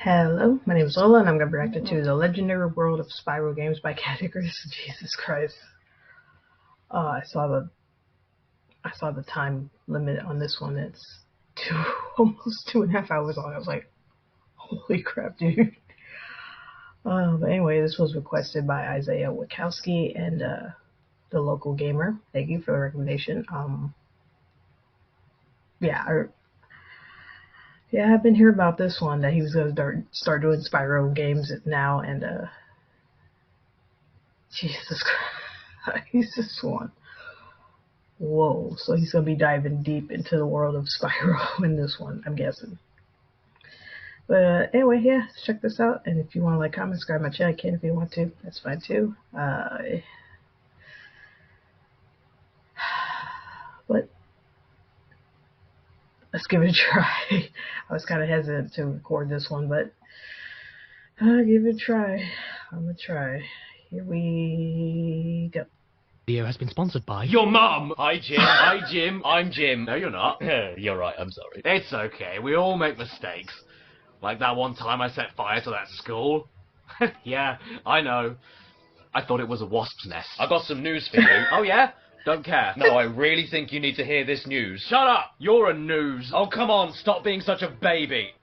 Hello, my name is Lola, and I'm going to be reacting to The Legendary World of Spyro Games by Categories. Jesus Christ. I saw the time limit on this one. It's almost 2.5 hours long. I was like, holy crap, dude. But anyway, this was requested by Isaiah Wachowski and the local gamer. Thank you for the recommendation. I've been hearing about this one, that he was going to start doing Spyro games now, and Jesus Christ, this one. Whoa, so he's going to be diving deep into the world of Spyro in this one, I'm guessing. But anyway, yeah, check this out, and if you want to like, comment, subscribe my channel, you can if you want to, that's fine too. But let's give it a try. I was kind of hesitant to record this one, but give it a try. I'm gonna try. Here we go. Video has been sponsored by your mum! Hi, Jim. Hi, Jim. I'm Jim. No, you're not. You're right, I'm sorry. It's okay. We all make mistakes. Like that one time I set fire to that school. Yeah, I know. I thought it was a wasp's nest. I got some news for you. Oh, yeah? Don't care. No, I really think you need to hear this news. Shut up! You're a news. Oh, come on, stop being such a baby.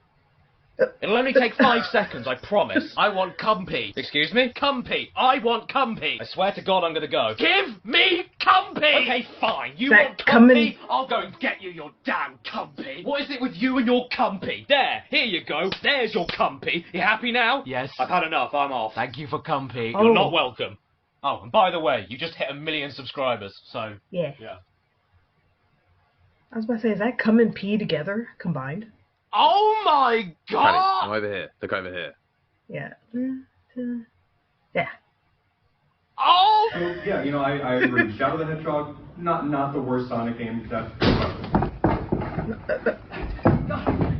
It'll only take 5 seconds, I promise. I want Cumpy. Excuse me? Cumpy. I want Cumpy. I swear to God I'm gonna go. Give me Cumpy! Okay, fine. You want Cumpy? I'll go and get you your damn Cumpy. What is it with you and your Cumpy? There, here you go. There's your Cumpy. You happy now? Yes. I've had enough, I'm off. Thank you for Cumpy. You're not welcome. Oh, and by the way, you just hit 1 million subscribers, so... Yeah. Yeah. I was about to say, is that cum and pee together, combined? Oh my God! Honey, I'm over here. Look over here. Yeah. Yeah. Oh! So, yeah, you know, I agree. Shadow the Hedgehog, not the worst Sonic game, except...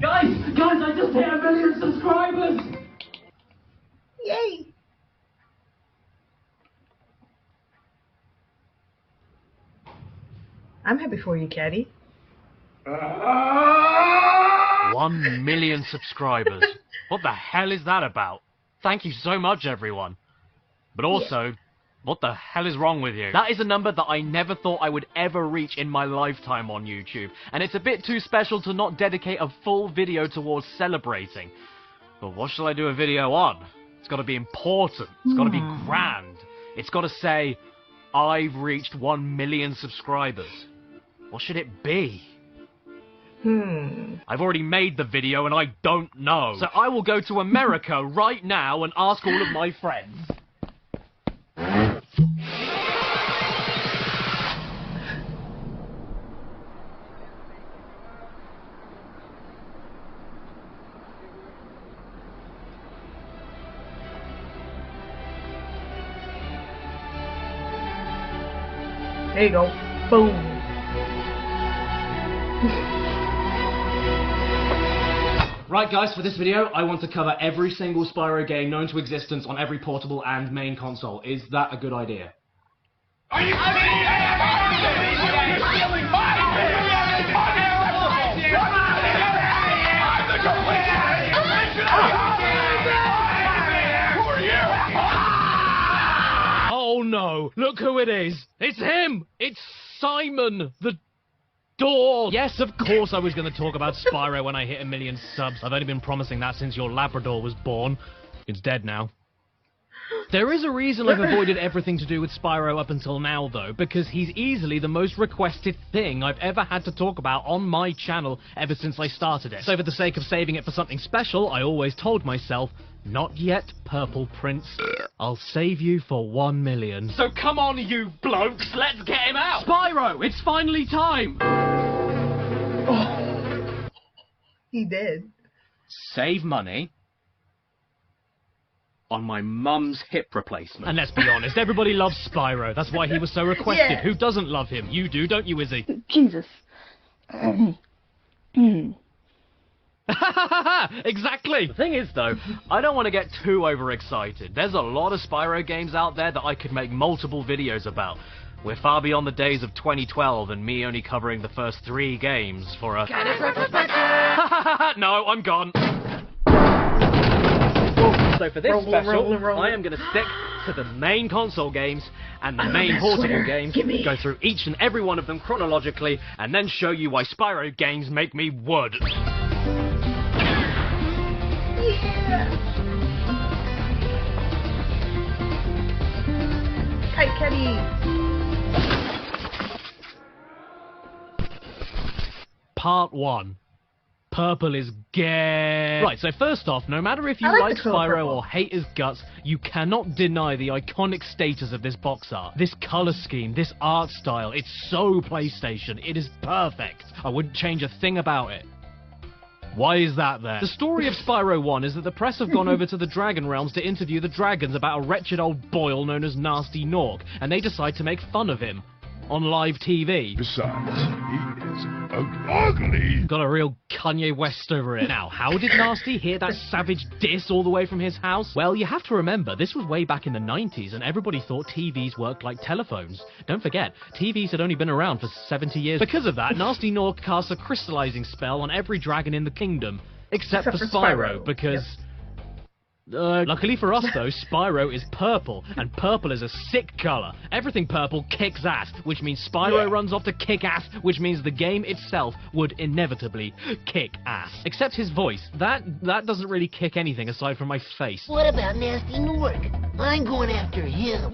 Guys, I just hit 1 million subscribers! Yay! I'm happy for you, Caddy. 1 million subscribers. What the hell is that about? Thank you so much, everyone. But also, what the hell is wrong with you? That is a number that I never thought I would ever reach in my lifetime on YouTube. And it's a bit too special to not dedicate a full video towards celebrating. But what shall I do a video on? It's got to be important. It's got to be grand. It's got to say, I've reached 1 million subscribers. What should it be? I've already made the video and I don't know. So I will go to America right now and ask all of my friends. There you go. Boom. Right guys, for this video, I want to cover every single Spyro game known to existence on every portable and main console. Is that a good idea? Are you Oh no, look who it is. It's him. It's Simon, the door. Yes, of course I was going to talk about Spyro when I hit 1 million subs. I've only been promising that since your Labrador was born. It's dead now. There is a reason I've avoided everything to do with Spyro up until now, though, because he's easily the most requested thing I've ever had to talk about on my channel ever since I started it. So for the sake of saving it for something special, I always told myself, not yet, Purple Prince. I'll save you for 1 million. So come on, you blokes, let's get him out! Spyro, it's finally time! Oh. He did. Save money on my mum's hip replacement. And let's be honest, everybody loves Spyro. That's why he was so requested. Yeah. Who doesn't love him? You do, don't you, Izzy? Jesus. Exactly! The thing is, though, I don't want to get too overexcited. There's a lot of Spyro games out there that I could make multiple videos about. We're far beyond the days of 2012 and me only covering the first 3 games for a... No, I'm gone. So for this special, I am going to stick to the main console games and the main portable games, go through each and every one of them chronologically, and then show you why Spyro games make me wood. Kite Caddy! Part 1. Purple is gay. Right, so first off, no matter if you like like the colour Spyro purple. or hate his guts, you cannot deny the iconic status of this box art. This colour scheme, this art style, it's so PlayStation. It is perfect. I wouldn't change a thing about it. Why is that there? The story of Spyro 1 is that the press have gone over to the Dragon Realms to interview the dragons about a wretched old boil known as Nasty Nork, and they decide to make fun of him. On live TV. Besides, he is ugly. Got a real Kanye West over it. Now, how did Nasty hear that savage diss all the way from his house? Well, you have to remember, this was way back in the 90s, and everybody thought TVs worked like telephones. Don't forget, TVs had only been around for 70 years. Because of that, Nasty Nork casts a crystallizing spell on every dragon in the kingdom, except for Spyro, because... luckily for us though, Spyro is purple, and purple is a sick colour. Everything purple kicks ass, which means Spyro runs off to kick ass, which means the game itself would inevitably kick ass. Except his voice. That doesn't really kick anything aside from my face. What about Nasty Nork? I'm going after him.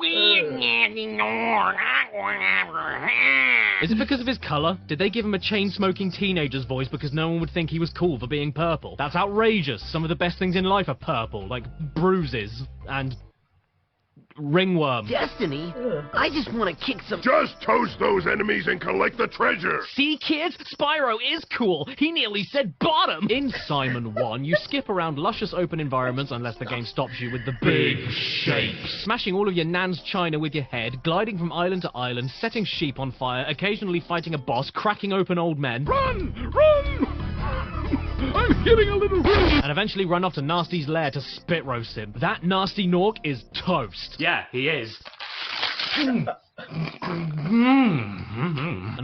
Is it because of his colour? Did they give him a chain-smoking teenager's voice because no one would think he was cool for being purple? That's outrageous. Some of the best things in life are purple, like bruises and ringworm. Destiny? I just want to kick some... Just toast those enemies and collect the treasure. See, kids? Spyro is cool. He nearly said bottom. In Simon 1, you skip around luscious open environments unless the game stops you with the big shapes. Smashing all of your nan's china with your head, gliding from island to island, setting sheep on fire, occasionally fighting a boss, cracking open old men. Run! Run! I'm getting a little... And eventually run off to Nasty's lair to spit roast him. That Nasty Nork is toast. Yeah, he is. And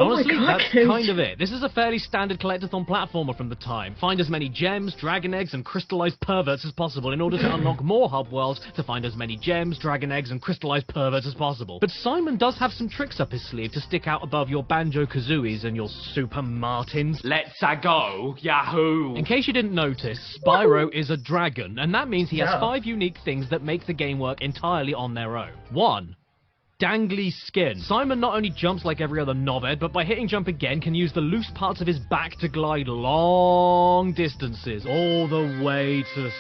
honestly, God, that's Coach. kind of it. This is a fairly standard collectathon platformer from the time. Find as many gems, dragon eggs, and crystallized perverts as possible in order to unlock more hub worlds to find as many gems, dragon eggs, and crystallized perverts as possible. But Simon does have some tricks up his sleeve to stick out above your Banjo-Kazooies and your Super Martins. Let's-a go, Yahoo! In case you didn't notice, Spyro is a dragon, and that means he has Yeah. 5 unique things that make the game work entirely on their own. 1. Dangly skin. Simon not only jumps like every other knobhead, but by hitting jump again can use the loose parts of his back to glide long distances, all the way to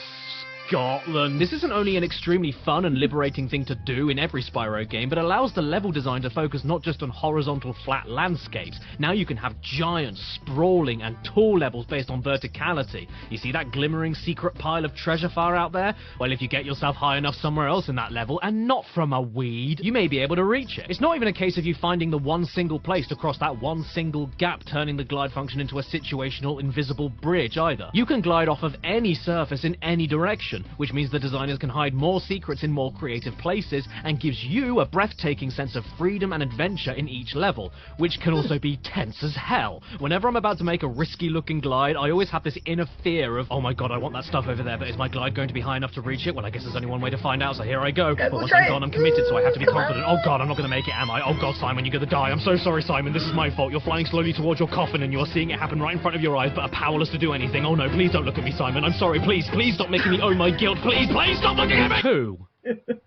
Scotland. This isn't only an extremely fun and liberating thing to do in every Spyro game, but allows the level design to focus not just on horizontal flat landscapes. Now you can have giant, sprawling, and tall levels based on verticality. You see that glimmering secret pile of treasure far out there? Well, if you get yourself high enough somewhere else in that level, and not from a weed, you may be able to reach it. It's not even a case of you finding the one single place to cross that one single gap, turning the glide function into a situational invisible bridge either. You can glide off of any surface in any direction, which means the designers can hide more secrets in more creative places and gives you a breathtaking sense of freedom and adventure in each level, which can also be tense as hell. Whenever I'm about to make a risky looking glide, I always have this inner fear of, oh my god, I want that stuff over there, but is my glide going to be high enough to reach it? Well, I guess there's only one way to find out, so here I go. But once I'm gone, I'm committed, so I have to be confident. Oh god, I'm not going to make it, am I? Oh god, Simon, you're going to die. I'm so sorry, Simon, this is my fault. You're flying slowly towards your coffin and you're seeing it happen right in front of your eyes, but are powerless to do anything. Oh no, please don't look at me, Simon. I'm sorry, please stop making me own my guilt. Please stop looking at me! 2.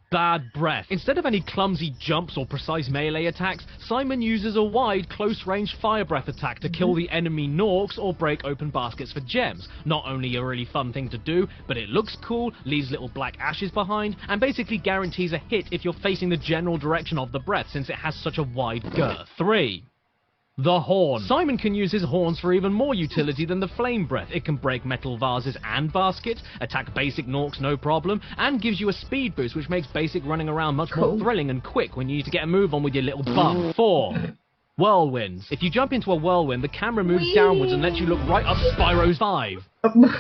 Bad breath. Instead of any clumsy jumps or precise melee attacks, Simon uses a wide, close-range fire breath attack to kill the enemy Norks or break open baskets for gems. Not only a really fun thing to do, but it looks cool, leaves little black ashes behind, and basically guarantees a hit if you're facing the general direction of the breath, since it has such a wide girth. 3. The horn. Simon can use his horns for even more utility than the flame breath. It can break metal vases and baskets, attack basic Norks no problem, and gives you a speed boost which makes basic running around much more thrilling and quick when you need to get a move on with your little bum. 4. Whirlwinds. If you jump into a whirlwind, the camera moves downwards and lets you look right up Spyro's 5.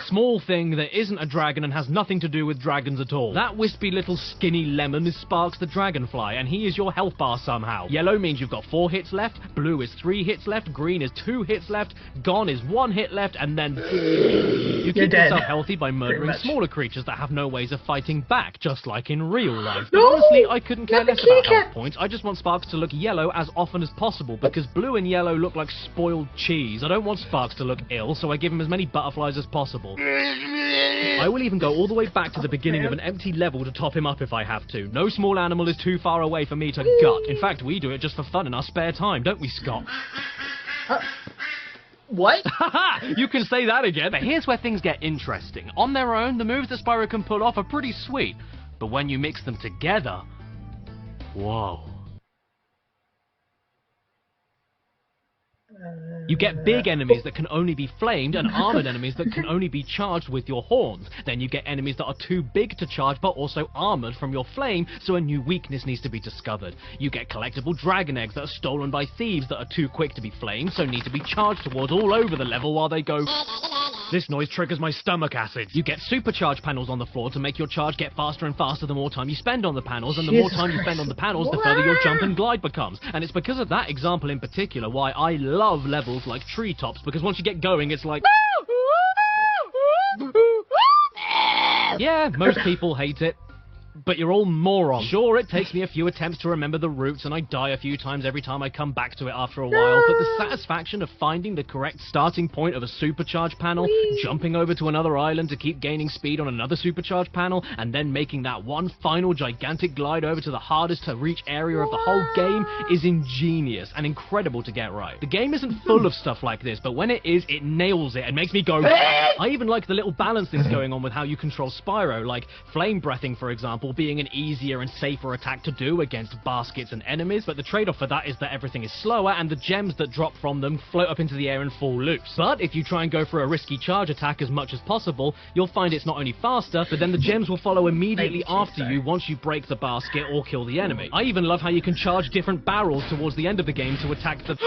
Small thing that isn't a dragon and has nothing to do with dragons at all. That wispy little skinny lemon is Sparks the Dragonfly, and he is your health bar somehow. Yellow means you've got 4 hits left, blue is 3 hits left, green is 2 hits left, gone is 1 hit left, and then you keep yourself healthy by murdering smaller creatures that have no ways of fighting back, just like in real life. But honestly, I couldn't care less about health points. I just want Sparks to look yellow as often as possible, because blue and yellow look like spoiled cheese. I don't want Sparks to look ill, so I give him as many butterflies as possible. I will even go all the way back to the beginning of an empty level to top him up if I have to. No small animal is too far away for me to gut. In fact, we do it just for fun in our spare time, don't we, Scott? What? You can say that again. But here's where things get interesting. On their own, the moves that Spyro can pull off are pretty sweet. But when you mix them together... whoa. You get big enemies that can only be flamed, and armored enemies that can only be charged with your horns. Then you get enemies that are too big to charge, but also armored from your flame, so a new weakness needs to be discovered. You get collectible dragon eggs that are stolen by thieves that are too quick to be flamed, so need to be charged towards all over the level while they go... This noise triggers my stomach acid. You get supercharge panels on the floor to make your charge get faster and faster the more time you spend on the panels, and the more time you spend on the panels, the further your jump and glide becomes. And it's because of that example in particular why I love levels like Treetops, because once you get going, it's like... Yeah, most people hate it. But you're all morons. Sure, it takes me a few attempts to remember the routes, and I die a few times every time I come back to it after a while, but the satisfaction of finding the correct starting point of a supercharge panel, jumping over to another island to keep gaining speed on another supercharge panel, and then making that one final gigantic glide over to the hardest to reach area of the whole game is ingenious and incredible to get right. The game isn't full of stuff like this, but when it is, it nails it and makes me go... I even like the little balance things going on with how you control Spyro, like flame breathing, for example, being an easier and safer attack to do against baskets and enemies, but the trade-off for that is that everything is slower and the gems that drop from them float up into the air and fall loose. But if you try and go for a risky charge attack as much as possible, you'll find it's not only faster, but then the gems will follow immediately after you once you break the basket or kill the enemy. I even love how you can charge different barrels towards the end of the game to attack the...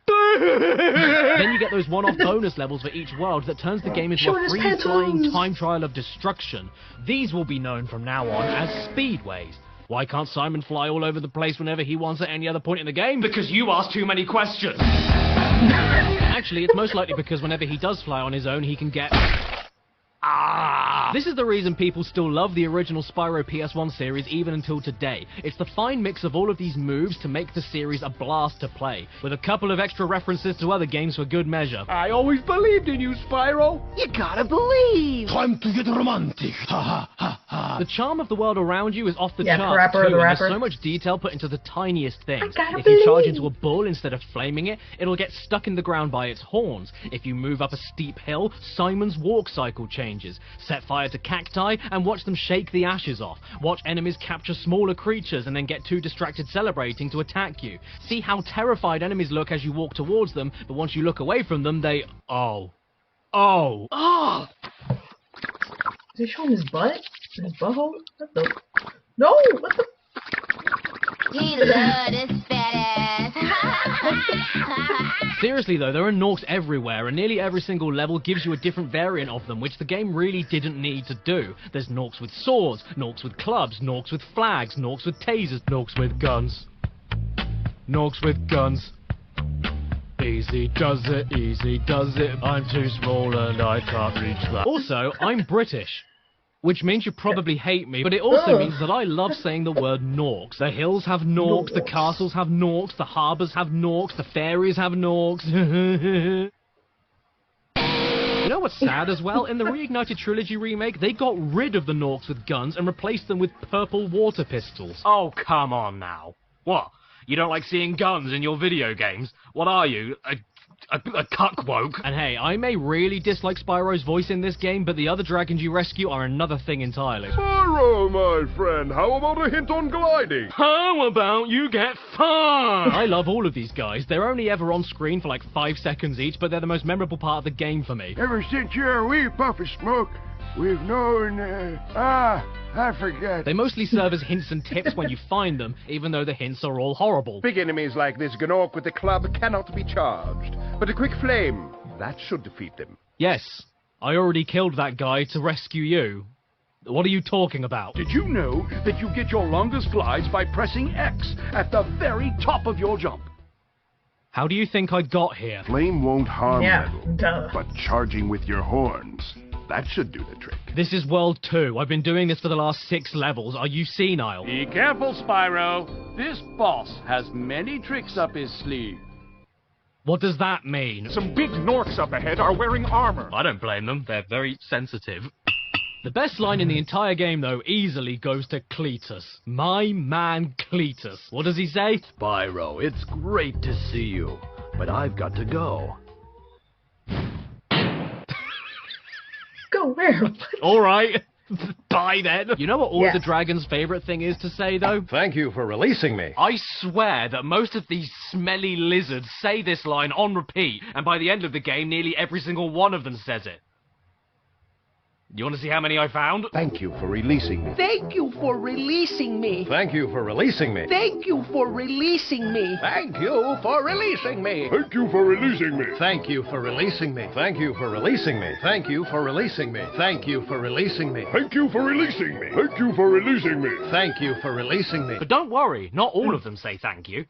Then you get those one-off bonus levels for each world that turns the game into a free-flying time trial of destruction. These will be known from now on as speedways. Why can't Simon fly all over the place whenever he wants at any other point in the game? Because you ask too many questions. Actually, it's most likely because whenever he does fly on his own, he can get... This is the reason people still love the original Spyro PS1 series even until today. It's the fine mix of all of these moves to make the series a blast to play, with a couple of extra references to other games for good measure. I always believed in you, Spyro. You gotta believe. Time to get romantic. Ha ha ha ha. The charm of the world around you is off the charts Parappa too, the and Rapper. there's so much detail put into the tiniest things. gotta If you charge believe. into a bull instead of flaming it, it'll get stuck in the ground by its horns. If you move up a steep hill, Simon's walk cycle changes. Set fire to cacti and watch them shake the ashes off. Watch enemies capture smaller creatures and then get too distracted celebrating to attack you. See how terrified enemies look as you walk towards them, but once you look away from them, they... Oh. Is he showing his butt? His butthole? What the... No! What the... He loved his fat ass. Seriously though, there are Norks everywhere, and nearly every single level gives you a different variant of them, which the game really didn't need to do. There's Norks with swords, Norks with clubs, Norks with flags, Norks with tasers, Norks with guns. Norks with guns. Easy does it, I'm too small and I can't reach that. Also, I'm British. Which means you probably hate me, but it also means that I love saying the word Norks. The hills have Norks, the castles have Norks, the harbours have Norks, the fairies have Norks. You know what's sad as well? In the Reignited Trilogy remake, they got rid of the Norks with guns and replaced them with purple water pistols. Oh, come on now. What? You don't like seeing guns in your video games? What are you, a cuckwoke? And hey, I may really dislike Spyro's voice in this game, but the other dragons you rescue are another thing entirely. Spyro, my friend, how about a hint on gliding? How about you get fun? I love all of these guys. They're only ever on screen for like 5 seconds each, but they're the most memorable part of the game for me. Ever since you're a wee puff of smoke, we've known, I forget. They mostly serve as hints and tips when you find them, even though the hints are all horrible. Big enemies like this Gnorc with the club cannot be charged, but a quick flame, that should defeat them. Yes, I already killed that guy to rescue you. What are you talking about? Did you know that you get your longest glides by pressing X at the very top of your jump? How do you think I got here? Flame won't harm level, duh. but charging with your horns, that should do the trick. This is World 2. I've been doing this for the last 6 levels. Are you senile? Be careful, Spyro. This boss has many tricks up his sleeve. What does that mean? Some big Norks up ahead are wearing armor. I don't blame them. They're very sensitive. The best line in the entire game, though, easily goes to Cletus. My man Cletus. What does he say? Spyro, it's great to see you, but I've got to go. Go where? All right. Bye then. You know what always the dragon's favorite thing is to say, though? Thank you for releasing me. I swear that most of these smelly lizards say this line on repeat, and by the end of the game, nearly every single one of them says it. You want to see how many I found? Thank you for releasing me. Thank you for releasing me. Thank you for releasing me. Thank you for releasing me. Thank you for releasing me. Thank you for releasing me. Thank you for releasing me. Thank you for releasing me. Thank you for releasing me. Thank you for releasing me. Thank you for releasing me. Thank you for releasing me. Thank you for releasing me. But don't worry, not all of them say thank you.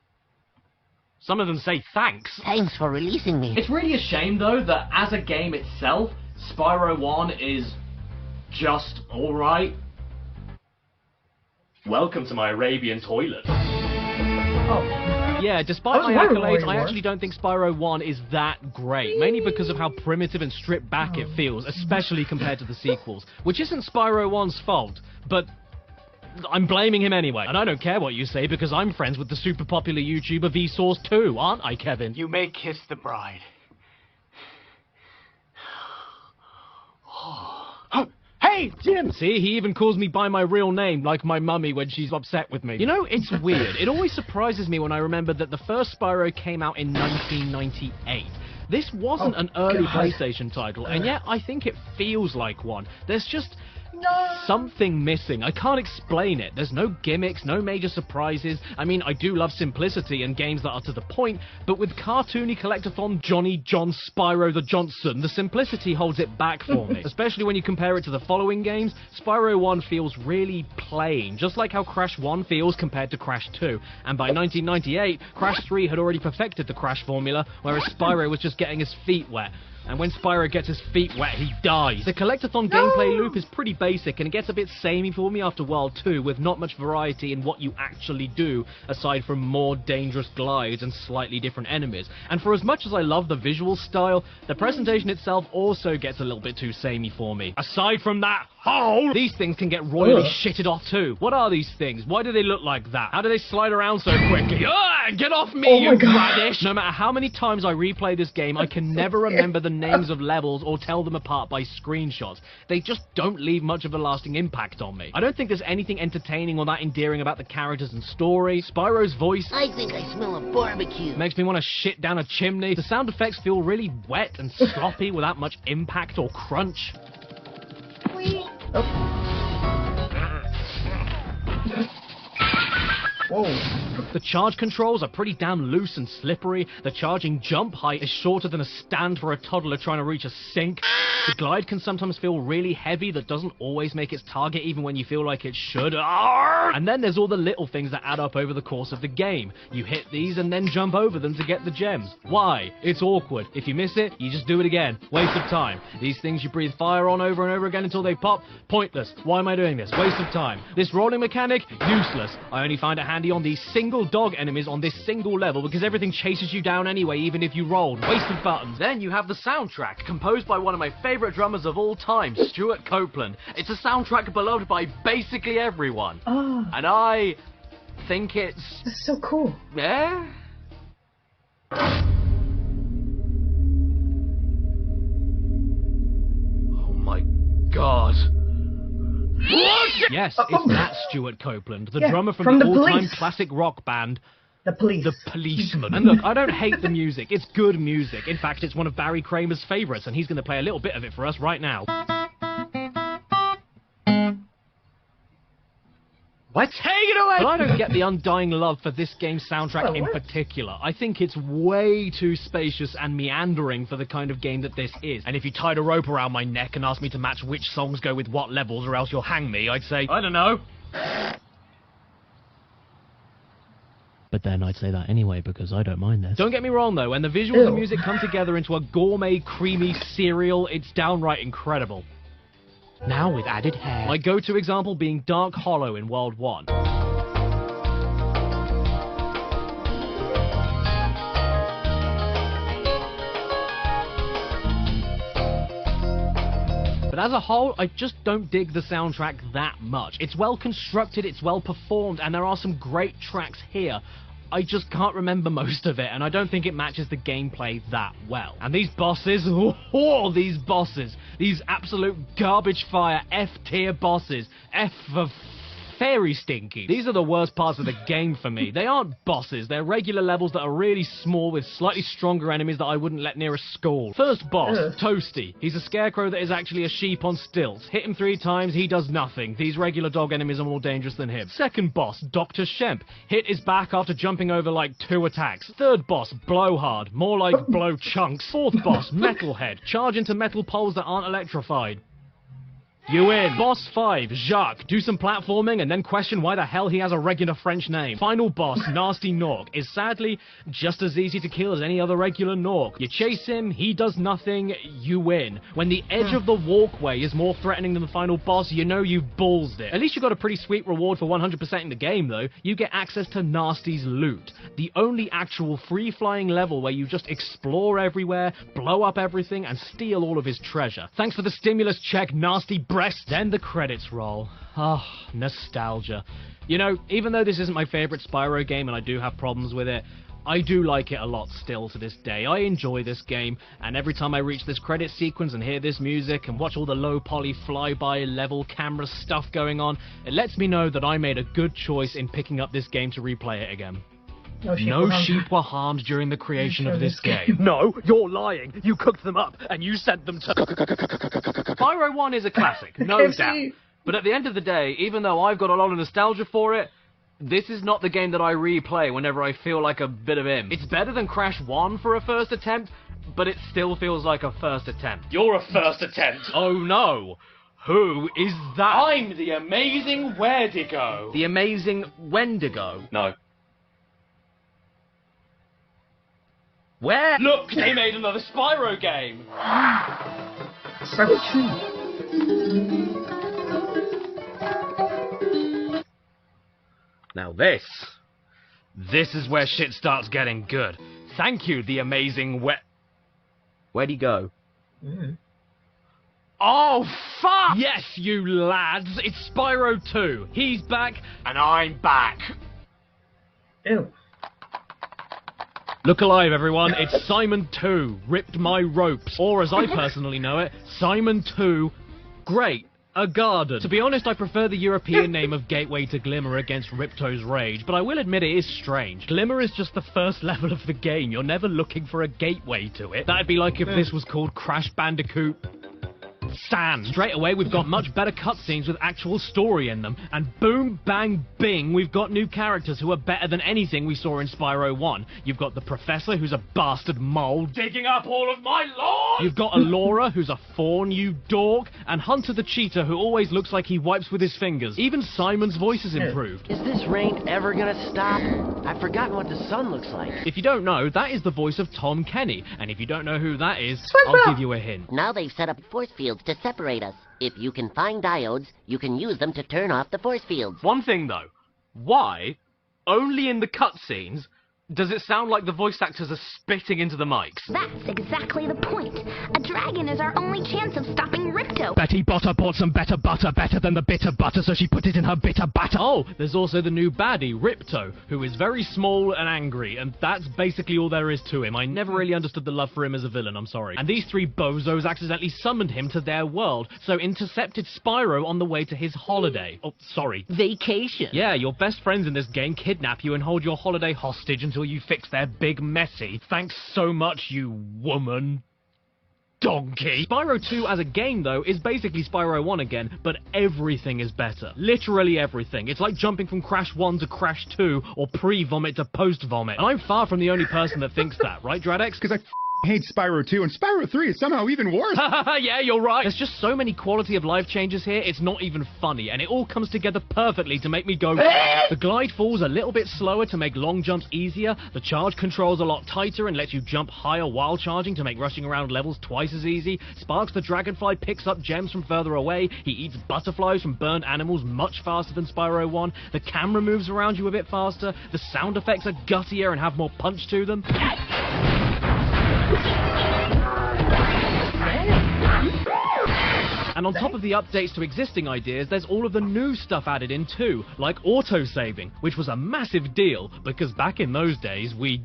Some of them say thanks. Thanks for releasing me. It's really a shame, though, that as a game itself, Spyro 1 is just alright. Welcome to my Arabian toilet. Oh. Yeah, despite my wondering accolades, where I you actually don't think Spyro 1 is that great. Mainly because of how primitive and stripped back it feels, especially compared to the sequels. Which isn't Spyro 1's fault, but I'm blaming him anyway. And I don't care what you say, because I'm friends with the super popular YouTuber Vsauce too, aren't I, Kevin? You may kiss the bride. Hey, Jim! See, he even calls me by my real name, like my mummy when she's upset with me. You know, it's weird. It always surprises me when I remember that the first Spyro came out in 1998. This wasn't an early PlayStation title, and yet I think it feels like one. There's just something missing. I can't explain it. There's no gimmicks, no major surprises. I mean, I do love simplicity and games that are to the point, but with cartoony collectathon Johnny John Spyro the Johnson, the simplicity holds it back for me. Especially when you compare it to the following games, Spyro 1 feels really plain, just like how Crash 1 feels compared to Crash 2. And by 1998, Crash 3 had already perfected the Crash formula, whereas Spyro was just getting his feet wet. And when Spyro gets his feet wet, he dies. The collectathon gameplay loop is pretty basic, and it gets a bit samey for me after World 2, with not much variety in what you actually do, aside from more dangerous glides and slightly different enemies. And for as much as I love the visual style, the presentation itself also gets a little bit too samey for me. Aside from that hole, these things can get royally shitted off too. What are these things? Why do they look like that? How do they slide around so quickly? Get off me, you radish! No matter how many times I replay this game, I can never remember the names of levels or tell them apart by screenshots. They just don't leave much of a lasting impact on me. I don't think there's anything entertaining or that endearing about the characters and story. Spyro's voice, I think I smell a barbecue. makes me want to shit down a chimney. The sound effects feel really wet and sloppy without much impact or crunch. The charge controls are pretty damn loose and slippery. The charging jump height is shorter than a stand for a toddler trying to reach a sink. The glide can sometimes feel really heavy that doesn't always make its target even when you feel like it should. And then there's all the little things that add up over the course of the game. You hit these and then jump over them to get the gems. Why? It's awkward. If you miss it, you just do it again. Waste of time. These things you breathe fire on over and over again until they pop. Pointless. Why am I doing this? Waste of time. This rolling mechanic? Useless. I only find it handy on these single dog enemies on this single level because everything chases you down anyway, even if you rolled. Wasted buttons. Then you have the soundtrack, composed by one of my favourite drummers of all time, Stuart Copeland. It's a soundtrack beloved by basically everyone. And I think it's... That's so cool. Yeah? Oh my god. What? Yes, it's that Stuart Copeland, the drummer from from the the all-time Police. classic rock band, The Police. The Policeman. And look, I don't hate the music. It's good music. In fact, it's one of Barry Kramer's favourites, and he's going to play a little bit of it for us right now. What? Take it away! But I don't get the undying love for this game's soundtrack in particular. I think it's way too spacious and meandering for the kind of game that this is. And if you tied a rope around my neck and asked me to match which songs go with what levels or else you'll hang me, I'd say, I don't know. But then I'd say that anyway because I don't mind this. Don't get me wrong though, when the visuals and music come together into a gourmet, creamy cereal, it's downright incredible. Now with added hair. My go-to example being Dark Hollow in World 1. But as a whole, I just don't dig the soundtrack that much. It's well constructed, it's well performed, and there are some great tracks here. I just can't remember most of it, and I don't think it matches the gameplay that well. And these bosses, these bosses, these absolute garbage fire F-tier bosses, F for fairy stinky. These are the worst parts of the game for me. They aren't bosses, they're regular levels that are really small with slightly stronger enemies that I wouldn't let near a school. First boss, Toasty. He's a scarecrow that is actually a sheep on stilts. Hit him 3 times, he does nothing. These regular dog enemies are more dangerous than him. Second boss, Dr. Shemp. Hit his back after jumping over like 2 attacks. Third boss, Blowhard. More like blow chunks. Fourth boss, Metalhead. Charge into metal poles that aren't electrified. You win. Boss 5, Jacques. Do some platforming and then question why the hell he has a regular French name. Final boss, Nasty Nork, is sadly just as easy to kill as any other regular Nork. You chase him, he does nothing, you win. When the edge of the walkway is more threatening than the final boss, you know you've ballsed it. At least you got a pretty sweet reward for 100% in the game though. You get access to Nasty's loot. The only actual free-flying level where you just explore everywhere, blow up everything, and steal all of his treasure. Thanks for the stimulus check, Nasty breast. Then the credits roll. Ah, nostalgia. You know, even though this isn't my favourite Spyro game and I do have problems with it, I do like it a lot still to this day. I enjoy this game, and every time I reach this credit sequence and hear this music and watch all the low poly flyby level camera stuff going on, it lets me know that I made a good choice in picking up this game to replay it again. No sheep were harmed during the creation of this game. No, you're lying. You cooked them up, and you sent them to... Spyro 1 is a classic, no doubt. But at the end of the day, even though I've got a lot of nostalgia for it, this is not the game that I replay whenever I feel like a bit of him. It's better than Crash 1 for a first attempt, but it still feels like a first attempt. You're a first attempt. Oh no! Who is that? I'm the amazing Wendigo. The amazing Wendigo? No. Where? Look, they made another Spyro game. Spyro 2. Now this is where shit starts getting good. Thank you, the amazing Where'd he go? Oh, fuck! Yes, you lads, it's Spyro 2. He's back, and I'm back. Ew. Look alive, everyone. It's Simon 2, Ripped My Ropes. Or, as I personally know it, Simon 2, Great, a Garden. To be honest, I prefer the European name of Gateway to Glimmer against Ripto's Rage, but I will admit it is strange. Glimmer is just the first level of the game. You're never looking for a gateway to it. That'd be like if this was called Crash Bandicoot Sand. Straight away, we've got much better cutscenes with actual story in them. And boom, bang, bing, we've got new characters who are better than anything we saw in Spyro 1. You've got the Professor, who's a bastard mole, Digging up all of my lawn! You've got Alora, who's a fawn, you dork, and Hunter the Cheetah, who always looks like he wipes with his fingers. Even Simon's voice is improved. Is this rain ever gonna stop? I've forgotten what the sun looks like. If you don't know, that is the voice of Tom Kenny. And if you don't know who that is, I'll give you a hint. Now they've set up force fields to separate us. If you can find diodes, you can use them to turn off the force fields. One thing though, why, only in the cutscenes, does it sound like the voice actors are spitting into the mics? That's exactly the point. A dragon is our only chance of stopping Ripto. Betty Botter bought some better butter, better than the bitter butter, so she put it in her bitter batter. Oh, there's also the new baddie, Ripto, who is very small and angry, and that's basically all there is to him. I never really understood the love for him as a villain, I'm sorry. And these 3 bozos accidentally summoned him to their world, so intercepted Spyro on the way to his holiday. Oh, sorry. Vacation. Yeah, your best friends in this game kidnap you and hold your holiday hostage until you fix their big messy. Thanks so much, you woman. donkey! Spyro 2 as a game, though, is basically Spyro 1 again, but everything is better. Literally everything. It's like jumping from Crash 1 to Crash 2, or pre-vomit to post-vomit. And I'm far from the only person that thinks that, right, Dradex? Because I hate Spyro 2, and Spyro 3 is somehow even worse. Yeah, you're right. There's just so many quality of life changes here, it's not even funny, and it all comes together perfectly to make me go... The glide falls a little bit slower to make long jumps easier, the charge control's a lot tighter and lets you jump higher while charging to make rushing around levels twice as easy, Sparks the Dragonfly picks up gems from further away, he eats butterflies from burned animals much faster than Spyro 1, the camera moves around you a bit faster, the sound effects are guttier and have more punch to them. And on top of the updates to existing ideas, there's all of the new stuff added in too, like auto-saving, which was a massive deal, because back in those days, we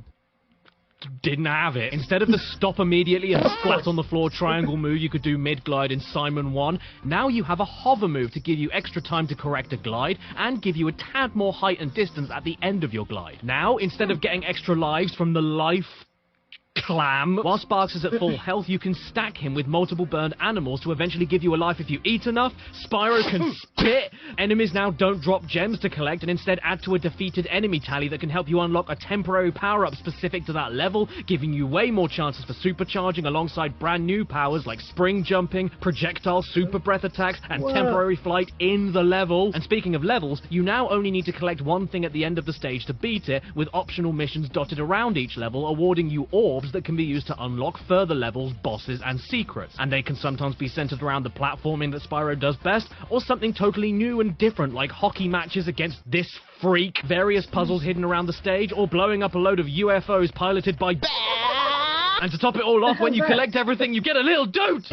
didn't have it. Instead of the stop immediately and splat on the floor triangle move you could do mid-glide in Simon 1, now you have a hover move to give you extra time to correct a glide, and give you a tad more height and distance at the end of your glide. Now, instead of getting extra lives from the life clam, while Sparks is at full health, you can stack him with multiple burned animals to eventually give you a life if you eat enough. Spyro can spit. Enemies now don't drop gems to collect and instead add to a defeated enemy tally that can help you unlock a temporary power-up specific to that level, giving you way more chances for supercharging alongside brand new powers like spring jumping, projectile super breath attacks, and temporary flight in the level. And speaking of levels, you now only need to collect one thing at the end of the stage to beat it, with optional missions dotted around each level awarding you orbs that can be used to unlock further levels, bosses, and secrets. And they can sometimes be centered around the platforming that Spyro does best, or something totally new and different like hockey matches against this freak, various puzzles hidden around the stage, or blowing up a load of UFOs piloted by... And to top it all off, when you collect everything, you get a little dote!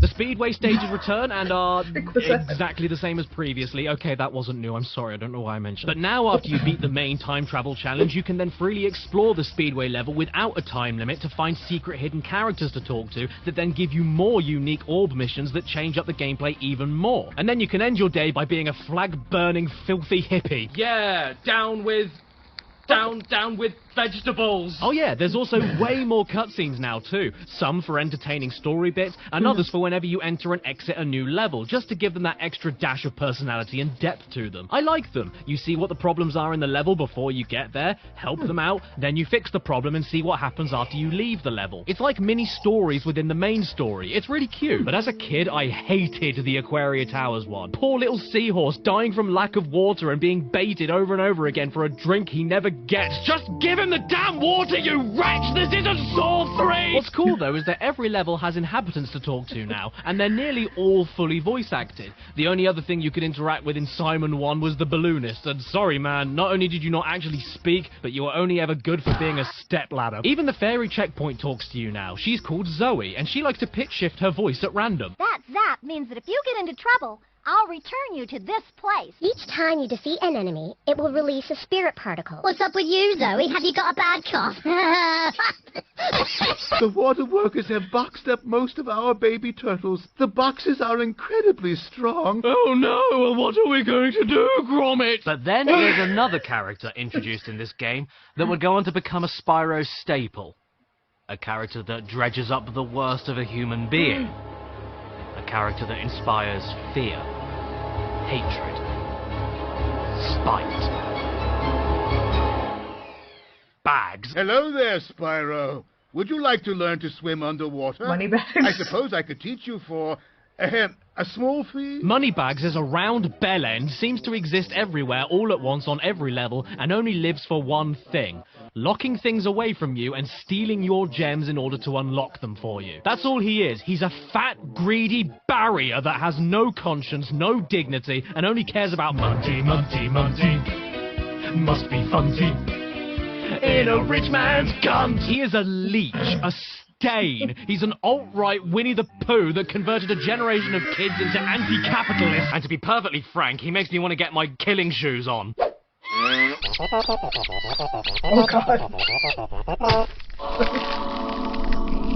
The Speedway stages return and are exactly the same as previously. Okay, that wasn't new, I'm sorry, I don't know why I mentioned it. But now after you beat the main time travel challenge, you can then freely explore the Speedway level without a time limit to find secret hidden characters to talk to that then give you more unique orb missions that change up the gameplay even more. And then you can end your day by being a flag-burning, filthy hippie. Yeah, down with vegetables! Oh yeah, there's also way more cutscenes now too. Some for entertaining story bits, and others for whenever you enter and exit a new level, just to give them that extra dash of personality and depth to them. I like them. You see what the problems are in the level before you get there, help them out, then you fix the problem and see what happens after you leave the level. It's like mini stories within the main story. It's really cute. But as a kid, I hated the Aquaria Towers one. Poor little seahorse dying from lack of water and being baited over and over again for a drink he never gets. Just give him the damn water, you wretch! This isn't Saw 3! What's cool, though, is that every level has inhabitants to talk to now, and they're nearly all fully voice-acted. The only other thing you could interact with in Simon 1 was the balloonist, and sorry, man, not only did you not actually speak, but you were only ever good for being a stepladder. Even the fairy checkpoint talks to you now. She's called Zoe, and she likes to pitch-shift her voice at random. That zap means that if you get into trouble, I'll return you to this place. Each time you defeat an enemy, it will release a spirit particle. What's up with you, Zoe? Have you got a bad cough? The water workers have boxed up most of our baby turtles. The boxes are incredibly strong. Oh no, what are we going to do, Gromit? But then there's another character introduced in this game that would go on to become a Spyro staple. A character that dredges up the worst of a human being. A character that inspires fear, hatred, spite. Bags. Hello there, Spyro. Would you like to learn to swim underwater? Moneybags. I suppose I could teach you for a small fee? Moneybags is a round bell end, seems to exist everywhere, all at once on every level, and only lives for one thing. Locking things away from you and stealing your gems in order to unlock them for you. That's all he is. He's a fat, greedy barrier that has no conscience, no dignity, and only cares about Munty. Must be funty. In a rich man's gunt. He is a leech, a stain. He's an alt-right Winnie the Pooh that converted a generation of kids into anti-capitalists. And to be perfectly frank, he makes me want to get my killing shoes on. Oh god.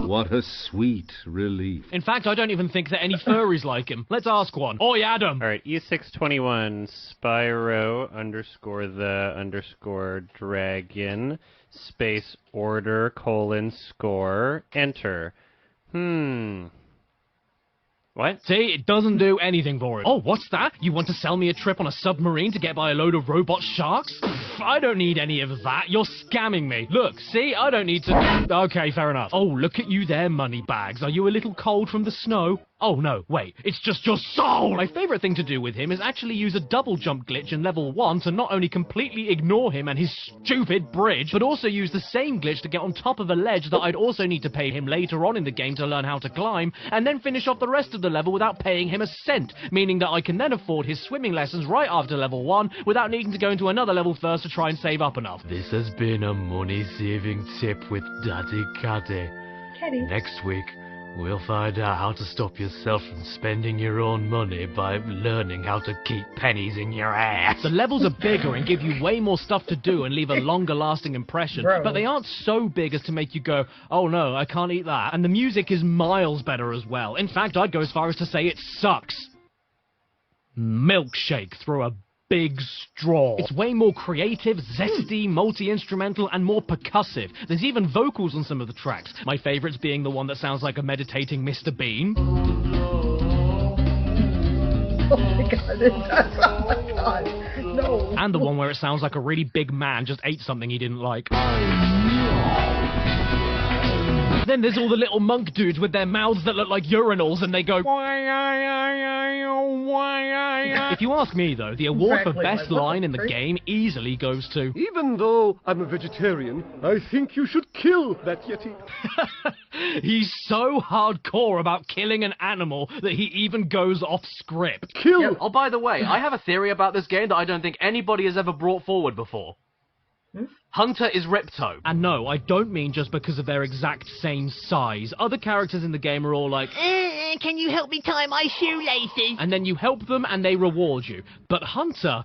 What a sweet relief. In fact, I don't even think that any furries like him. Let's ask one. Oi, Adam! Alright, E621, Spyro _the_dragon space order :score enter. What? See, it doesn't do anything for him. Oh, what's that? You want to sell me a trip on a submarine to get by a load of robot sharks? Pff, I don't need any of that. You're scamming me. Look, see, I don't need to... Okay, fair enough. Oh, look at you there, moneybags. Are you a little cold from the snow? Oh, no, wait. It's just your soul! My favorite thing to do with him is actually use a double jump glitch in level 1 to not only completely ignore him and his stupid bridge, but also use the same glitch to get on top of a ledge that I'd also need to pay him later on in the game to learn how to climb, and then finish off the rest of the level without paying him a cent, meaning that I can then afford his swimming lessons right after level 1 without needing to go into another level first to try and save up enough. This has been a money-saving tip with Daddy Caddy. Next week, we'll find out how to stop yourself from spending your own money by learning how to keep pennies in your ass. The levels are bigger and give you way more stuff to do and leave a longer lasting impression, but they aren't so big as to make you go, oh no, I can't eat that. And the music is miles better as well. In fact, I'd go as far as to say it sucks. Milkshake through a big straw. It's way more creative, zesty, multi-instrumental, and more percussive. There's even vocals on some of the tracks. My favorites being the one that sounds like a meditating Mr. Bean. Oh my god, it does. Oh my god. No. And the one where it sounds like a really big man just ate something he didn't like. Then there's all the little monk dudes with their mouths that look like urinals and they go... If you ask me, though, the award for best line in the game easily goes to... Even though I'm a vegetarian, I think you should kill that Yeti. He's so hardcore about killing an animal that he even goes off script. Kill! Yeah. Oh, by the way, I have a theory about this game that I don't think anybody has ever brought forward before. Hunter is Ripto. And no, I don't mean just because of their exact same size. Other characters in the game are all like, can you help me tie my shoelaces? And then you help them and they reward you. But Hunter,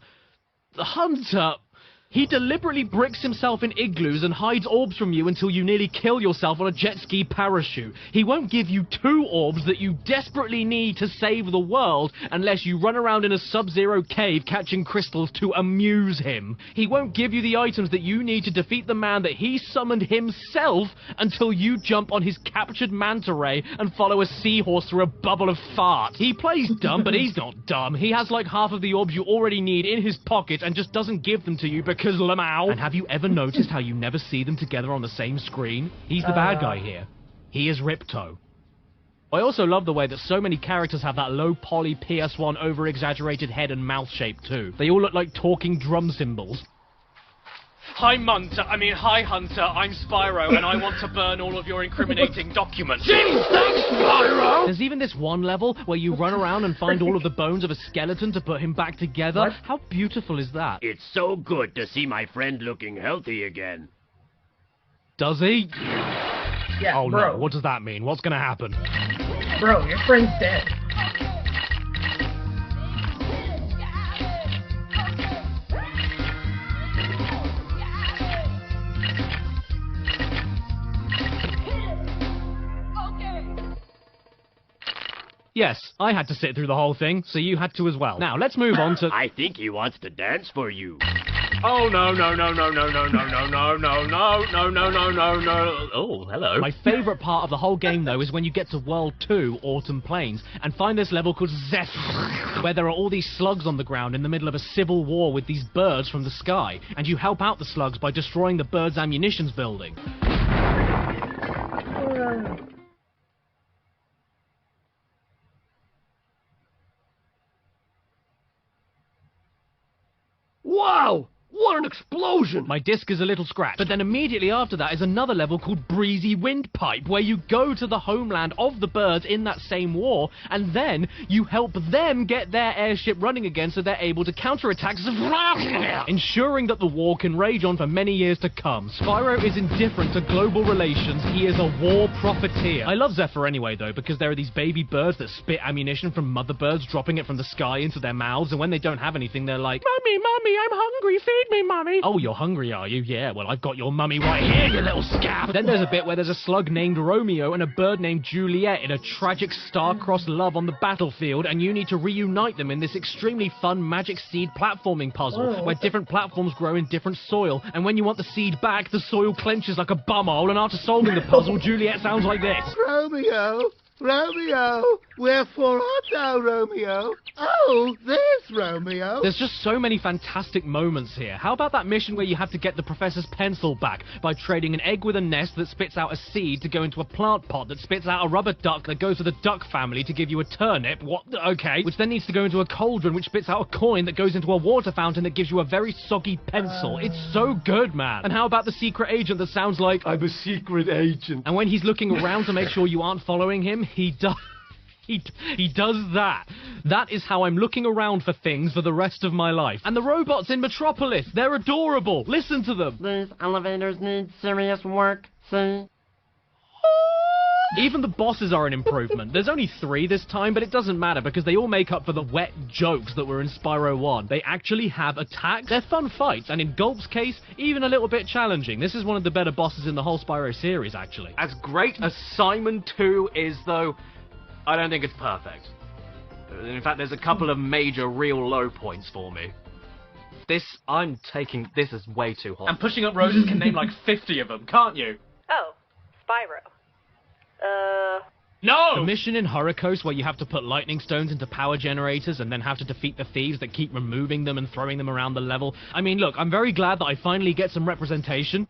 he deliberately bricks himself in igloos and hides orbs from you until you nearly kill yourself on a jet ski parachute. He won't give you 2 orbs that you desperately need to save the world unless you run around in a sub-zero cave catching crystals to amuse him. He won't give you the items that you need to defeat the man that he summoned himself until you jump on his captured manta ray and follow a seahorse through a bubble of fart. He plays dumb, but he's not dumb. He has like half of the orbs you already need in his pocket and just doesn't give them to you because Lamau. And have you ever noticed how you never see them together on the same screen? He's the bad guy here. He is Ripto. I also love the way that so many characters have that low poly PS1 over-exaggerated head and mouth shape too. They all look like talking drum cymbals. Hi Hunter, I'm Spyro, and I want to burn all of your incriminating documents. Jeez, thanks, Spyro! There's even this one level where you run around and find all of the bones of a skeleton to put him back together. What? How beautiful is that? It's so good to see my friend looking healthy again. Does he? Yeah, oh bro. No, what does that mean? What's gonna happen? Bro, your friend's dead. Yes, I had to sit through the whole thing, so you had to as well. Now, let's move on to... I think he wants to dance for you. Oh, no. Oh, hello. My favorite part of the whole game, though, is when you get to World 2, Autumn Plains, and find this level called Zeph, where there are all these slugs on the ground in the middle of a civil war with these birds from the sky, and you help out the slugs by destroying the birds' ammunitions building. Wow! What an explosion! My disc is a little scratched. But then immediately after that is another level called Breezy Windpipe, where you go to the homeland of the birds in that same war, and then you help them get their airship running again so they're able to counterattack, ensuring that the war can rage on for many years to come. Spyro is indifferent to global relations. He is a war profiteer. I love Zephyr anyway, though, because there are these baby birds that spit ammunition from mother birds, dropping it from the sky into their mouths, and when they don't have anything, they're like, Mommy, I'm hungry, feed me, Mummy. Oh, you're hungry, are you? Yeah, well, I've got your mummy right here, you little scab. Then there's a bit where there's a slug named Romeo and a bird named Juliet in a tragic star-crossed love on the battlefield, and you need to reunite them in this extremely fun magic seed platforming puzzle, where different platforms grow in different soil, and when you want the seed back, the soil clenches like a bumhole, and after solving the puzzle, Juliet sounds like this. Romeo! Romeo! Wherefore art thou, Romeo? Oh, there's Romeo! There's just so many fantastic moments here. How about that mission where you have to get the professor's pencil back by trading an egg with a nest that spits out a seed to go into a plant pot that spits out a rubber duck that goes to the duck family to give you a turnip, what? Okay. Which then needs to go into a cauldron which spits out a coin that goes into a water fountain that gives you a very soggy pencil. It's so good, man. And how about the secret agent that sounds like, I'm a secret agent. And when he's looking around to make sure you aren't following him, he does... He does that. That is how I'm looking around for things for the rest of my life. And the robots in Metropolis, they're adorable. Listen to them. These elevators need serious work, see? Even the bosses are an improvement. There's only 3 this time, but it doesn't matter because they all make up for the wet jokes that were in Spyro 1. They actually have attacks. They're fun fights, and in Gulp's case, even a little bit challenging. This is one of the better bosses in the whole Spyro series, actually. As great as Simon 2 is, though, I don't think it's perfect. In fact, there's a couple of major real low points for me. This is way too hot. And Pushing Up Roses can name like 50 of them, can't you? Oh, Spyro. No! The mission in Horrorcoast where you have to put lightning stones into power generators and then have to defeat the thieves that keep removing them and throwing them around the level. I mean, look, I'm very glad that I finally get some representation.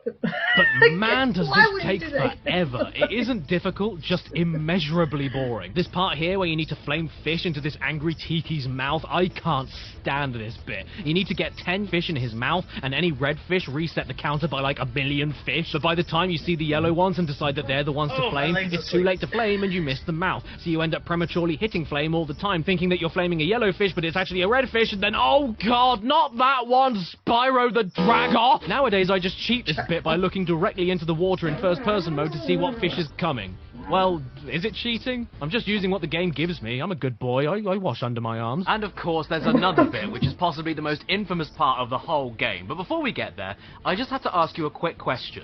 But man, does this take forever. It isn't difficult, just immeasurably boring. This part here where you need to flame fish into this angry tiki's mouth, I can't stand this bit. You need to get 10 fish in his mouth, and any red fish reset the counter by like 1 billion fish. But by the time you see the yellow ones and decide that they're the ones to flame, it's too late to flame and you miss the mouth. So you end up prematurely hitting flame all the time, thinking that you're flaming a yellow fish, but it's actually a red fish, and then, oh god, not that one, Spyro the Dragon! Nowadays I just cheat this bit by looking directly into the water in first-person mode to see what fish is coming. Well, is it cheating? I'm just using what the game gives me. I'm a good boy. I wash under my arms. And of course, there's another bit, which is possibly the most infamous part of the whole game. But before we get there, I just have to ask you a quick question.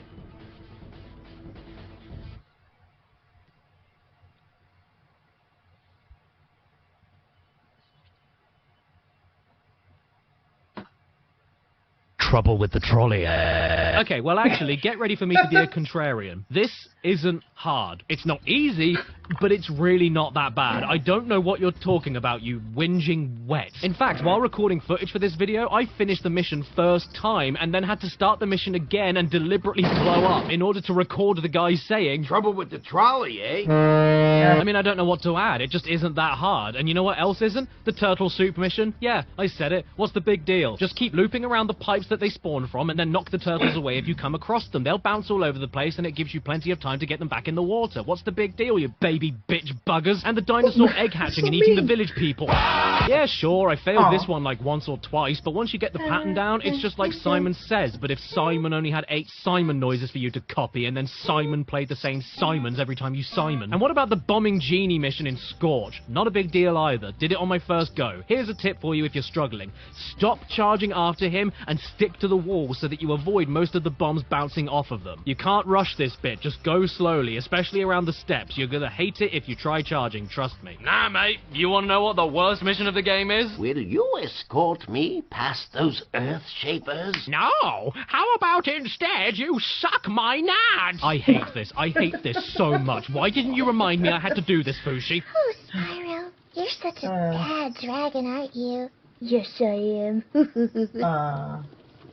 Trouble with the trolley. Okay, well actually, get ready for me to be a contrarian. This isn't hard. It's not easy, but it's really not that bad. I don't know what you're talking about, you whinging wet. In fact, while recording footage for this video, I finished the mission first time and then had to start the mission again and deliberately blow up in order to record the guy saying, "Trouble with the trolley, eh?" I mean, I don't know what to add. It just isn't that hard. And you know what else isn't? The turtle soup mission. Yeah, I said it. What's the big deal? Just keep looping around the pipes that they spawn from and then knock the turtles away if you come across them. They'll bounce all over the place and it gives you plenty of time to get them back in the water. What's the big deal, you baby bitch buggers? And the dinosaur egg hatching and eating the village people. Yeah, sure, I failed this one like once or twice, but once you get the pattern down, it's just like Simon Says, but if Simon only had 8 Simon noises for you to copy, and then Simon played the same Simons every time you Simon. And what about the bombing genie mission in Scorch? Not a big deal either. Did it on my first go. Here's a tip for you if you're struggling. Stop charging after him and stick to the wall so that you avoid most of the bombs bouncing off of them. You can't rush this bit, just go slowly, especially around the steps. You're gonna hate it if you try charging, trust me. Nah, mate, you wanna know what the worst mission of the game is? Will you escort me past those Earth Shapers? No! How about instead you suck my nads? I hate this. I hate this so much. Why didn't you remind me I had to do this, Fushi? Oh, Spyro, you're such a bad dragon, aren't you? Yes, I am.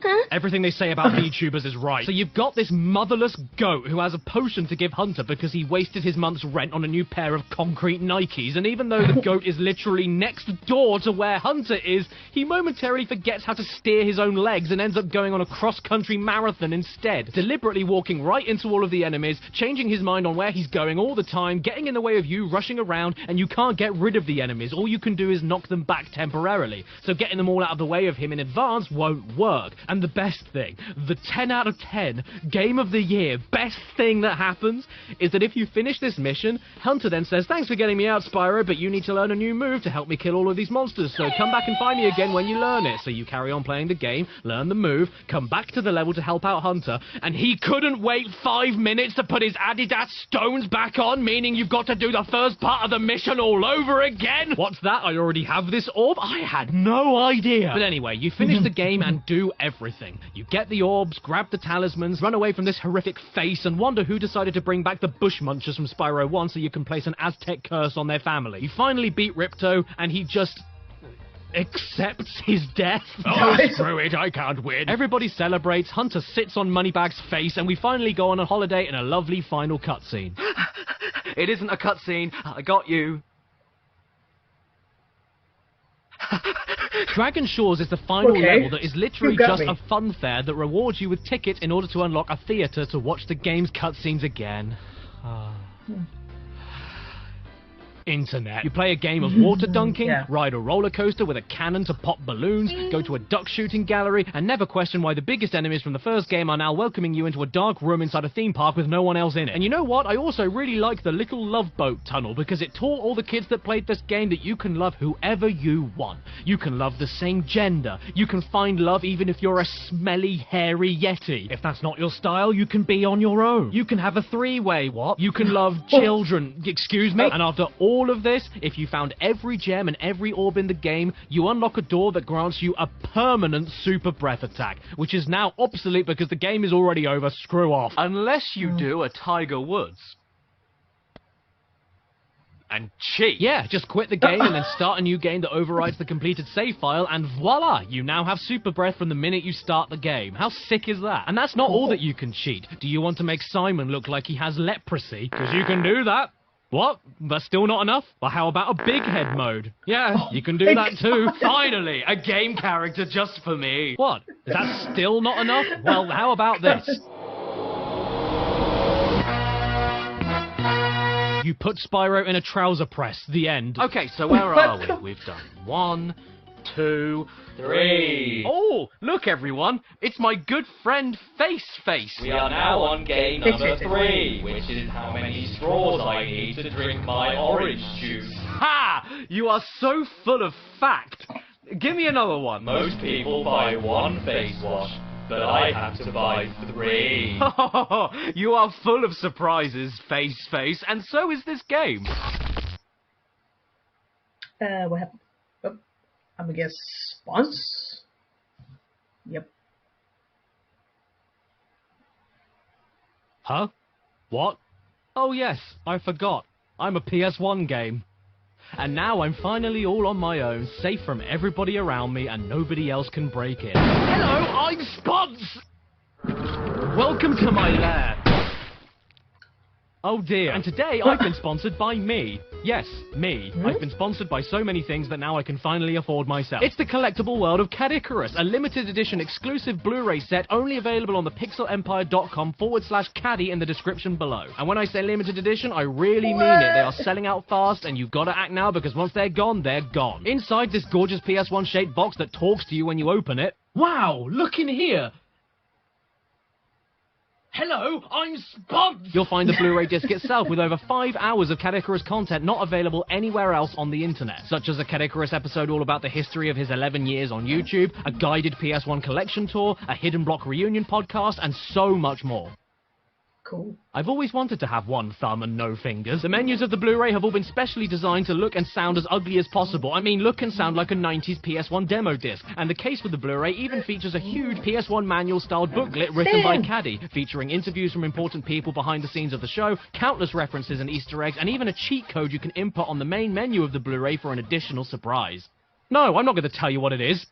Huh? Everything they say about VTubers is right. So you've got this motherless goat who has a potion to give Hunter because he wasted his month's rent on a new pair of concrete Nikes, and even though the goat is literally next door to where Hunter is, he momentarily forgets how to steer his own legs and ends up going on a cross-country marathon instead, deliberately walking right into all of the enemies, changing his mind on where he's going all the time, getting in the way of you rushing around, and you can't get rid of the enemies. All you can do is knock them back temporarily, so getting them all out of the way of him in advance won't work. And the best thing, the 10 out of 10 game of the year best thing that happens is that if you finish this mission, Hunter then says, thanks for getting me out, Spyro, but you need to learn a new move to help me kill all of these monsters, so come back and find me again when you learn it. So you carry on playing the game, learn the move, come back to the level to help out Hunter, and he couldn't wait 5 minutes to put his Adidas stones back on, meaning you've got to do the first part of the mission all over again? What's that? I already have this orb? I had no idea. But anyway, you finish the game and do everything. You get the orbs, grab the talismans, run away from this horrific face, and wonder who decided to bring back the bush munchers from Spyro 1 so you can place an Aztec curse on their family. You finally beat Ripto, and he just accepts his death. Oh, screw it, I can't win. Everybody celebrates, Hunter sits on Moneybag's face, and we finally go on a holiday in a lovely final cutscene. It isn't a cutscene. I got you. Dragon Shores is the final level that is literally just me. a fun fair that rewards you with tickets in order to unlock a theater to watch the game's cutscenes again. Internet. You play a game of water dunking, ride a roller coaster with a cannon to pop balloons, go to a duck shooting gallery, and never question why the biggest enemies from the first game are now welcoming you into a dark room inside a theme park with no one else in it. And you know what? I also really like the little love boat tunnel because it taught all the kids that played this game that you can love whoever you want. You can love the same gender. You can find love even if you're a smelly, hairy yeti. If that's not your style, you can be on your own. You can have a three-way, what? You can love children, excuse me? And after all of this, if you found every gem and every orb in the game, you unlock a door that grants you a permanent super breath attack, which is now obsolete because the game is already over. Screw off. Unless you do a Tiger Woods. And cheat. Yeah, just quit the game and then start a new game that overrides the completed save file, and voila, you now have super breath from the minute you start the game. How sick is that? And that's not all that you can cheat. Do you want to make Simon look like he has leprosy? Because you can do that. What? That's still not enough? Well, how about a big head mode? Yeah, you can do that too. Finally, a game character just for me. What? Is that still not enough? Well, how about this? You put Spyro in a trouser press. The end. Okay, so where are we? We've done 1, 2, 3. Oh, look everyone, it's my good friend Face. We are now on game number 3, which is how many straws I need to drink my orange juice. Ha! You are so full of fact. Give me another one. Most people buy 1 face wash, but I have to buy 3. You are full of surprises, Face, and so is this game. What happened? Oh, I'm gonna guess spawns? Yep. Huh? What? Oh yes, I forgot. I'm a PS1 game. And now I'm finally all on my own, safe from everybody around me, and nobody else can break in. Hello, I'm Spuds! Welcome to my lair. Oh dear, and today I've been sponsored by me. Yes, me. I've been sponsored by so many things that now I can finally afford myself. It's the collectible world of Cat Icarus, a limited edition exclusive Blu-ray set only available on the pixelempire.com/caddy in the description below. And when I say limited edition, I really mean it. They are selling out fast, and you've got to act now because once they're gone, they're gone. Inside this gorgeous PS1 shaped box that talks to you when you open it. Wow, look in here. Hello, I'm Spuds! You'll find the Blu-ray disc itself with over 5 hours of Cat Icarus content not available anywhere else on the internet, such as a Cat Icarus episode all about the history of his 11 years on YouTube, a guided PS1 collection tour, a Hidden Block reunion podcast, and so much more. Cool. I've always wanted to have 1 thumb and no fingers. The menus of the Blu-ray have all been specially designed to look and sound as ugly as possible. I mean, look and sound like a 90s PS1 demo disc. And the case for the Blu-ray even features a huge PS1 manual-styled booklet written by Caddy, featuring interviews from important people behind the scenes of the show, countless references and Easter eggs, and even a cheat code you can input on the main menu of the Blu-ray for an additional surprise. No, I'm not going to tell you what it is.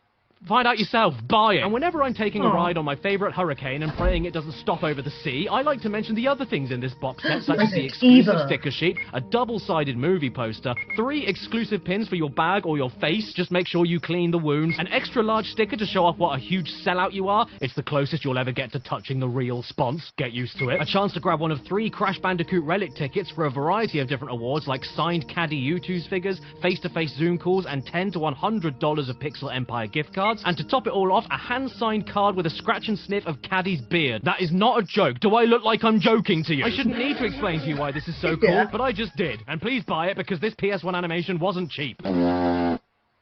Find out yourself, buy it. And whenever I'm taking a ride on my favourite Hurricane and praying it doesn't stop over the sea, I like to mention the other things in this box set, such as the exclusive sticker sheet, a double-sided movie poster, 3 exclusive pins for your bag or your face, just make sure you clean the wounds, an extra-large sticker to show off what a huge sellout you are, it's the closest you'll ever get to touching the real spons, get used to it, a chance to grab one of 3 Crash Bandicoot relic tickets for a variety of different awards like signed Caddy U2's figures, face-to-face Zoom calls, and $10 to $100 of Pixel Empire gift cards, cards, and to top it all off, a hand-signed card with a scratch and sniff of Caddy's beard. That is not a joke. Do I look like I'm joking to you? I shouldn't need to explain to you why this is so cool, but I just did. And please buy it because this PS1 animation wasn't cheap.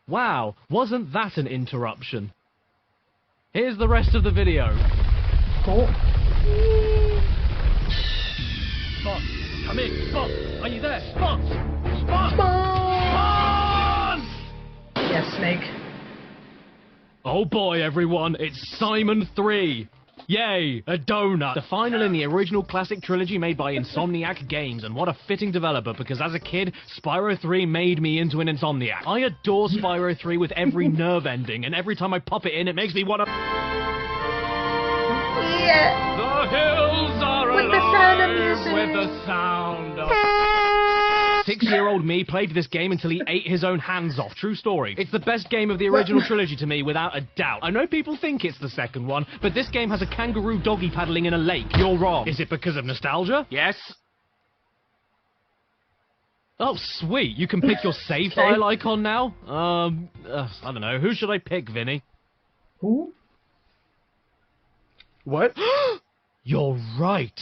Wow, wasn't that an interruption? Here's the rest of the video. Cool. Spot, come in. Spot, are you there? Spot! Spot! Spot! Yes, Snake. Oh boy, everyone, it's Simon 3. Yay, a donut. The final in the original classic trilogy made by Insomniac Games, and what a fitting developer, because as a kid, Spyro 3 made me into an Insomniac. I adore Spyro 3 with every nerve ending, and every time I pop it in, it makes me want to... Yeah. The hills are with the sound of music. With the sound of... 6-year-old me played this game until he ate his own hands off. True story. It's the best game of the original trilogy to me, without a doubt. I know people think it's the second one, but this game has a kangaroo doggy paddling in a lake. You're wrong. Is it because of nostalgia? Yes. Oh, sweet. You can pick your save file icon now? I don't know. Who should I pick, Vinny? Who? What? You're right.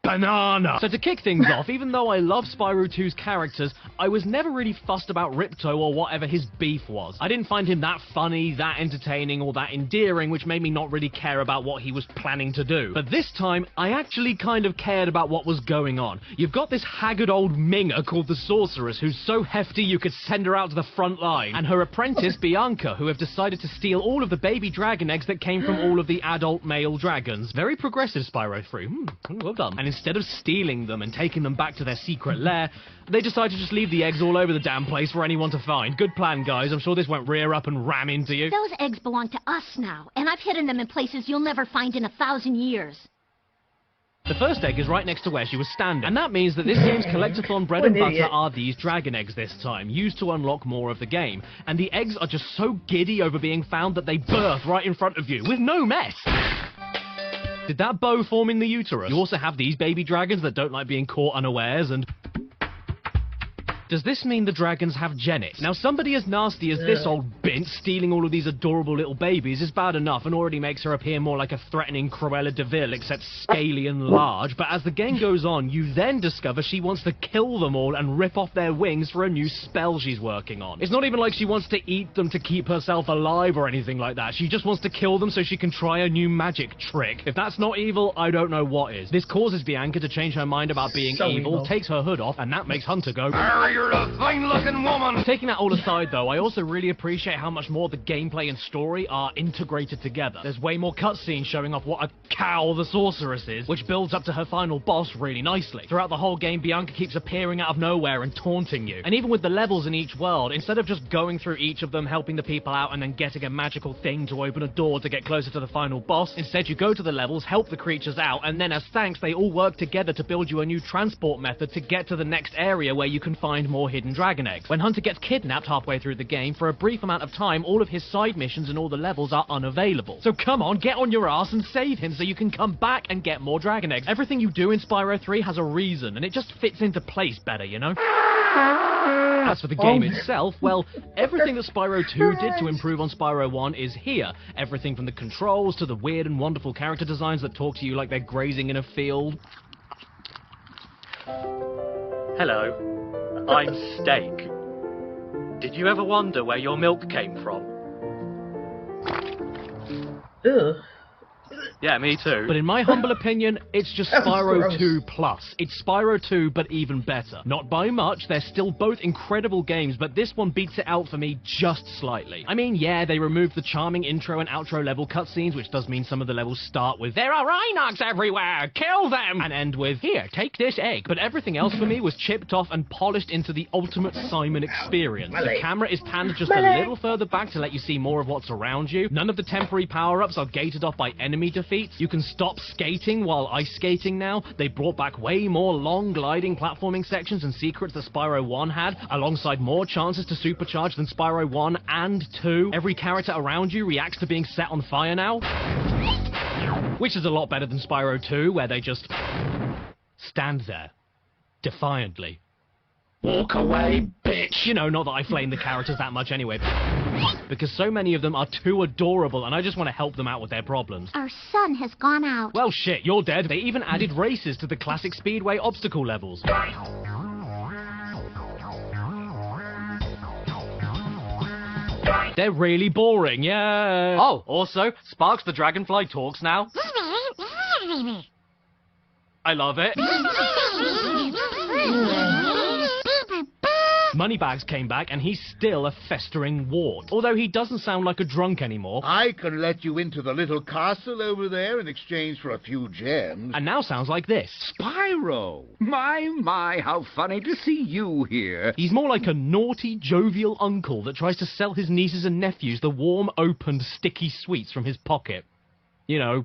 Banana! So to kick things off, even though I love Spyro 2's characters, I was never really fussed about Ripto or whatever his beef was. I didn't find him that funny, that entertaining, or that endearing, which made me not really care about what he was planning to do. But this time, I actually kind of cared about what was going on. You've got this haggard old minger called the Sorceress, who's so hefty you could send her out to the front line, and her apprentice, Bianca, who have decided to steal all of the baby dragon eggs that came from all of the adult male dragons. Very progressive, Spyro 3. Well done. And instead of stealing them and taking them back to their secret lair, they decide to just leave the eggs all over the damn place for anyone to find. Good plan, guys. I'm sure this won't rear up and ram into you. Those eggs belong to us now, and I've hidden them in places you'll never find in 1,000 years. The first egg is right next to where she was standing, and that means that this game's collectathon bread and butter are these dragon eggs this time, used to unlock more of the game. And the eggs are just so giddy over being found that they birth right in front of you, with no mess. Did that bow form in the uterus? You also have these baby dragons that don't like being caught unawares, and... Does this mean the dragons have genets? Now, somebody as nasty as this old bint stealing all of these adorable little babies is bad enough and already makes her appear more like a threatening Cruella de Vil, except scaly and large. But as the game goes on, you then discover she wants to kill them all and rip off their wings for a new spell she's working on. It's not even like she wants to eat them to keep herself alive or anything like that. She just wants to kill them so she can try a new magic trick. If that's not evil, I don't know what is. This causes Bianca to change her mind about being evil, takes her hood off, and that makes Hunter go... You're a fine-looking woman! Taking that all aside, though, I also really appreciate how much more the gameplay and story are integrated together. There's way more cutscenes showing off what a cow the Sorceress is, which builds up to her final boss really nicely. Throughout the whole game, Bianca keeps appearing out of nowhere and taunting you. And even with the levels in each world, instead of just going through each of them, helping the people out, and then getting a magical thing to open a door to get closer to the final boss, instead you go to the levels, help the creatures out, and then as thanks, they all work together to build you a new transport method to get to the next area where you can find more hidden dragon eggs. When Hunter gets kidnapped halfway through the game, for a brief amount of time, all of his side missions and all the levels are unavailable. So come on, get on your ass and save him so you can come back and get more dragon eggs. Everything you do in Spyro 3 has a reason, and it just fits into place better, you know? As for the game itself, well, everything that Spyro 2 did to improve on Spyro 1 is here. Everything from the controls to the weird and wonderful character designs that talk to you like they're grazing in a field. Hello, I'm Steak. Did you ever wonder where your milk came from? Ugh. Yeah, me too. But in my humble opinion, it's just Spyro 2 Plus. It's Spyro 2, but even better. Not by much, they're still both incredible games, but this one beats it out for me just slightly. I mean, yeah, they removed the charming intro and outro level cutscenes, which does mean some of the levels start with, "There are Rhinox everywhere! Kill them!" and end with, "Here, take this egg." But everything else for me was chipped off and polished into the ultimate Simon experience. The camera is panned just a little further back to let you see more of what's around you. None of the temporary power-ups are gated off by enemy defeats. You can stop skating while ice skating now. They brought back way more long gliding platforming sections and secrets that Spyro 1 had, alongside more chances to supercharge than Spyro 1 and 2. Every character around you reacts to being set on fire now, which is a lot better than Spyro 2, where they just stand there, defiantly. Walk away, bitch! You know, not that I flame the characters that much anyway. because so many of them are too adorable and I just want to help them out with their problems. Our sun has gone out. Well, shit, you're dead. They even added races to the classic Speedway obstacle levels. They're really boring, yeah. Oh, also, Sparks the Dragonfly talks now. I love it. Moneybags came back and he's still a festering wart. Although he doesn't sound like a drunk anymore. I can let you into the little castle over there in exchange for a few gems. And now sounds like this. Spyro! My, how funny to see you here. He's more like a naughty, jovial uncle that tries to sell his nieces and nephews the warm, opened, sticky sweets from his pocket. You know,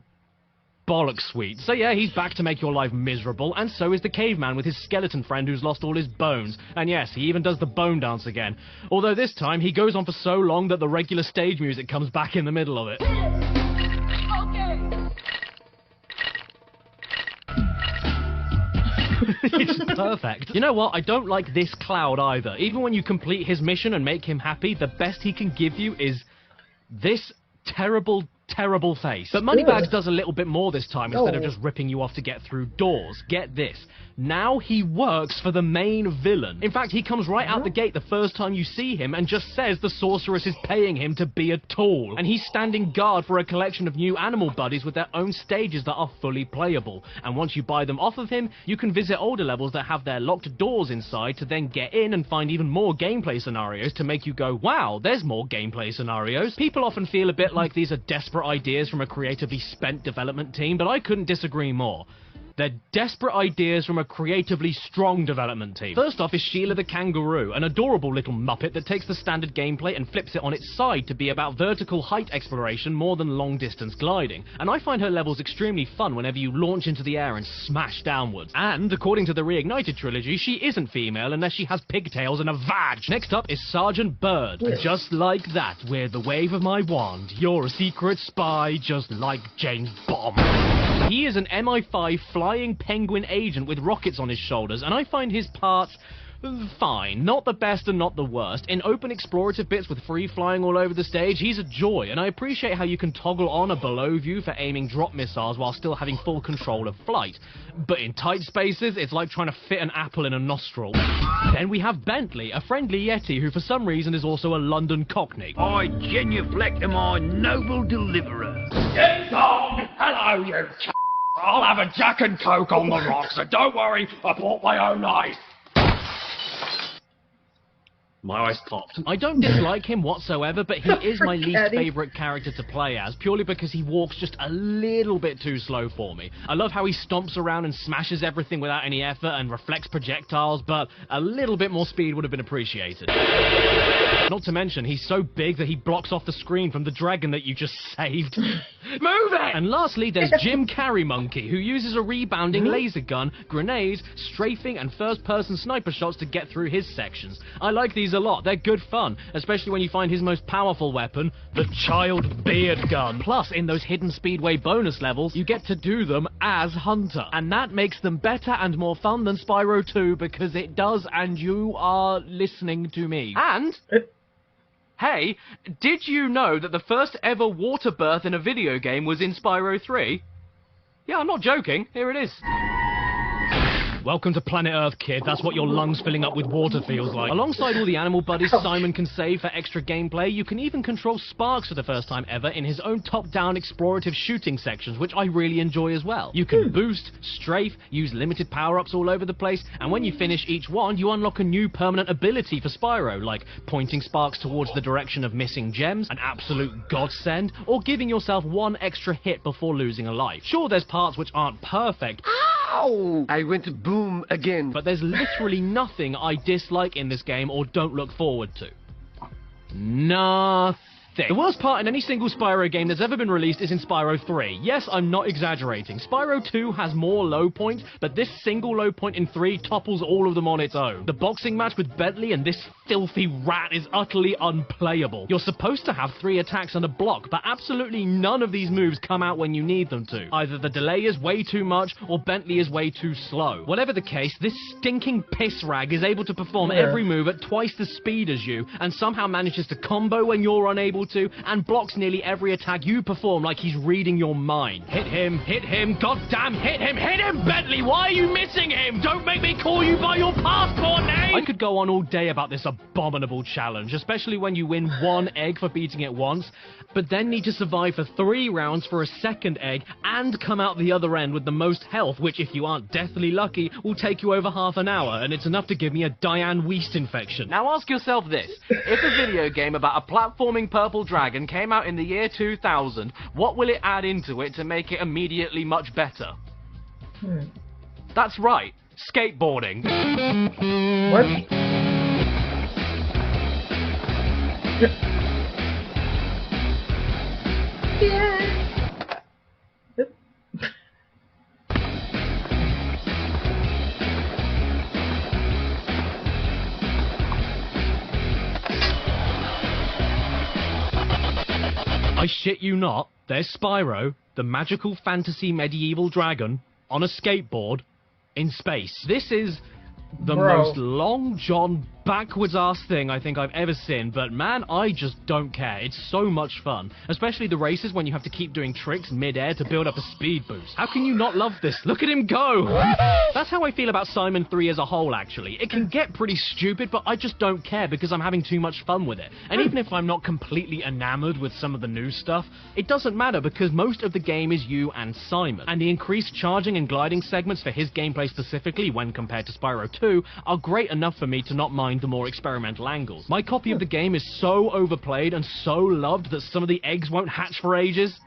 bollock sweet. So yeah, he's back to make your life miserable, and so is the caveman with his skeleton friend who's lost all his bones. And yes, he even does the bone dance again. Although this time, he goes on for so long that the regular stage music comes back in the middle of it. It's perfect. You know what? I don't like this Cloud either. Even when you complete his mission and make him happy, the best he can give you is this terrible face. But Moneybags does a little bit more this time instead of just ripping you off to get through doors. Get this. Now he works for the main villain. In fact, he comes right out the gate the first time you see him and just says the sorceress is paying him to be a tool. And he's standing guard for a collection of new animal buddies with their own stages that are fully playable. And once you buy them off of him, you can visit older levels that have their locked doors inside to then get in and find even more gameplay scenarios to make you go, wow, there's more gameplay scenarios. People often feel a bit like these are desperate ideas from a creatively spent development team, but I couldn't disagree more. They're desperate ideas from a creatively strong development team. First off is Sheila the Kangaroo, an adorable little muppet that takes the standard gameplay and flips it on its side to be about vertical height exploration more than long-distance gliding. And I find her levels extremely fun whenever you launch into the air and smash downwards. And, according to the Reignited trilogy, she isn't female unless she has pigtails and a vag. Next up is Sergeant Bird. Yes. Just like that, with the wave of my wand, you're a secret spy just like James Bond. He is an MI5 flying penguin agent with rockets on his shoulders, and I find his parts fine. Not the best and not the worst. In open explorative bits with free flying all over the stage, he's a joy, and I appreciate how you can toggle on a below view for aiming drop missiles while still having full control of flight. But in tight spaces, it's like trying to fit an apple in a nostril. Then we have Bentley, a friendly Yeti who for some reason is also a London Cockney. I genuflect to my noble deliverer. Ding dong! Hello, you I'll have a Jack and Coke on the rocks, and don't worry, I bought my own ice. My eyes popped. I don't dislike him whatsoever, but he is my least favourite character to play as, purely because he walks just a little bit too slow for me. I love how he stomps around and smashes everything without any effort and reflects projectiles, but a little bit more speed would have been appreciated. Not to mention, he's so big that he blocks off the screen from the dragon that you just saved. Move it! And lastly, there's Jim Carrey Monkey, who uses a rebounding laser gun, grenades, strafing, and first-person sniper shots to get through his sections. I like these a lot. They're good fun, especially when you find his most powerful weapon, the child beard gun. Plus, in those hidden Speedway bonus levels, you get to do them as Hunter. And that makes them better and more fun than Spyro 2, because it does, and you are listening to me. And... hey, did you know that the first ever water birth in a video game was in Spyro 3? Yeah, I'm not joking. Here it is. Welcome to planet Earth, kid. That's what your lungs filling up with water feels like. Alongside all the animal buddies Simon can save for extra gameplay, you can even control Sparks for the first time ever in his own top-down explorative shooting sections, which I really enjoy as well. You can boost, strafe, use limited power-ups all over the place, and when you finish each one, you unlock a new permanent ability for Spyro, like pointing Sparks towards the direction of missing gems, an absolute godsend, or giving yourself one extra hit before losing a life. Sure, there's parts which aren't perfect. Ow! I went boom again. But there's literally nothing I dislike in this game or don't look forward to. Nothing. thick. The worst part in any single Spyro game that's ever been released is in Spyro 3. Yes, I'm not exaggerating. Spyro 2 has more low points, but this single low point in 3 topples all of them on its own. The boxing match with Bentley and this filthy rat is utterly unplayable. You're supposed to have 3 attacks and a block, but absolutely none of these moves come out when you need them to. Either the delay is way too much, or Bentley is way too slow. Whatever the case, this stinking piss rag is able to perform every move at twice the speed as you, and somehow manages to combo when you're unable to, and blocks nearly every attack you perform like he's reading your mind. Hit him, goddamn hit him, Bentley, why are you missing him? Don't make me call you by your passport name! I could go on all day about this abominable challenge, especially when you win 1 egg for beating it once, but then need to survive for 3 rounds for a second egg, and come out the other end with the most health, which if you aren't deathly lucky, will take you over half an hour, and it's enough to give me a Diane Weist infection. Now ask yourself this, if a video game about a platforming purple dragon came out in the year 2000, what will it add into it to make it immediately much better? That's right, skateboarding. What? Yeah. I shit you not, there's Spyro, the magical fantasy medieval dragon, on a skateboard, in space. This is the most long john backwards ass thing I think I've ever seen, but man, I just don't care. It's so much fun, especially the races when you have to keep doing tricks mid-air to build up a speed boost. How can you not love this? Look at him go! That's how I feel about Simon 3 as a whole, actually. It can get pretty stupid, but I just don't care because I'm having too much fun with it. And even if I'm not completely enamored with some of the new stuff, it doesn't matter because most of the game is you and Simon. And the increased charging and gliding segments for his gameplay specifically when compared to Spyro 2 are great enough for me to not mind the more experimental angles. My copy of the game is so overplayed and so loved that some of the eggs won't hatch for ages.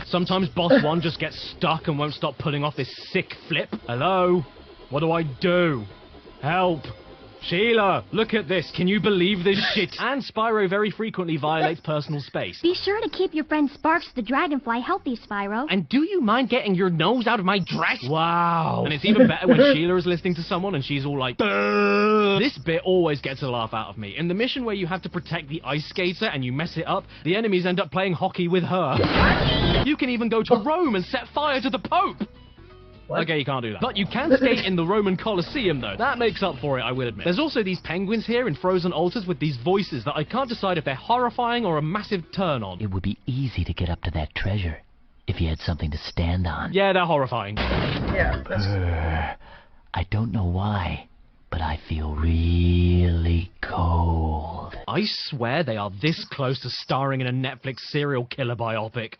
Sometimes Boss 1 just gets stuck and won't stop pulling off this sick flip. Hello? What do I do? Help! Sheila, look at this. Can you believe this shit? And Spyro very frequently violates personal space. Be sure to keep your friend Sparks the Dragonfly healthy, Spyro. And do you mind getting your nose out of my dress? Wow. And it's even better when Sheila is listening to someone and she's all like, "Burr." This bit always gets a laugh out of me. In the mission where you have to protect the ice skater and you mess it up, the enemies end up playing hockey with her. You can even go to Rome and set fire to the Pope. What? Okay, you can't do that. But you can skate in the Roman Colosseum, though. That makes up for it, I will admit. There's also these penguins here in frozen altars with these voices that I can't decide if they're horrifying or a massive turn-on. It would be easy to get up to that treasure if you had something to stand on. Yeah, they're horrifying. Yeah. I don't know why, but I feel really cold. I swear they are this close to starring in a Netflix serial killer biopic.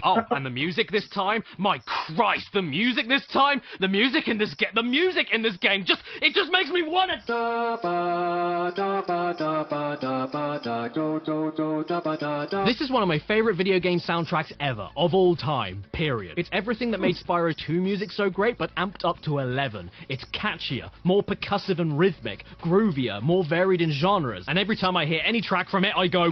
Oh, and the music this time? My Christ, the music this time? The music in this game it just makes me want it. This is one of my favorite video game soundtracks ever, of all time, period. It's everything that made Spyro 2 music so great, but amped up to 11. It's catchier, more percussive and rhythmic, groovier, more varied in genres, and every time I hear any track from it, I go...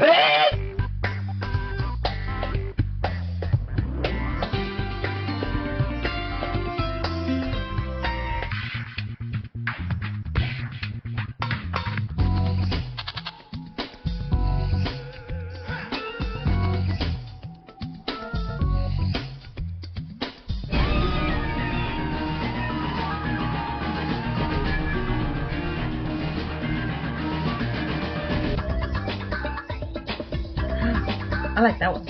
I like that one.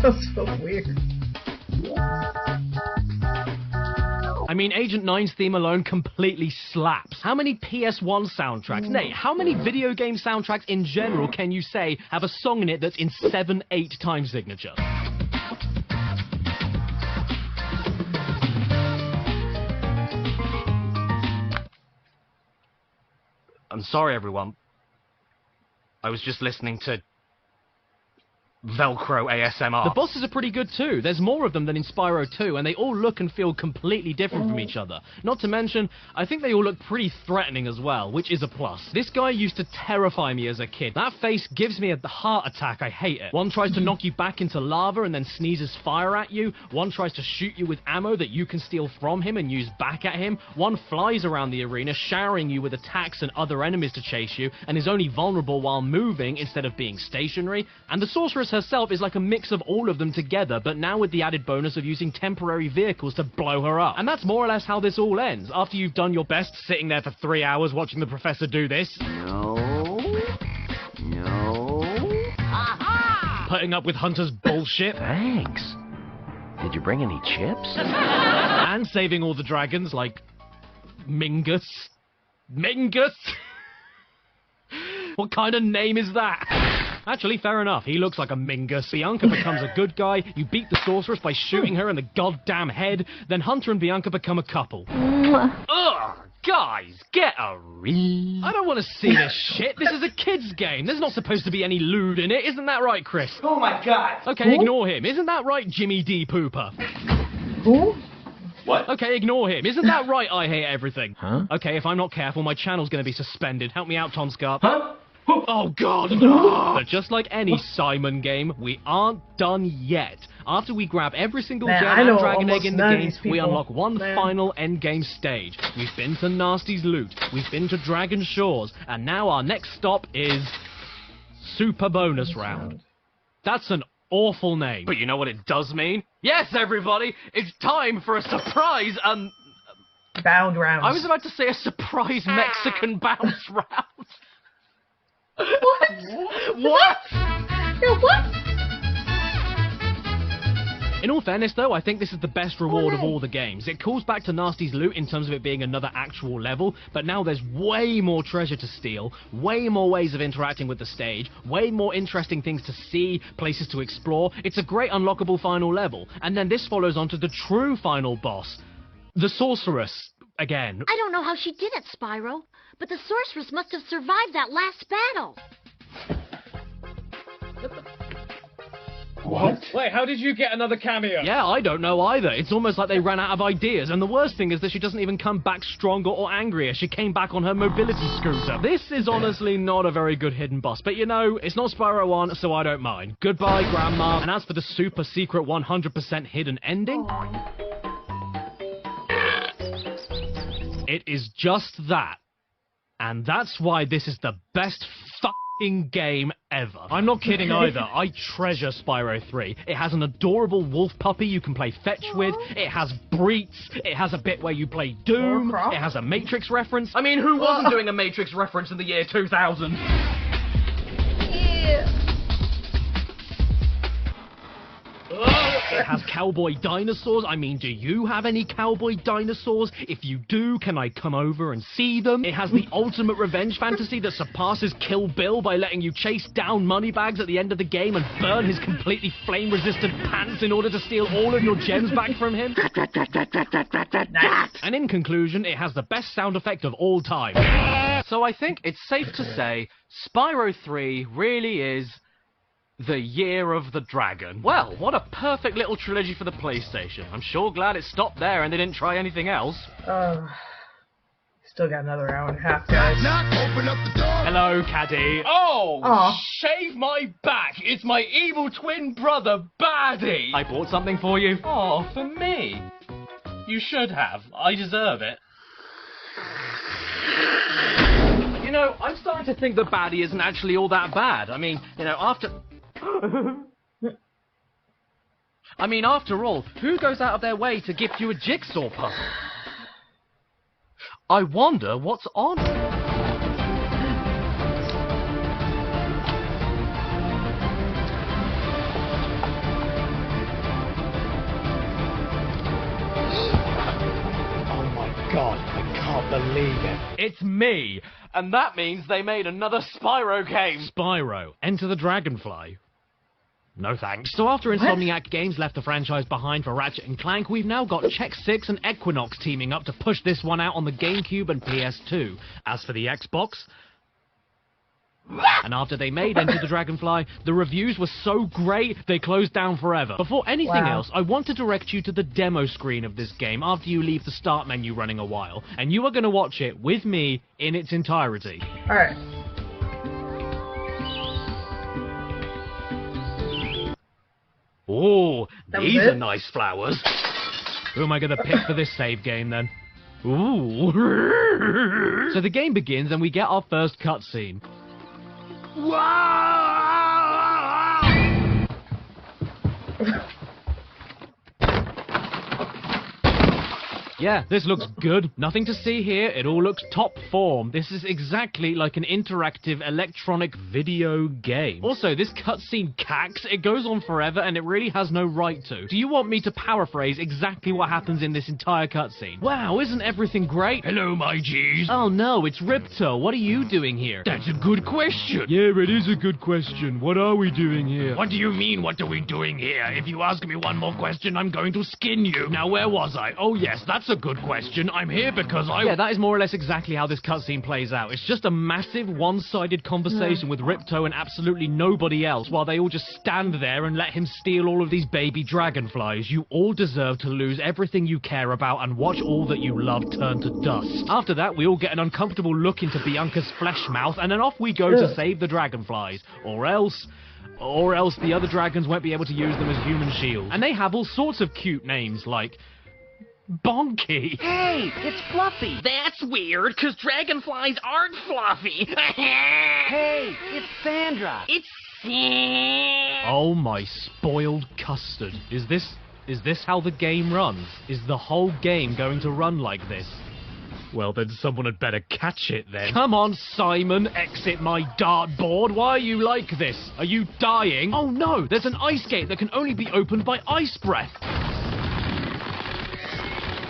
Sounds so weird. I mean, Agent 9's theme alone completely slaps. How many PS1 soundtracks, nay, how many video game soundtracks in general can you say have a song in it that's in 7/8 time signature? I'm sorry, everyone. I was just listening to Velcro ASMR. The bosses are pretty good too. There's more of them than in Spyro 2, and they all look and feel completely different from each other. Not to mention, I think they all look pretty threatening as well, which is a plus. This guy used to terrify me as a kid. That face gives me a heart attack. I hate it. One tries to knock you back into lava and then sneezes fire at you. One tries to shoot you with ammo that you can steal from him and use back at him. One flies around the arena, showering you with attacks and other enemies to chase you, and is only vulnerable while moving instead of being stationary. And the sorceress herself is like a mix of all of them together, but now with the added bonus of using temporary vehicles to blow her up. And that's more or less how this all ends. After you've done your best sitting there for 3 hours watching the professor do this. No. Aha! Putting up with Hunter's bullshit. Thanks. Did you bring any chips? And saving all the dragons like Mingus. Mingus? What kind of name is that? Actually, fair enough. He looks like a Mingus. Bianca becomes a good guy. You beat the sorceress by shooting her in the goddamn head. Then Hunter and Bianca become a couple. Ugh! Guys, get a read. I don't want to see this shit. This is a kid's game. There's not supposed to be any lewd in it. Isn't that right, Chris? Oh my god. Okay, ignore him. Isn't that right, Jimmy D. Pooper? Who? What? Okay, ignore him. Isn't that right, I Hate Everything? Huh? Okay, if I'm not careful, my channel's going to be suspended. Help me out, Tom Scarp. Huh? Oh, God, no! But just like any Simon game, we aren't done yet. After we grab every single gem and dragon egg in the game, we unlock one final endgame stage. We've been to Nasty's Loot, we've been to Dragon Shores, and now our next stop is Super Bonus Round. That's an awful name. But you know what it does mean? Yes, everybody, it's time for a surprise, bound round. I was about to say a surprise Mexican bounce round. What? What? Yeah, what? In all fairness, though, I think this is the best reward of all the games. It calls back to Nasty's Loot in terms of it being another actual level, but now there's way more treasure to steal, way more ways of interacting with the stage, way more interesting things to see, places to explore. It's a great unlockable final level. And then this follows on to the true final boss, the Sorceress. Again. I don't know how she did it, Spyro, but the sorceress must have survived that last battle. What? Wait, how did you get another cameo? Yeah, I don't know either. It's almost like they ran out of ideas, and the worst thing is that she doesn't even come back stronger or angrier. She came back on her mobility scooter. This is honestly not a very good hidden boss, but you know, it's not Spyro 1, so I don't mind. Goodbye, Grandma. And as for the super secret 100% hidden ending... it is just that. And that's why this is the best fucking game ever. I'm not kidding either. I treasure Spyro 3. It has an adorable wolf puppy you can play fetch with. It has breets. It has a bit where you play Doom. It has a Matrix reference. I mean, who wasn't doing a Matrix reference in the year 2000? Yeah. It has cowboy dinosaurs. I mean, do you have any cowboy dinosaurs? If you do, can I come over and see them? It has the ultimate revenge fantasy that surpasses Kill Bill by letting you chase down Moneybags at the end of the game and burn his completely flame-resistant pants in order to steal all of your gems back from him. And in conclusion, it has the best sound effect of all time. So I think it's safe to say Spyro 3 really is the Year of the Dragon. Well, what a perfect little trilogy for the PlayStation. I'm sure glad it stopped there and they didn't try anything else. Still got another hour and a half, guys. Open up the door. Hello, Caddy. Oh, shave my back. It's my evil twin brother, Baddie. I bought something for you. Oh, for me? You should have. I deserve it. You know, I'm starting to think that Baddie isn't actually all that bad. I mean, you know, after all, who goes out of their way to gift you a jigsaw puzzle? I wonder what's on it. Oh my god, I can't believe it. It's me! And that means they made another Spyro game! Spyro, Enter the Dragonfly. No thanks. So after Insomniac Games left the franchise behind for Ratchet & Clank, we've now got Check 6 and Equinox teaming up to push this one out on the GameCube and PS2. As for the Xbox, And after they made Enter the Dragonfly, the reviews were so great, they closed down forever. Before anything else, I want to direct you to the demo screen of this game after you leave the start menu running a while, and you are going to watch it with me in its entirety. Alright. Oh, these are nice flowers. Who am I going to pick for this save game, then? Ooh. So the game begins, and we get our first cutscene. Yeah, this looks good. Nothing to see here. It all looks top form. This is exactly like an interactive electronic video game. Also, this cutscene cacks. It goes on forever and it really has no right to. Do you want me to paraphrase exactly what happens in this entire cutscene? Wow, isn't everything great? Hello, my G's. Oh no, it's Ripto. What are you doing here? That's a good question. Yeah, it is a good question. What are we doing here? What do you mean, what are we doing here? If you ask me one more question, I'm going to skin you. Now, where was I? Oh, yes, that's a good question. I'm here because Yeah, that is more or less exactly how this cutscene plays out. It's just a massive, one-sided conversation with Ripto and absolutely nobody else, while they all just stand there and let him steal all of these baby dragonflies. You all deserve to lose everything you care about and watch all that you love turn to dust. After that, we all get an uncomfortable look into Bianca's flesh mouth, and then off we go to save the dragonflies. Or else the other dragons won't be able to use them as human shields. And they have all sorts of cute names, like Bonky. Hey, it's Fluffy. That's weird, because dragonflies aren't fluffy. Hey, it's Sandra. It's Sam. Oh my spoiled custard. Is this how the game runs? Is the whole game going to run like this? Well, then someone had better catch it then. Come on, Simon, exit my dartboard. Why are you like this? Are you dying? Oh no, there's an ice gate that can only be opened by ice breath.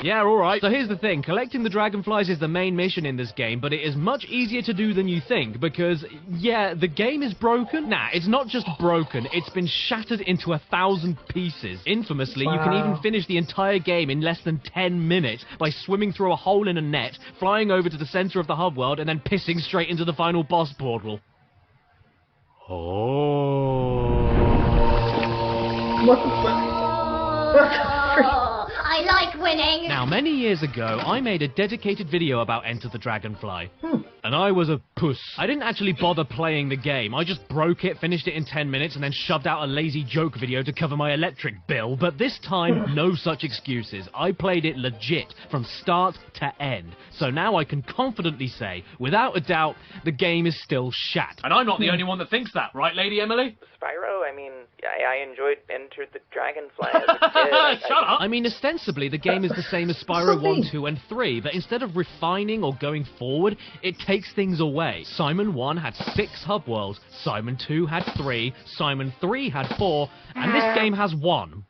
Yeah, alright. So here's the thing. Collecting the dragonflies is the main mission in this game, but it is much easier to do than you think, because, yeah, the game is broken. Nah, it's not just broken. It's been shattered into 1,000 pieces. Infamously, you can even finish the entire game in less than 10 minutes by swimming through a hole in a net, flying over to the center of the hub world, and then pissing straight into the final boss portal. Oh. What the fuck? I like winning! Now, many years ago, I made a dedicated video about Enter the Dragonfly. And I was a puss. I didn't actually bother playing the game. I just broke it, finished it in 10 minutes, and then shoved out a lazy joke video to cover my electric bill. But this time, no such excuses. I played it legit, from start to end. So now I can confidently say, without a doubt, the game is still shat. And I'm not the only one that thinks that, right, Lady Emily? Spyro, I mean, I enjoyed Enter the Dragonfly as a kid. Shut up! I mean, ostensibly, the game is the same as Spyro 1, 2, and 3, but instead of refining or going forward, it takes things away. Simon 1 had 6 hub worlds, Simon 2 had 3, Simon 3 had 4, and this game has 1.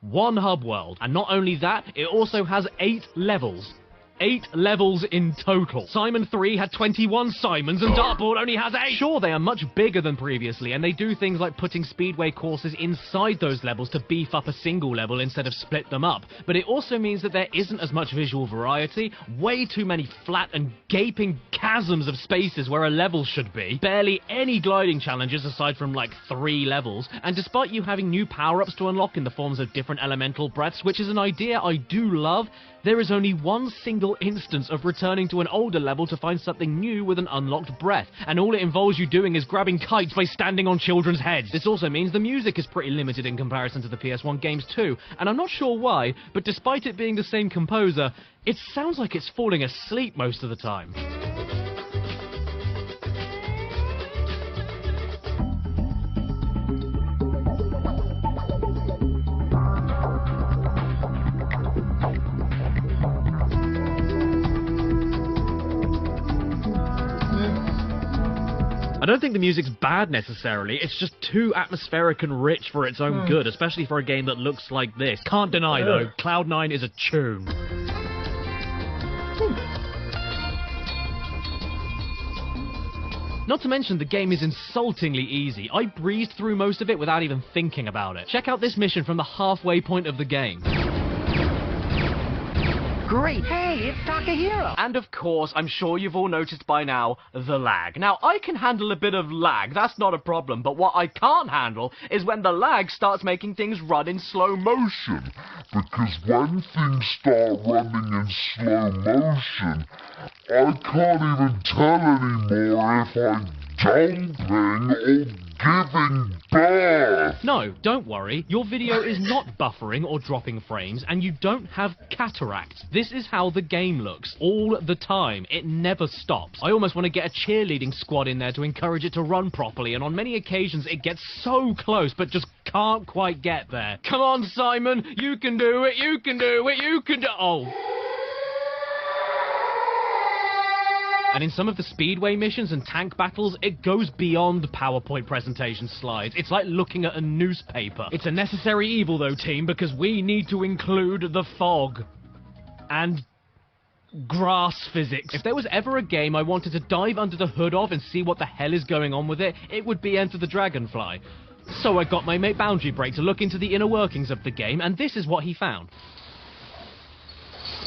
1 hub world. And not only that, it also has 8 levels. 8 levels in total. Simon 3 had 21 Simons and Dartboard only has 8. Sure, they are much bigger than previously, and they do things like putting speedway courses inside those levels to beef up a single level instead of split them up. But it also means that there isn't as much visual variety, way too many flat and gaping chasms of spaces where a level should be, barely any gliding challenges aside from like 3 levels, and despite you having new power-ups to unlock in the forms of different elemental breaths, which is an idea I do love, there is only one single instance of returning to an older level to find something new with an unlocked breath, and all it involves you doing is grabbing kites by standing on children's heads. This also means the music is pretty limited in comparison to the PS1 games too, and I'm not sure why, but despite it being the same composer, it sounds like it's falling asleep most of the time. I don't think the music's bad necessarily, it's just too atmospheric and rich for its own good, especially for a game that looks like this. Can't deny though, Cloud9 is a tune. Not to mention, the game is insultingly easy. I breezed through most of it without even thinking about it. Check out this mission from the halfway point of the game. Great. Hey, it's Takahiro. And of course, I'm sure you've all noticed by now, the lag. Now, I can handle a bit of lag, that's not a problem, but what I can't handle is when the lag starts making things run in slow motion. Because when things start running in slow motion, I can't even tell anymore if I'm jumping or giving birth. No, don't worry. Your video is not buffering or dropping frames, and you don't have cataracts. This is how the game looks, all the time. It never stops. I almost want to get a cheerleading squad in there to encourage it to run properly, and on many occasions it gets so close, but just can't quite get there. Come on, Simon! You can do it! You can do it! You can do... Oh. And in some of the speedway missions and tank battles, it goes beyond PowerPoint presentation slides. It's like looking at a newspaper. It's a necessary evil, though, team, because we need to include the fog. And grass physics. If there was ever a game I wanted to dive under the hood of and see what the hell is going on with it, it would be Enter the Dragonfly. So I got my mate Boundary Break to look into the inner workings of the game, and this is what he found.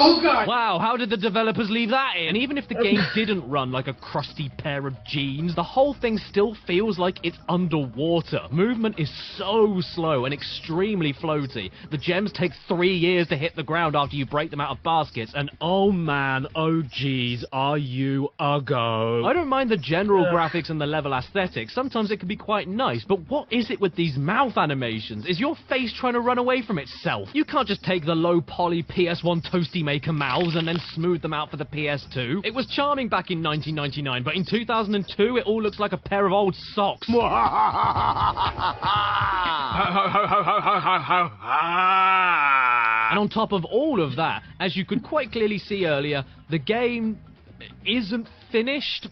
Oh god! Wow, how did the developers leave that in? And even if the game didn't run like a crusty pair of jeans, the whole thing still feels like it's underwater. Movement is so slow and extremely floaty. The gems take 3 years to hit the ground after you break them out of baskets, and oh man, oh geez, are you a go. I don't mind the general graphics and the level aesthetics. Sometimes it can be quite nice, but what is it with these mouth animations? Is your face trying to run away from itself? You can't just take the low poly PS1 toasty maker mouths and then smooth them out for the PS2. It was charming back in 1999, but in 2002 it all looks like a pair of old socks. And on top of all of that, as you could quite clearly see earlier, the game isn't finished.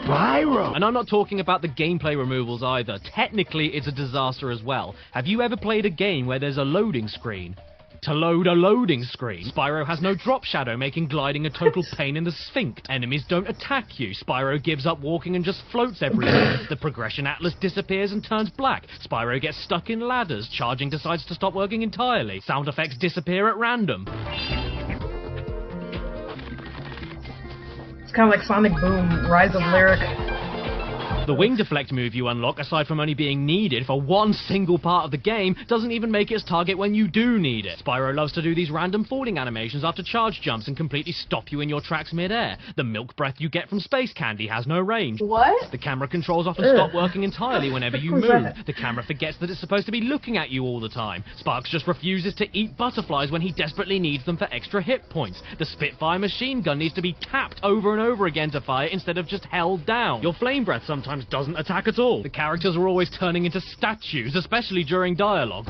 Spyro! And I'm not talking about the gameplay removals either. Technically, it's a disaster as well. Have you ever played a game where there's a loading screen? To load a loading screen. Spyro has no drop shadow, making gliding a total pain in the sphinx. Enemies don't attack you. Spyro gives up walking and just floats everywhere. The progression atlas disappears and turns black. Spyro gets stuck in ladders. Charging decides to stop working entirely. Sound effects disappear at random. It's kind of like Sonic Boom, Rise of Lyric. The wing deflect move you unlock, aside from only being needed for one single part of the game, doesn't even make its target when you do need it. Spyro loves to do these random falling animations after charge jumps and completely stop you in your tracks mid-air. The milk breath you get from space candy has no range. What? The camera controls often stop working entirely whenever you move. The camera forgets that it's supposed to be looking at you all the time. Sparks just refuses to eat butterflies when he desperately needs them for extra hit points. The Spitfire machine gun needs to be tapped over and over again to fire instead of just held down. Your flame breath sometimes doesn't attack at all. The characters are always turning into statues, especially during dialogue.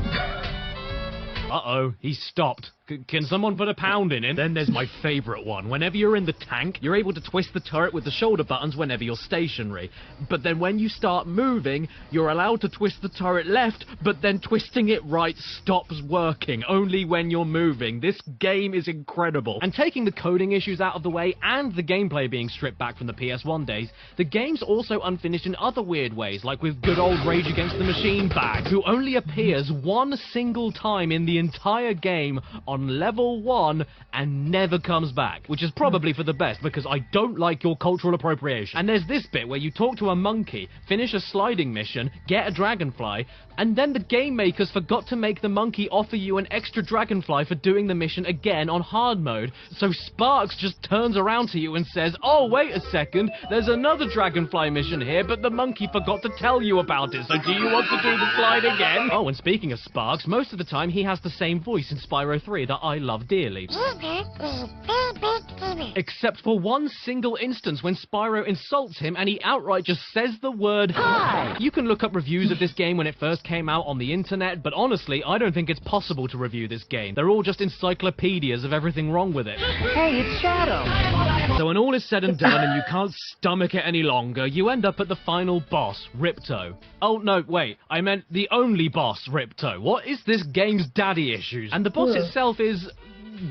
Uh-oh, he stopped. Can someone put a pound in him? Then there's my favourite one. Whenever you're in the tank, you're able to twist the turret with the shoulder buttons whenever you're stationary. But then when you start moving, you're allowed to twist the turret left, but then twisting it right stops working, only when you're moving. This game is incredible. And taking the coding issues out of the way and the gameplay being stripped back from the PS1 days, the game's also unfinished in other weird ways, like with good old Rage Against the Machine Bag, who only appears one single time in the entire game on level 1 and never comes back, which is probably for the best because I don't like your cultural appropriation. And there's this bit where you talk to a monkey, finish a sliding mission, get a dragonfly, and then the game makers forgot to make the monkey offer you an extra dragonfly for doing the mission again on hard mode, so Sparks just turns around to you and says, "Oh, wait a second, there's another dragonfly mission here, but the monkey forgot to tell you about it, so do you want to do the slide again?" Oh, and speaking of Sparks, most of the time he has the same voice in Spyro 3 that I love dearly. Except for one single instance when Spyro insults him and he outright just says the word hi. You can look up reviews of this game when it first came out on the internet, but honestly, I don't think it's possible to review this game. They're all just encyclopedias of everything wrong with it. Hey, it's Shadow. So when all is said and done and you can't stomach it any longer, you end up at the final boss, Ripto. Oh no, wait, I meant the only boss, Ripto. What is this game's daddy issues? And the boss itself is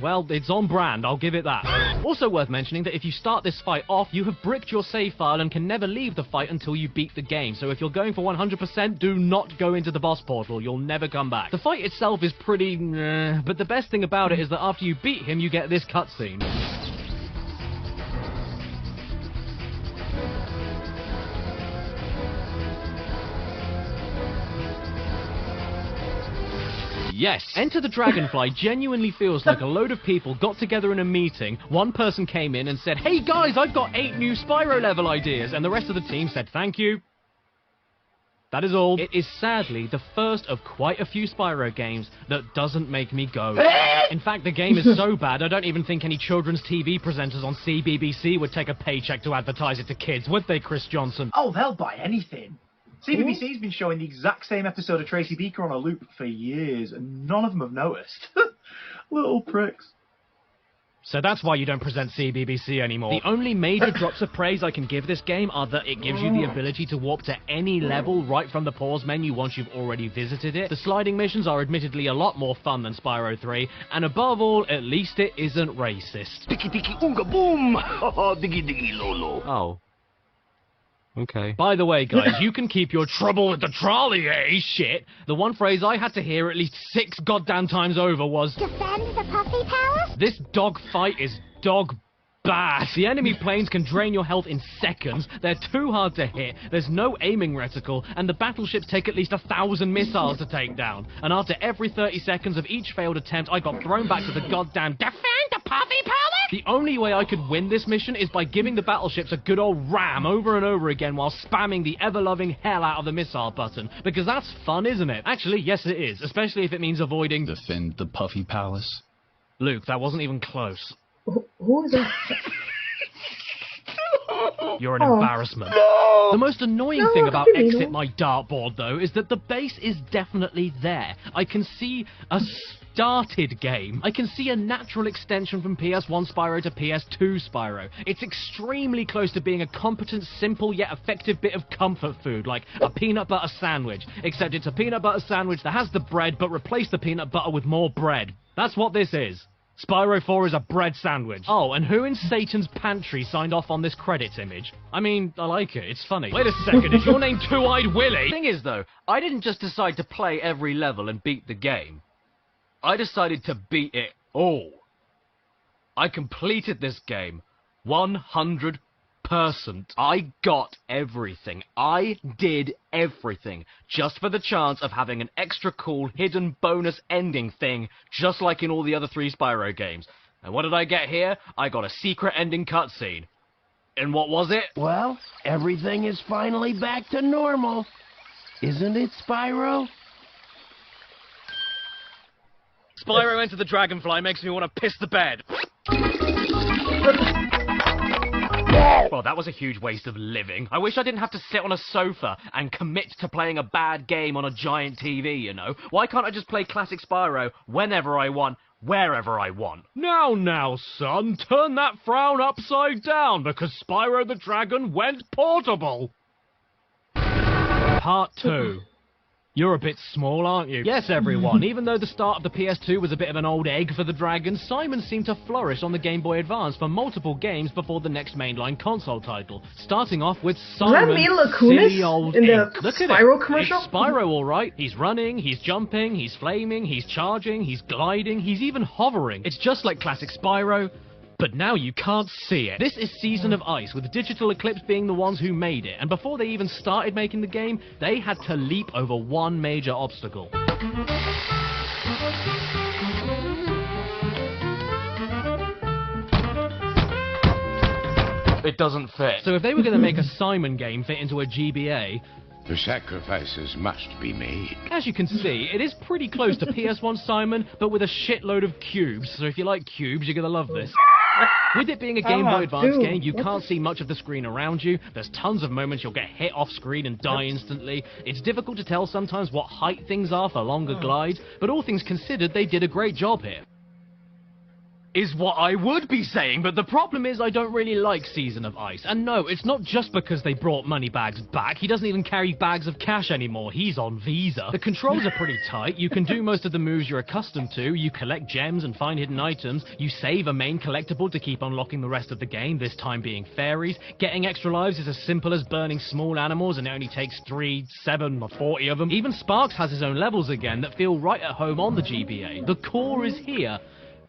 well, it's on brand, I'll give it that. Also worth mentioning that if you start this fight off, you have bricked your save file and can never leave the fight until you beat the game. So if you're going for 100%, do not go into the boss portal, you'll never come back. The fight itself is pretty but the best thing about it is that after you beat him, you get this cutscene. Yes, Enter the Dragonfly genuinely feels like a load of people got together in a meeting, one person came in and said, "Hey guys, I've got 8 new Spyro level ideas," and the rest of the team said, "Thank you." That is all. It is sadly the first of quite a few Spyro games that doesn't make me go. In fact, the game is so bad, I don't even think any children's TV presenters on CBBC would take a paycheck to advertise it to kids, would they, Chris Johnson? Oh, they'll buy anything. CBBC's been showing the exact same episode of Tracy Beaker on a loop for years, and none of them have noticed. Little pricks. So that's why you don't present CBBC anymore. The only major drops of praise I can give this game are that it gives you the ability to warp to any level right from the pause menu once you've already visited it. The sliding missions are admittedly a lot more fun than Spyro 3, and above all, at least it isn't racist. Tiki tiki unga boom! Diggy diggy lolo. Oh. Okay. By the way, guys, you can keep your trouble with the trolley, eh? Shit. The one phrase I had to hear at least 6 goddamn times over was, "Defend the Puffy Palace?" This dog fight is dog bad. The enemy planes can drain your health in seconds, they're too hard to hit, there's no aiming reticle, and the battleships take at least 1,000 missiles to take down. And after every 30 seconds of each failed attempt, I got thrown back to the goddamn defend the Puffy Palace! The only way I could win this mission is by giving the battleships a good old ram over and over again while spamming the ever-loving hell out of the missile button. Because that's fun, isn't it? Actually, yes it is, especially if it means avoiding... Defend the Puffy Palace. Luke, that wasn't even close. Who is that? You're an embarrassment. No! The most annoying thing about Exit My Dartboard, though, is that the base is definitely there. I can see a started game. I can see a natural extension from PS1 Spyro to PS2 Spyro. It's extremely close to being a competent, simple, yet effective bit of comfort food, like a peanut butter sandwich. Except it's a peanut butter sandwich that has the bread, but replace the peanut butter with more bread. That's what this is. Spyro 4 is a bread sandwich. Oh, and who in Satan's pantry signed off on this credits image? I mean, I like it. It's funny. Wait a second, is your name Two-Eyed Willy? The thing is, though, I didn't just decide to play every level and beat the game. I decided to beat it all. I completed this game 100%. I got everything. I did everything. Just for the chance of having an extra cool hidden bonus ending thing, just like in all the other 3 Spyro games. And what did I get here? I got a secret ending cutscene. And what was it? Well, everything is finally back to normal. Isn't it, Spyro? Spyro Enter the Dragonfly makes me want to piss the bed. Well, that was a huge waste of living. I wish I didn't have to sit on a sofa and commit to playing a bad game on a giant TV, you know? Why can't I just play classic Spyro whenever I want, wherever I want? Now, son, turn that frown upside down, because Spyro the Dragon went portable. Part 2. You're a bit small, aren't you? Yes, everyone. Even though the start of the PS2 was a bit of an old egg for the Dragon, Simon seemed to flourish on the Game Boy Advance for multiple games before the next mainline console title. Starting off with Simon, Was that Mila Kunis silly old in the egg. Look at Spyro it. commercial? It's Spyro, all right. He's running, he's jumping, he's flaming, he's charging, he's gliding, he's even hovering. It's just like classic Spyro, but now you can't see it. This is Season of Ice, with Digital Eclipse being the ones who made it, and before they even started making the game, they had to leap over one major obstacle. It doesn't fit. So if they were going to make a Simon game fit into a GBA, the sacrifices must be made. As you can see, it is pretty close to PS1 Simon, but with a shitload of cubes, so if you like cubes, you're going to love this. With it being a Game Boy Advance game, you can't see much of the screen around you. There's tons of moments you'll get hit off screen and die instantly. It's difficult to tell sometimes what height things are for longer glides, but all things considered, they did a great job here. is what I would be saying, but the problem is I don't really like Season of Ice. And no, it's not just because they brought Moneybags back. He doesn't even carry bags of cash anymore. He's on Visa. The controls are pretty tight. You can do most of the moves you're accustomed to. You collect gems and find hidden items. You save a main collectible to keep unlocking the rest of the game, this time being fairies. Getting extra lives is as simple as burning small animals, and it only takes 3, 7, or 40 of them. Even Sparks has his own levels again that feel right at home on the GBA. The core is here,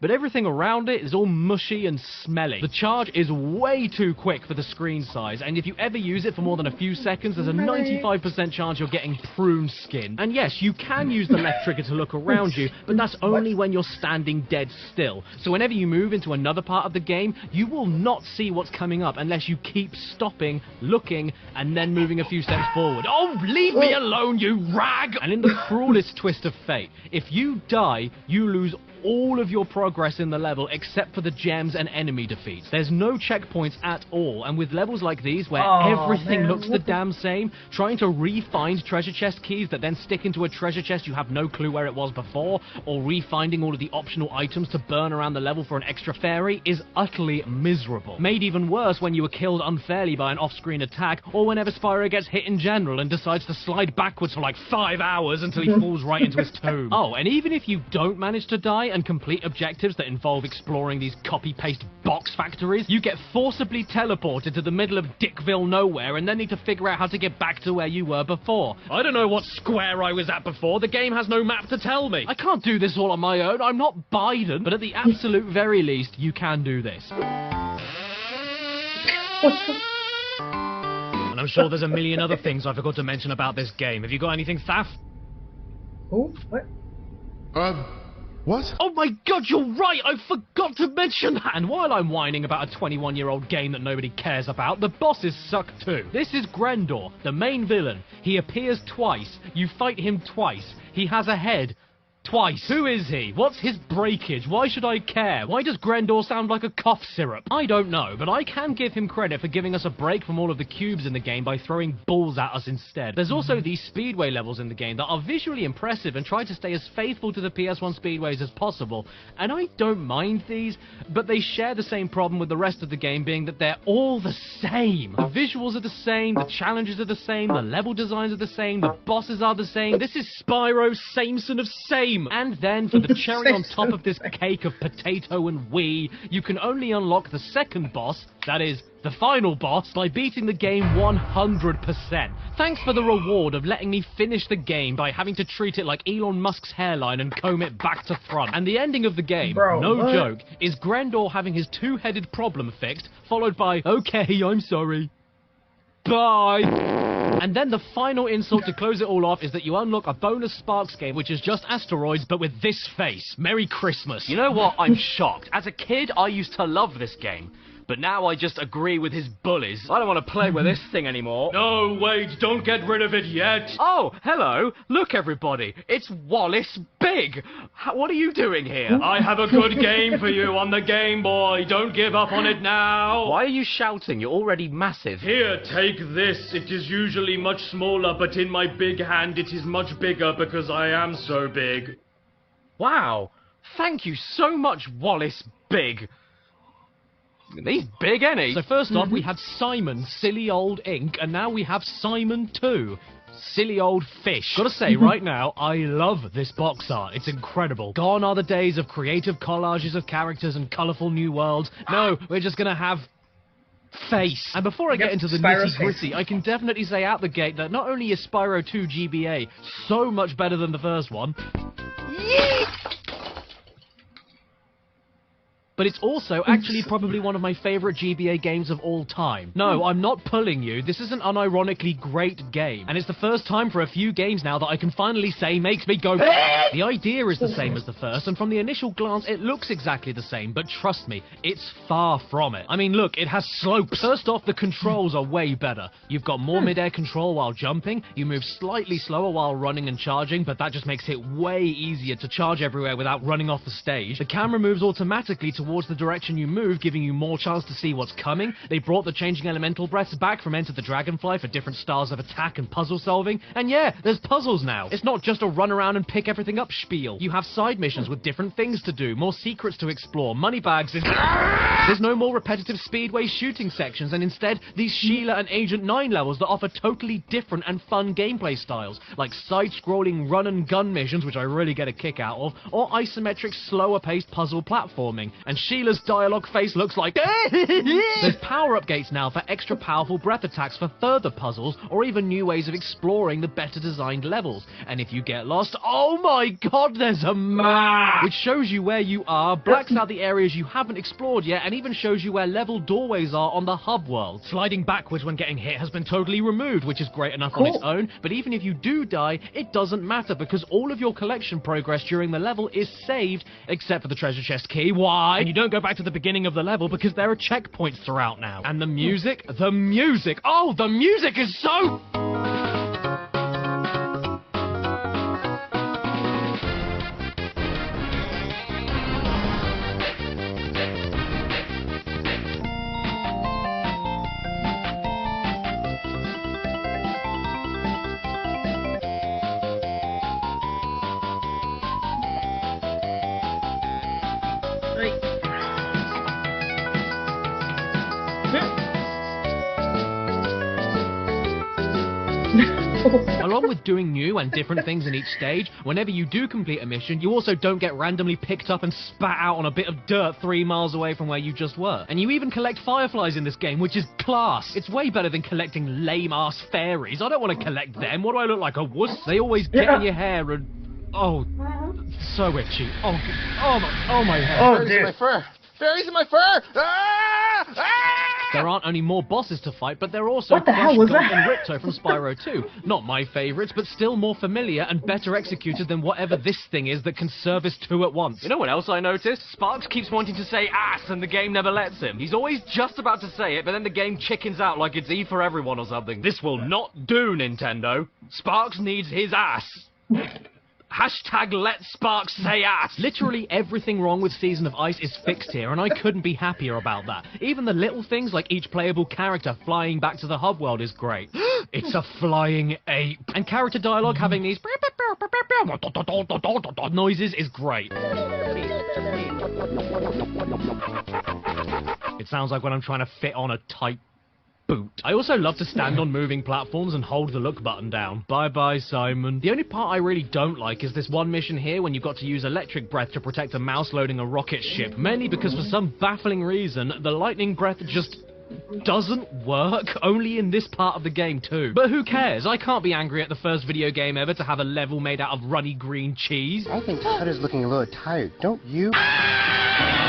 but everything around it is all mushy and smelly. The charge is way too quick for the screen size, and if you ever use it for more than a few seconds, there's a 95% chance you're getting prune skin. And yes, you can use the left trigger to look around you, but that's only when you're standing dead still. So whenever you move into another part of the game, you will not see what's coming up unless you keep stopping, looking, and then moving a few steps forward. Oh, leave me alone, you rag! And in the cruelest twist of fate, if you die, you lose all of your progress in the level except for the gems and enemy defeats. There's no checkpoints at all, and with levels like these where everything looks the damn same, trying to re-find treasure chest keys that then stick into a treasure chest you have no clue where it was before, or re-finding all of the optional items to burn around the level for an extra fairy is utterly miserable. Made even worse when you were killed unfairly by an off-screen attack, or whenever Spyro gets hit in general and decides to slide backwards for like 5 hours until he falls right into his tomb. Oh, and even if you don't manage to die and complete objectives that involve exploring these copy-paste box factories, you get forcibly teleported to the middle of Dickville nowhere and then need to figure out how to get back to where you were before. I don't know what square I was at before. The game has no map to tell me. I can't do this all on my own. I'm not Biden. But at the absolute very least, you can do this. And I'm sure there's a million other things I forgot to mention about this game. Have you got anything, Thaf? Oh, what? What? Oh my god, you're right! I forgot to mention that! And while I'm whining about a 21-year-old game that nobody cares about, the bosses suck too. This is Grendor, the main villain. He appears twice. You fight him twice. He has a head. Twice. Who is he? What's his breakage? Why should I care? Why does Grendor sound like a cough syrup? I don't know, but I can give him credit for giving us a break from all of the cubes in the game by throwing balls at us instead. There's also these speedway levels in the game that are visually impressive and try to stay as faithful to the PS1 speedways as possible, and I don't mind these, but they share the same problem with the rest of the game, being that they're all the same. The visuals are the same, the challenges are the same, the level designs are the same, the bosses are the same. This is Spyro, sameson of same. And then, for the cherry on top of this cake of potato and wee, you can only unlock the second boss, that is, the final boss, by beating the game 100%. Thanks for the reward of letting me finish the game by having to treat it like Elon Musk's hairline and comb it back to front. And the ending of the game, no joke, is Grendor having his two-headed problem fixed, followed by, okay, I'm sorry. Bye! And then the final insult to close it all off is that you unlock a bonus Sparks game, which is just asteroids, but with this face. Merry Christmas. You know what? I'm shocked. As a kid, I used to love this game. But now I just agree with his bullies. I don't want to play with this thing anymore. No, wait, don't get rid of it yet. Oh, hello. Look, everybody. It's Wallace Big. What are you doing here? I have a good game for you on the Game Boy. Don't give up on it now. Why are you shouting? You're already massive. Here, take this. It is usually much smaller, but in my big hand it is much bigger because I am so big. Wow. Thank you so much, Wallace Big. He's big, ain't he? So first off, we had Simon, silly old ink, and now we have Simon 2. Silly old fish. Gotta say, right now, I love this box art. It's incredible. Gone are the days of creative collages of characters and colourful new worlds. No, we're just gonna have face. And before I get into the nitty-gritty, I can definitely say out the gate that not only is Spyro 2 GBA so much better than the first one, but it's also actually probably one of my favourite GBA games of all time. No, I'm not pulling you. This is an unironically great game. And it's the first time for a few games now that I can finally say makes me go... The idea is the same as the first, and from the initial glance, it looks exactly the same, but trust me, it's far from it. I mean, look, it has slopes. First off, the controls are way better. You've got more mid-air control while jumping, you move slightly slower while running and charging, but that just makes it way easier to charge everywhere without running off the stage. The camera moves automatically towards towards the direction you move, giving you more chance to see what's coming. They brought the changing elemental breaths back from Enter the Dragonfly for different styles of attack and puzzle solving. And yeah, there's puzzles now. It's not just a run around and pick everything up spiel. You have side missions with different things to do, more secrets to explore, money bags. There's no more repetitive speedway shooting sections, and instead these Sheila and Agent 9 levels that offer totally different and fun gameplay styles, like side-scrolling run-and-gun missions, which I really get a kick out of, or isometric, slower-paced puzzle platforming. And Sheila's dialogue face looks like... There's power-up gates now for extra powerful breath attacks for further puzzles, or even new ways of exploring the better-designed levels. And if you get lost, oh my god, there's a map! Which shows you where you are, blacks out the areas you haven't explored yet, and even shows you where level doorways are on the hub world. Sliding backwards when getting hit has been totally removed, which is great enough on its own, but even if you do die, it doesn't matter because all of your collection progress during the level is saved, except for the treasure chest key. Why? And you don't go back to the beginning of the level because there are checkpoints throughout now. And the music, oh, the music is so... Along with doing new and different things in each stage, whenever you do complete a mission, you also don't get randomly picked up and spat out on a bit of dirt 3 miles away from where you just were. And you even collect fireflies in this game, which is class. It's way better than collecting lame-ass fairies. I don't want to collect them. What do I look like, a wuss? They always get in your hair and... Oh, so itchy. Oh my hair. Oh, fairies in my fur. Fairies in my fur! Ah! Ah! There aren't only more bosses to fight, but there are also Crush, Gulp, and Ripto from Spyro 2. Not my favourites, but still more familiar and better executed than whatever this thing is that can service 2 at once. You know what else I noticed? Sparks keeps wanting to say ass and the game never lets him. He's always just about to say it, but then the game chickens out like it's E for everyone or something. This will not do, Nintendo. Sparks needs his ass. Hashtag let Sparks say ass. Literally everything wrong with Season of Ice is fixed here, and I couldn't be happier about that. Even the little things like each playable character flying back to the hub world is great. It's a flying ape. And character dialogue having these noises is great. It sounds like when I'm trying to fit on a tight boot. I also love to stand on moving platforms and hold the look button down. Bye-bye, Simon. The only part I really don't like is this one mission here when you've got to use electric breath to protect a mouse loading a rocket ship. Mainly because for some baffling reason, the lightning breath just doesn't work, only in this part of the game too. But who cares? I can't be angry at the first video game ever to have a level made out of runny green cheese. I think Tutter's looking a little tired, don't you?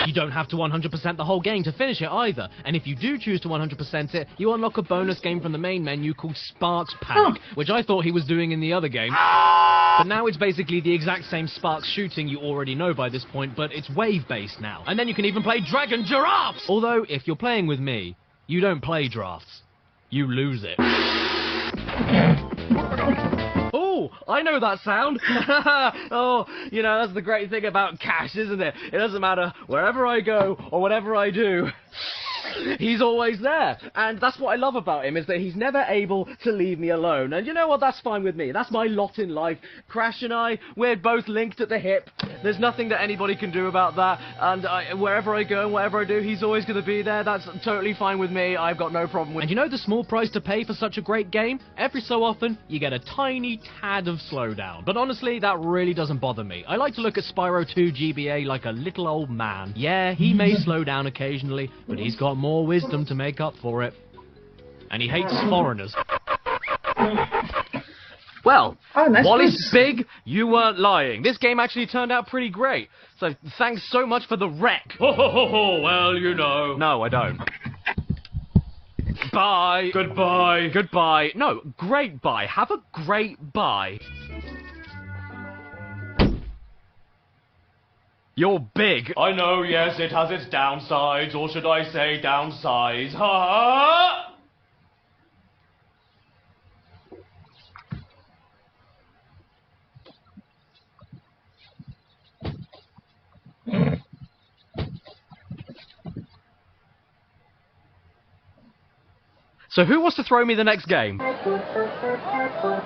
You don't have to 100% the whole game to finish it either, and if you do choose to 100% it, you unlock a bonus game from the main menu called Sparks Panic, which I thought he was doing in the other game. But now it's basically the exact same Sparks shooting you already know by this point, but it's wave-based now. And then you can even play Dragon Giraffes! Although, if you're playing with me, you don't play drafts. You lose it. Oh, I know that sound. Oh, you know, that's the great thing about Cash, isn't it? It doesn't matter wherever I go or whatever I do. He's always there, and that's what I love about him, is that he's never able to leave me alone. And you know what, that's fine with me. That's my lot in life. Crash and I, we're both linked at the hip. There's nothing that anybody can do about that, and wherever I go and whatever I do, he's always going to be there. That's totally fine with me. I've got no problem with it. And you know the small price to pay for such a great game? Every so often, you get a tiny tad of slowdown. But honestly, that really doesn't bother me. I like to look at Spyro 2 GBA like a little old man. Yeah, he may slow down occasionally, but he's got more wisdom to make up for it. And he hates foreigners. Well, Wally's big, you weren't lying. This game actually turned out pretty great. So thanks so much for the wreck. Ho ho ho ho, well, you know. No, I don't. Bye. Goodbye. Goodbye. No, great bye. Have a great bye. You're big. I know, yes, it has its downsides, or should I say downsize. Ha! So who wants to throw me the next game? There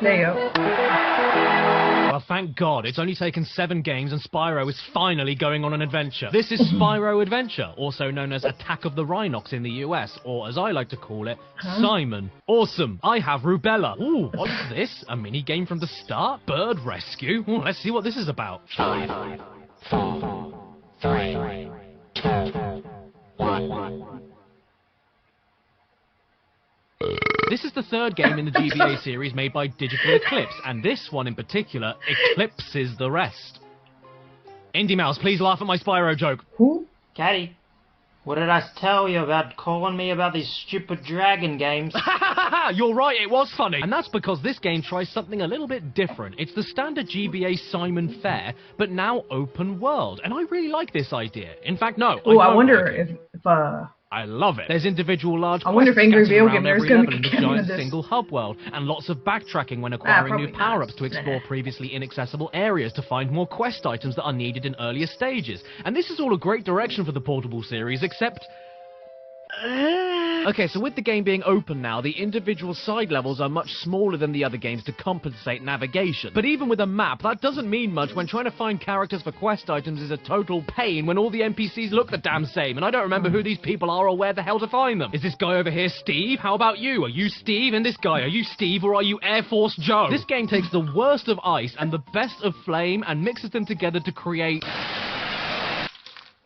you go. Well, thank God, it's only taken 7 games and Spyro is finally going on an adventure. This is Spyro Adventure, also known as Attack of the Rhinox in the US, or as I like to call it, Simon. Awesome, I have rubella. Ooh, what's this? A mini game from the start? Bird rescue? Ooh, let's see what this is about. 5, 4, 3, 2, 1. This is the 3rd game in the GBA series made by Digital Eclipse, and this one in particular eclipses the rest. Indy Mouse, please laugh at my Spyro joke. Who? Caddy, what did I tell you about calling me about these stupid dragon games? You're right, it was funny. And that's because this game tries something a little bit different. It's the standard GBA Simon fare, but now open world. And I really like this idea. In fact, no. Oh, I wonder if I love it. There's individual large I wonder if Angry quests Video scattered Game around is every gonna level in the get giant into this. single hub world, and lots of backtracking when acquiring new probably power-ups not. to explore previously inaccessible areas to find more quest items that are needed in earlier stages. And this is all a great direction for the Portable series, except... Okay, so with the game being open now, the individual side levels are much smaller than the other games to compensate navigation. But even with a map, that doesn't mean much when trying to find characters for quest items is a total pain when all the NPCs look the damn same, and I don't remember who these people are or where the hell to find them. Is this guy over here Steve? How about you? Are you Steve? And this guy, are you Steve or are you Air Force Joe? This game takes the worst of ice and the best of flame and mixes them together to create...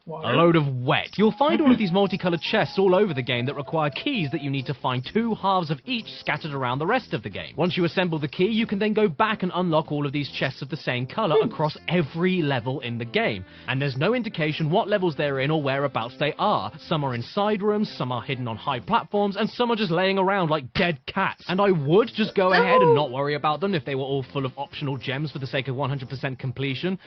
a load of wet. You'll find all of these multicolored chests all over the game that require keys that you need to find 2 halves of each scattered around the rest of the game. Once you assemble the key, you can then go back and unlock all of these chests of the same color across every level in the game. And there's no indication what levels they're in or whereabouts they are. Some are in side rooms, some are hidden on high platforms, and some are just laying around like dead cats. And I would just go ahead and not worry about them if they were all full of optional gems for the sake of 100% completion.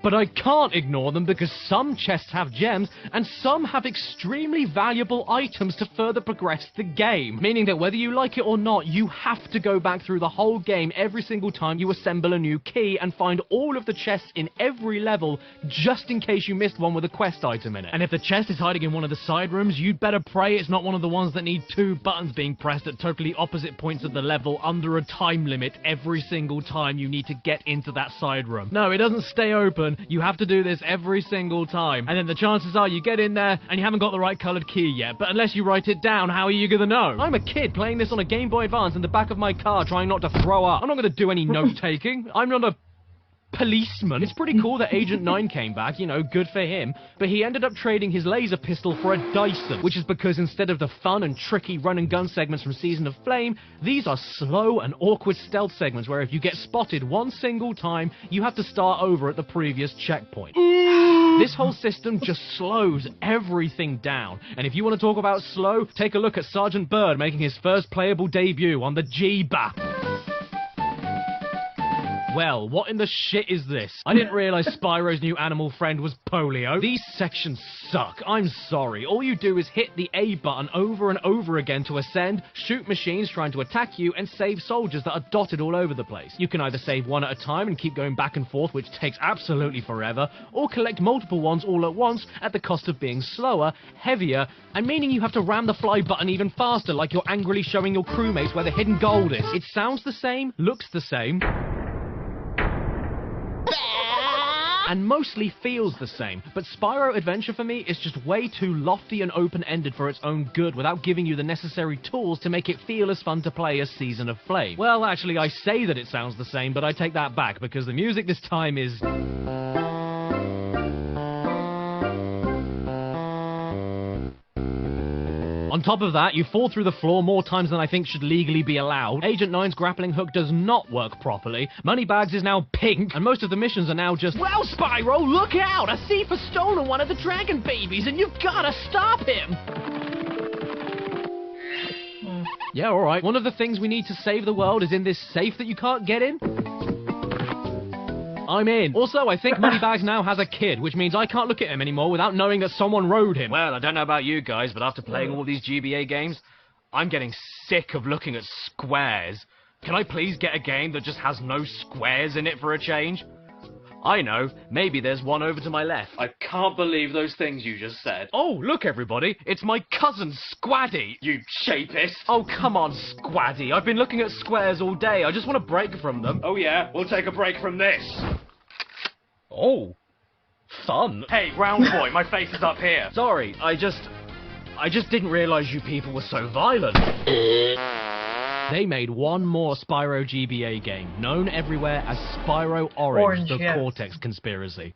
But I can't ignore them because some chests have gems, and some have extremely valuable items to further progress the game. Meaning that whether you like it or not, you have to go back through the whole game every single time you assemble a new key and find all of the chests in every level just in case you missed one with a quest item in it. And if the chest is hiding in one of the side rooms, you'd better pray it's not one of the ones that need 2 buttons being pressed at totally opposite points of the level under a time limit every single time you need to get into that side room. No, it doesn't stay open. You have to do this every single time. And then the chances are you get in there and you haven't got the right coloured key yet. But unless you write it down, how are you gonna know? I'm a kid playing this on a Game Boy Advance in the back of my car trying not to throw up. I'm not gonna do any note-taking. I'm not a policeman. It's pretty cool that Agent 9 came back, you know, good for him, but he ended up trading his laser pistol for a Dyson, which is because instead of the fun and tricky run and gun segments from Season of Flame, these are slow and awkward stealth segments where if you get spotted one single time, you have to start over at the previous checkpoint. This whole system just slows everything down, and if you want to talk about slow, take a look at Sergeant Bird making his first playable debut on the G-Bap. Well, what in the shit is this? I didn't realise Spyro's new animal friend was polio. These sections suck. I'm sorry. All you do is hit the A button over and over again to ascend, shoot machines trying to attack you, and save soldiers that are dotted all over the place. You can either save one at a time and keep going back and forth, which takes absolutely forever, or collect multiple ones all at once at the cost of being slower, heavier, and meaning you have to ram the fly button even faster, like you're angrily showing your crewmates where the hidden gold is. It sounds the same, looks the same, and mostly feels the same, but Spyro Adventure for me is just way too lofty and open-ended for its own good without giving you the necessary tools to make it feel as fun to play as Season of Flame. Well, actually, I say that it sounds the same, but I take that back, because the music this time is... On top of that, you fall through the floor more times than I think should legally be allowed. Agent 9's grappling hook does not work properly. Moneybags is now pink, and most of the missions are now just, well, Spyro, look out! A thief has stolen one of the dragon babies, and you've gotta stop him! Yeah, alright. One of the things we need to save the world is in this safe that you can't get in. I'm in. Also, I think Moneybags now has a kid, which means I can't look at him anymore without knowing that someone rode him. Well, I don't know about you guys, but after playing all these GBA games, I'm getting sick of looking at squares. Can I please get a game that just has no squares in it for a change? I know. Maybe there's one over to my left. I can't believe those things you just said. Oh, look, everybody. It's my cousin, Squaddy. You shapist. Oh, come on, Squaddy. I've been looking at squares all day. I just want to break from them. Oh, yeah? We'll take a break from this. Oh. Fun. Hey, round boy, my face is up here. Sorry, I just didn't realize you people were so violent. They made one more Spyro GBA game, known everywhere as Spyro Orange, the Cortex Conspiracy.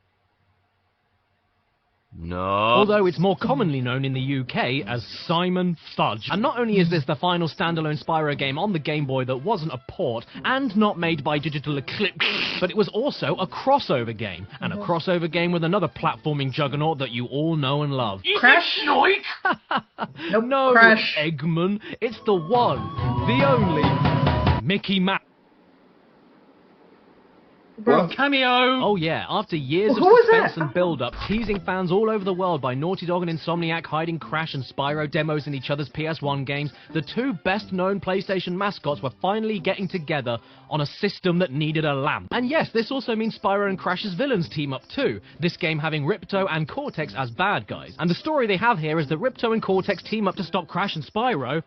No. Although it's more commonly known in the UK as Simon Fudge. And not only is this the final standalone Spyro game on the Game Boy that wasn't a port, and not made by Digital Eclipse, but it was also a crossover game. And a crossover game with another platforming juggernaut that you all know and love. Crash? Nope, no, Crash. Eggman. It's the one, the only, Mickey Mouse. Bro. Cameo! Oh yeah, after years of Who was suspense that? and build-up, teasing fans all over the world by Naughty Dog and Insomniac hiding Crash and Spyro demos in each other's PS1 games, the two best-known PlayStation mascots were finally getting together on a system that needed a lamp. And yes, this also means Spyro and Crash's villains team up too, this game having Ripto and Cortex as bad guys. And the story they have here is that Ripto and Cortex team up to stop Crash and Spyro.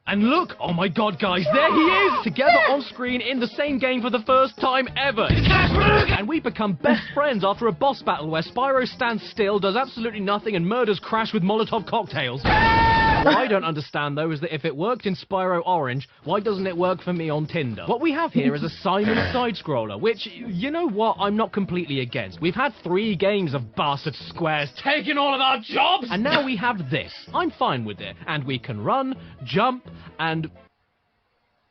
And look! Oh my god, guys, there he is! Together on screen in the same game for the first time ever! And we become best friends after a boss battle where Spyro stands still, does absolutely nothing, and murders Crash with Molotov cocktails. What I don't understand, though, is that if it worked in Spyro Orange, why doesn't it work for me on Tinder? What we have here is a Simon side-scroller, which, you know what, I'm not completely against. We've had 3 games of bastard squares taking all of our jobs! And now we have this. I'm fine with it. And we can run, jump, and...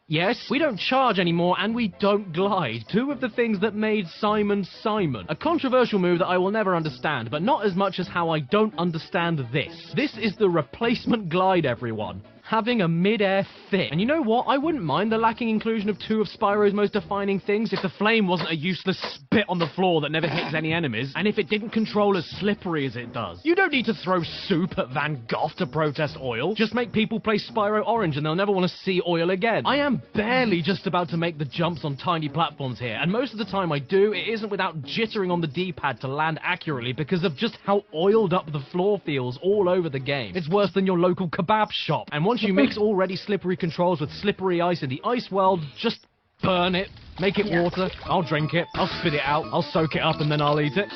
yes, we don't charge anymore, and we don't glide. 2 of the things that made Simon Simon. A controversial move that I will never understand, but not as much as how I don't understand this. This is the replacement glide, everyone. Having a mid-air fit. And you know what? I wouldn't mind the lacking inclusion of 2 of Spyro's most defining things if the flame wasn't a useless spit on the floor that never hits any enemies, and if it didn't control as slippery as it does. You don't need to throw soup at Van Gogh to protest oil. Just make people play Spyro Orange and they'll never want to see oil again. I am barely just about to make the jumps on tiny platforms here, and most of the time I do, it isn't without jittering on the D-pad to land accurately because of just how oiled up the floor feels all over the game. It's worse than your local kebab shop, and once you mix already slippery controls with slippery ice in the ice world, just burn it, make it water, I'll drink it, I'll spit it out, I'll soak it up and then I'll eat it.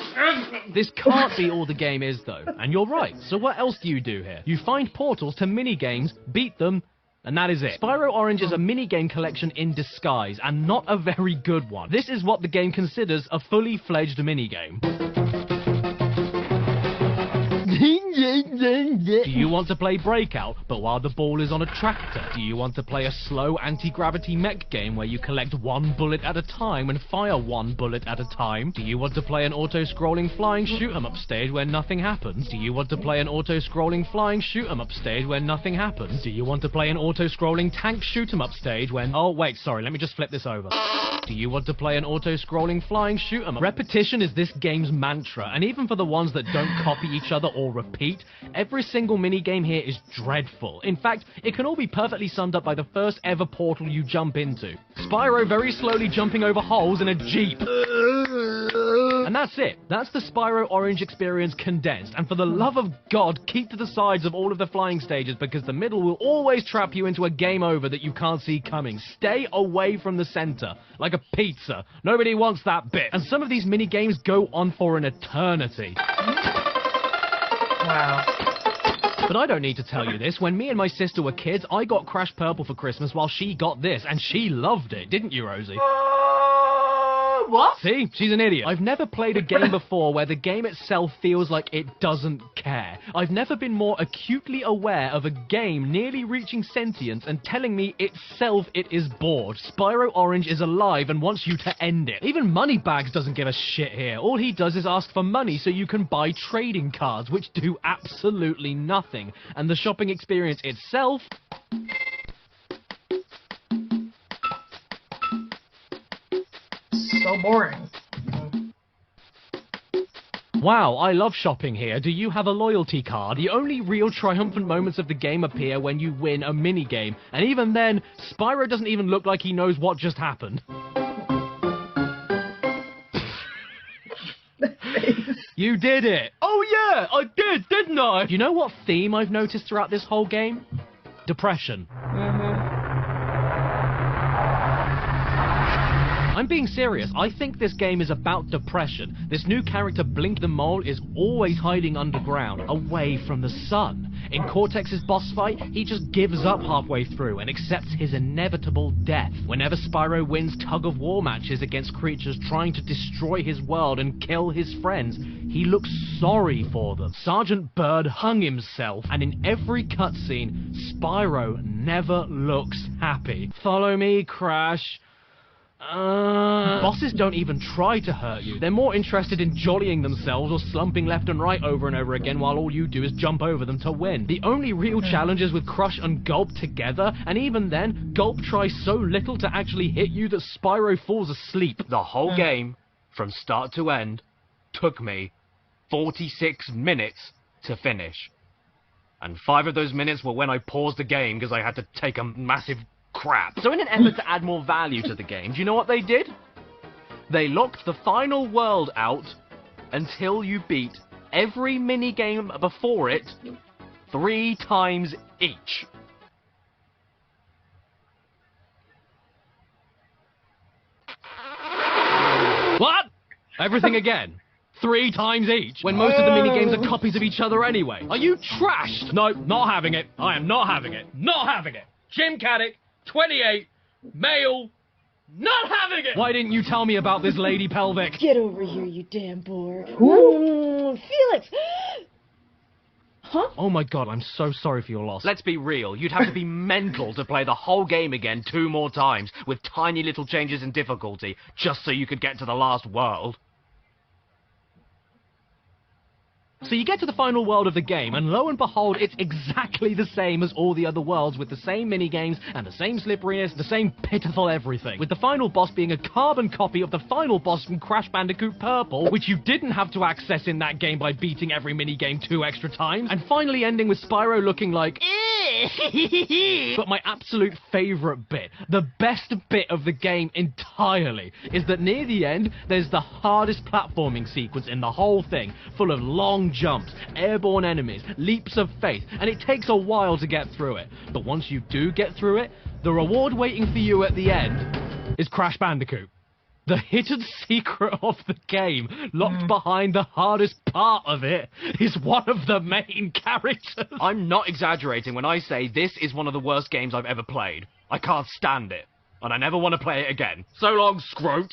This can't be all the game is though, and you're right, so what else do you do here? You find portals to mini-games, beat them, and that is it. Spyro Orange is a mini-game collection in disguise, and not a very good one. This is what the game considers a fully fledged mini-game. Do you want to play Breakout, but while the ball is on a tractor? Do you want to play a slow anti-gravity mech game where you collect 1 bullet at a time and fire 1 bullet at a time? Do you want to play an auto-scrolling flying shoot-'em-up stage where nothing happens? Do you want to play an auto-scrolling flying shoot-'em-up stage where nothing happens? Do you want to play an auto-scrolling tank shoot-'em-up stage when... oh, wait, sorry, let me just flip this over. Do you want to play an auto-scrolling flying shoot-'em-up? Repetition is this game's mantra, and even for the ones that don't copy each other or repeat, every single minigame here is dreadful. In fact, it can all be perfectly summed up by the first ever portal you jump into. Spyro very slowly jumping over holes in a Jeep. And that's it. That's the Spyro Orange experience condensed. And for the love of God, keep to the sides of all of the flying stages because the middle will always trap you into a game over that you can't see coming. Stay away from the center. Like a pizza. Nobody wants that bit. And some of these mini games go on for an eternity. Wow. But I don't need to tell you this. When me and my sister were kids, I got Crash Purple for Christmas while she got this, and she loved it, didn't you, Rosie? What? See? She's an idiot. I've never played a game before where the game itself feels like it doesn't care. I've never been more acutely aware of a game nearly reaching sentience and telling me itself it is bored. Spyro Orange is alive and wants you to end it. Even Moneybags doesn't give a shit here. All he does is ask for money so you can buy trading cards, which do absolutely nothing. And the shopping experience itself... so boring. Wow, I love shopping here. Do you have a loyalty card? The only real triumphant moments of the game appear when you win a minigame. And even then, Spyro doesn't even look like he knows what just happened. You did it! Oh yeah, I did, didn't I? You know what theme I've noticed throughout this whole game? Depression. I'm being serious. I think this game is about depression. This new character, Blink the Mole, is always hiding underground, away from the sun. In Cortex's boss fight, he just gives up halfway through and accepts his inevitable death. Whenever Spyro wins tug-of-war matches against creatures trying to destroy his world and kill his friends, he looks sorry for them. Sergeant Bird hung himself, and in every cutscene, Spyro never looks happy. Follow me, Crash. Bosses don't even try to hurt you. They're more interested in jollying themselves or slumping left and right over and over again while all you do is jump over them to win. The only real challenge is with Crush and Gulp together, and even then, Gulp tries so little to actually hit you that Spyro falls asleep. The whole game, from start to end, took me 46 minutes to finish. And 5 of those minutes were when I paused the game because I had to take a massive crap. So in an effort to add more value to the game, do you know what they did? They locked the final world out until you beat every minigame before it 3 times each. What? Everything again? 3 times each, when most of the minigames are copies of each other anyway. Are you trashed? No, not having it. I am not having it. Not having it. Jim Caddick, 28, male, not having it! Why didn't you tell me about this lady pelvic? Get over here, you damn boar. Felix! Huh? Oh my god, I'm so sorry for your loss. Let's be real, you'd have to be mental to play the whole game again 2 more times, with tiny little changes in difficulty, just so you could get to the last world. So you get to the final world of the game, and lo and behold, it's exactly the same as all the other worlds, with the same minigames, and the same slipperiness, the same pitiful everything. With the final boss being a carbon copy of the final boss from Crash Bandicoot Purple, which you didn't have to access in that game by beating every minigame 2 extra times, and finally ending with Spyro looking like... But my absolute favourite bit, the best bit of the game entirely, is that near the end, there's the hardest platforming sequence in the whole thing, full of long jumps, airborne enemies, leaps of faith, and it takes a while to get through it. But once you do get through it, the reward waiting for you at the end is Crash Bandicoot. The hidden secret of the game, locked behind the hardest part of it, is one of the main characters. I'm not exaggerating when I say this is one of the worst games I've ever played. I can't stand it, and I never want to play it again. So long, Scroat.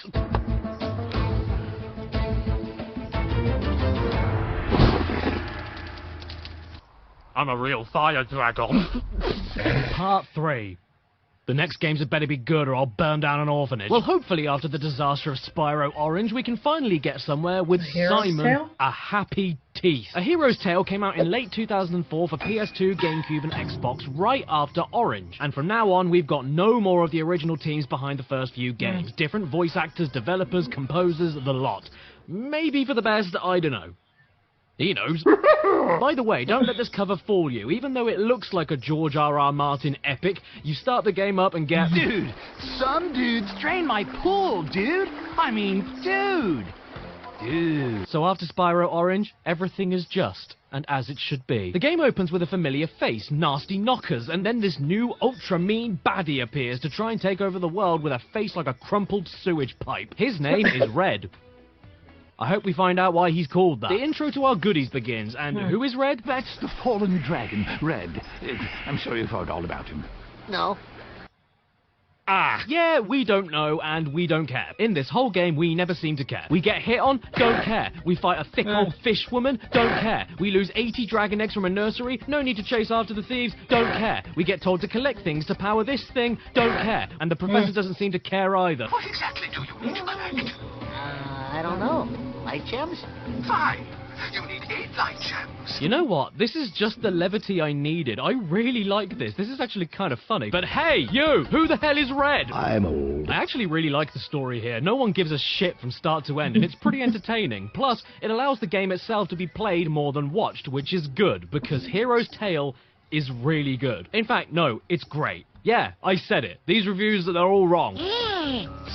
I'm a real fire dragon. Part 3. The next games had better be good or I'll burn down an orphanage. Well, hopefully after the disaster of Spyro Orange, we can finally get somewhere with Simon a Happy Teeth. A Hero's Tale came out in late 2004 for PS2, GameCube and Xbox right after Orange. And from now on, we've got no more of the original teams behind the first few games. Different voice actors, developers, composers, the lot. Maybe for the best, I don't know. He knows. By the way, don't let this cover fool you. Even though it looks like a George R.R. Martin epic, you start the game up and get... Dude, some dudes drain my pool, dude. I mean, dude. So after Spyro Orange, everything is just and as it should be. The game opens with a familiar face, nasty knockers, and then this new ultra-mean baddie appears to try and take over the world with a face like a crumpled sewage pipe. His name is Red. I hope we find out why he's called that. The intro to our goodies begins, and who is Red? That's the fallen dragon, Red. I'm sure you've heard all about him. No. Ah, yeah, we don't know, and we don't care. In this whole game, we never seem to care. We get hit on, don't care. We fight a thick old fish woman, don't care. We lose 80 dragon eggs from a nursery, no need to chase after the thieves, don't care. We get told to collect things to power this thing, don't care. And the professor doesn't seem to care either. What exactly do you need to collect? I don't know. Light gems? Fine. You need 8 light gems. You know what? This is just the levity I needed. I really like this. This is actually kind of funny. But hey, you! Who the hell is Red? I'm old. I actually really like the story here. No one gives a shit from start to end, and it's pretty entertaining. Plus, it allows the game itself to be played more than watched, which is good, because Hero's Tale is really good. In fact, no, it's great. Yeah, I said it. These reviews, they're all wrong.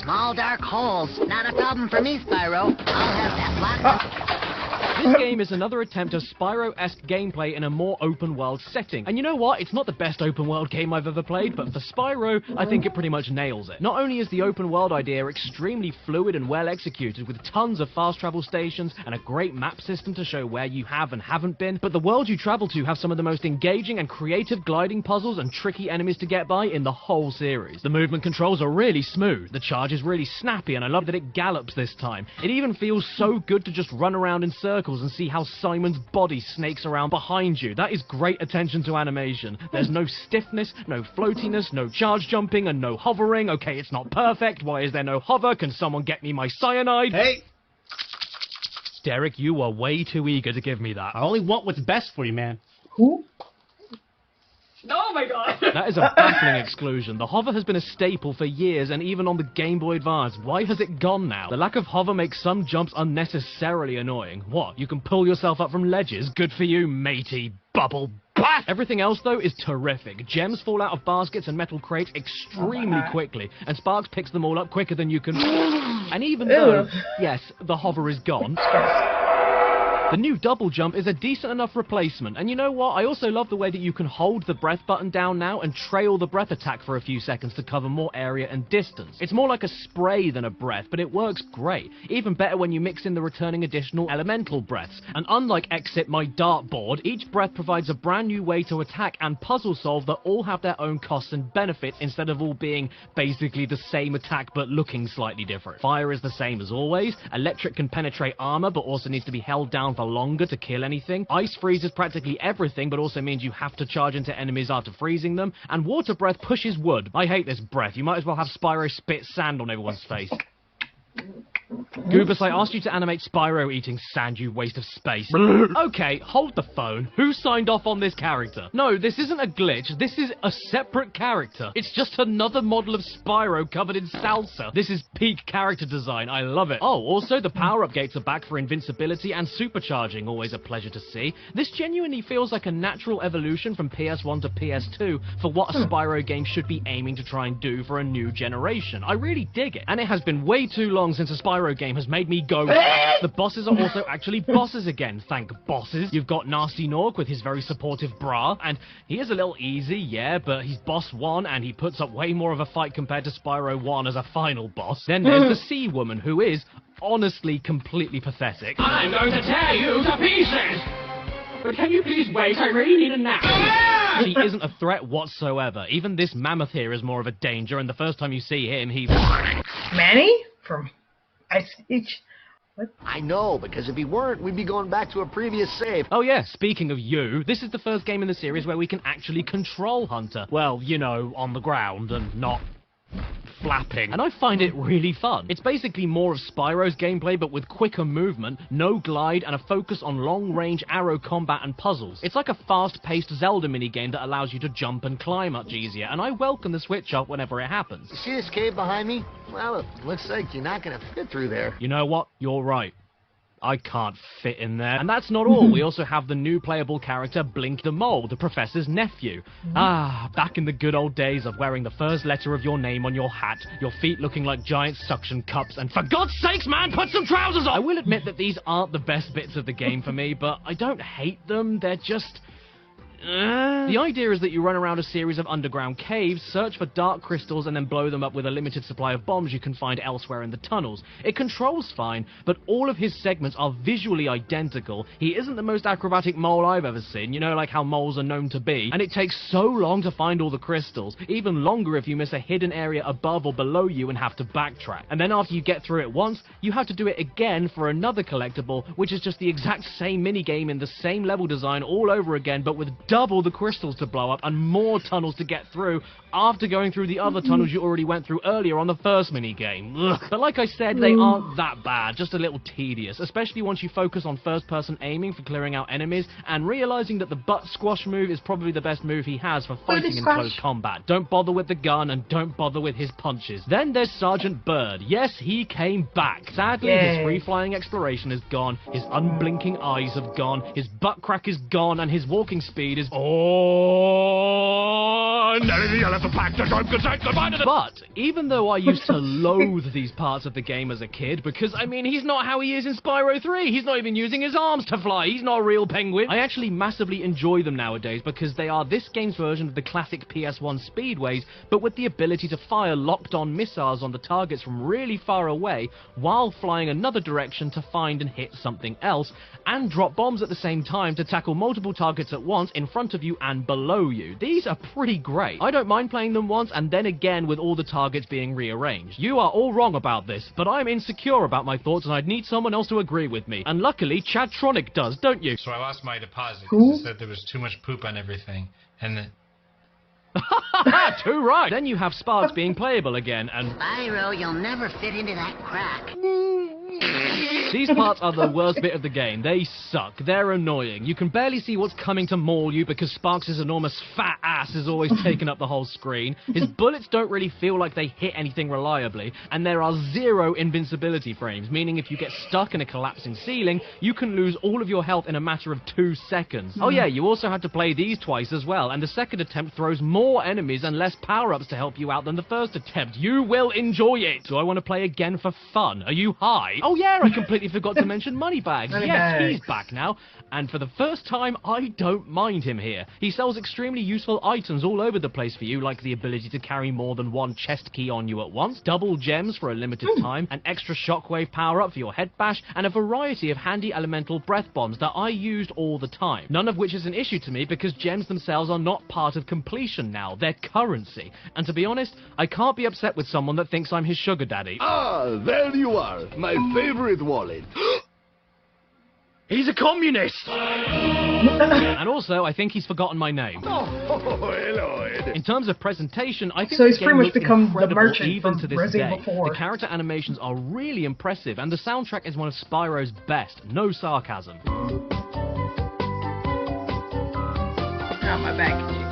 Small dark holes. Not a problem for me, Spyro. I'll have that locked. This game is another attempt of Spyro-esque gameplay in a more open-world setting. And you know what? It's not the best open-world game I've ever played, but for Spyro, I think it pretty much nails it. Not only is the open-world idea extremely fluid and well executed, with tons of fast travel stations and a great map system to show where you have and haven't been, but the worlds you travel to have some of the most engaging and creative gliding puzzles and tricky enemies to get by in the whole series. The movement controls are really smooth, the charge is really snappy, and I love that it gallops this time. It even feels so good to just run around in circles and see how Simon's body snakes around behind you. That is great attention to animation. There's no stiffness, no floatiness, no charge jumping, and no hovering. Okay, it's not perfect. Why is there no hover? Can someone get me my cyanide? Hey! Derek, you are way too eager to give me that. I only want what's best for you, man. Who? Oh my god! That is a baffling exclusion. The hover has been a staple for years, and even on the Game Boy Advance. Why has it gone now? The lack of hover makes some jumps unnecessarily annoying. What? You can pull yourself up from ledges? Good for you, matey bubble butt! Everything else, though, is terrific. Gems fall out of baskets and metal crates extremely quickly, and Sparks picks them all up quicker than you can... And even though, yes, the hover is gone... The new double jump is a decent enough replacement, and you know what? I also love the way that you can hold the breath button down now and trail the breath attack for a few seconds to cover more area and distance. It's more like a spray than a breath, but it works great. Even better when you mix in the returning additional elemental breaths. And unlike Exit My Dartboard, each breath provides a brand new way to attack and puzzle solve that all have their own costs and benefits instead of all being basically the same attack but looking slightly different. Fire is the same as always. Electric can penetrate armor but also needs to be held down for longer to kill anything. Ice freezes practically everything, but also means you have to charge into enemies after freezing them. And water breath pushes wood. I hate this breath. You might as well have Spyro spit sand on everyone's face. Goofus, I asked you to animate Spyro eating sand, you waste of space. Okay, hold the phone. Who signed off on this character? No, this isn't a glitch. This is a separate character. It's just another model of Spyro covered in salsa. This is peak character design. I love it. Oh, also, the power-up gates are back for invincibility and supercharging. Always a pleasure to see. This genuinely feels like a natural evolution from PS1 to PS2 for what a Spyro game should be aiming to try and do for a new generation. I really dig it. And it has been way too long since a Spyro game has made me go... The bosses are also actually bosses again, thank bosses. You've got Nasty Nork with his very supportive bra, and he is a little easy, yeah, but he's boss 1, and he puts up way more of a fight compared to Spyro 1 as a final boss. Then there's the Sea Woman, who is, honestly, completely pathetic. I'm going to tear you to pieces! But can you please wait? I really need a nap. She isn't a threat whatsoever. Even this mammoth here is more of a danger, and the first time you see him, he... Manny? From Ice Age? What? I know, because if he weren't, we'd be going back to a previous save. Oh yeah, speaking of you, this is the first game in the series where we can actually control Hunter. Well, you know, on the ground and not... flapping, and I find it really fun. It's basically more of Spyro's gameplay, but with quicker movement, no glide, and a focus on long-range arrow combat and puzzles. It's like a fast-paced Zelda minigame that allows you to jump and climb much easier, and I welcome the switch up whenever it happens. You see this cave behind me? Well, it looks like you're not gonna fit through there. You know what? You're right. I can't fit in there. And that's not all. We also have the new playable character, Blink the Mole, the professor's nephew. Ah, back in the good old days of wearing the first letter of your name on your hat, your feet looking like giant suction cups, and for God's sakes, man, put some trousers on! I will admit that these aren't the best bits of the game for me, but I don't hate them. They're just... The idea is that you run around a series of underground caves, search for dark crystals, and then blow them up with a limited supply of bombs you can find elsewhere in the tunnels. It controls fine, but all of his segments are visually identical. He isn't the most acrobatic mole I've ever seen, you know, like how moles are known to be, and it takes so long to find all the crystals, even longer if you miss a hidden area above or below you and have to backtrack. And then after you get through it once, you have to do it again for another collectible, which is just the exact same minigame in the same level design all over again, but with double the crystals to blow up and more tunnels to get through after going through the other tunnels you already went through earlier on the first minigame. But like I said, they aren't that bad, just a little tedious, especially once you focus on first-person aiming for clearing out enemies and realizing that the butt squash move is probably the best move he has for fighting in close combat. Don't bother with the gun and don't bother with his punches. Then there's Sergeant Bird. Yes, he came back. Sadly, his free-flying exploration is gone, his unblinking eyes have gone, his butt crack is gone, and his walking speed is is on. Anything I'll have to pack to time consent. Goodbye to the... But even though I used to loathe these parts of the game as a kid, because I mean, he's not how he is in Spyro 3. He's not even using his arms to fly. He's not a real penguin. I actually massively enjoy them nowadays because they are this game's version of the classic PS1 speedways, but with the ability to fire locked-on missiles on the targets from really far away while flying another direction to find and hit something else, and drop bombs at the same time to tackle multiple targets at once in front of you and below you. These are pretty great. I don't mind playing them once and then again with all the targets being rearranged. You are all wrong about this, but I'm insecure about my thoughts and I'd need someone else to agree with me. And luckily, Chadtronic does, don't you? So I lost my deposit because it said there was too much poop on everything, and then... Too right! Then you have Sparks being playable again, and... Spyro, you'll never fit into that crack. These parts are the worst bit of the game. They suck. They're annoying. You can barely see what's coming to maul you because Sparks' enormous fat ass is always taking up the whole screen. His bullets don't really feel like they hit anything reliably, and there are 0 invincibility frames, meaning if you get stuck in a collapsing ceiling, you can lose all of your health in a matter of 2 seconds. Oh yeah, you also had to play these twice as well, and the second attempt throws more enemies and less power-ups to help you out than the first attempt. You will enjoy it! Do I want to play again for fun? Are you high? Oh yeah, I completely forgot to mention Moneybags. Yes, he's back now, and for the first time, I don't mind him here. He sells extremely useful items all over the place for you, like the ability to carry more than 1 chest key on you at once, double gems for a limited time, an extra shockwave power-up for your head bash, and a variety of handy elemental breath bombs that I used all the time. None of which is an issue to me because gems themselves are not part of completion now. They're currency. And to be honest, I can't be upset with someone that thinks I'm his sugar daddy. Ah, there you are, my favorite wallet. He's a communist! And also, I think he's forgotten my name. Oh, hello. In terms of presentation, I think so he's the game pretty much looks become the incredible merchant even from to this Resident day. Evil 4. The character animations are really impressive, and the soundtrack is one of Spyro's best. No sarcasm. Ow, my back.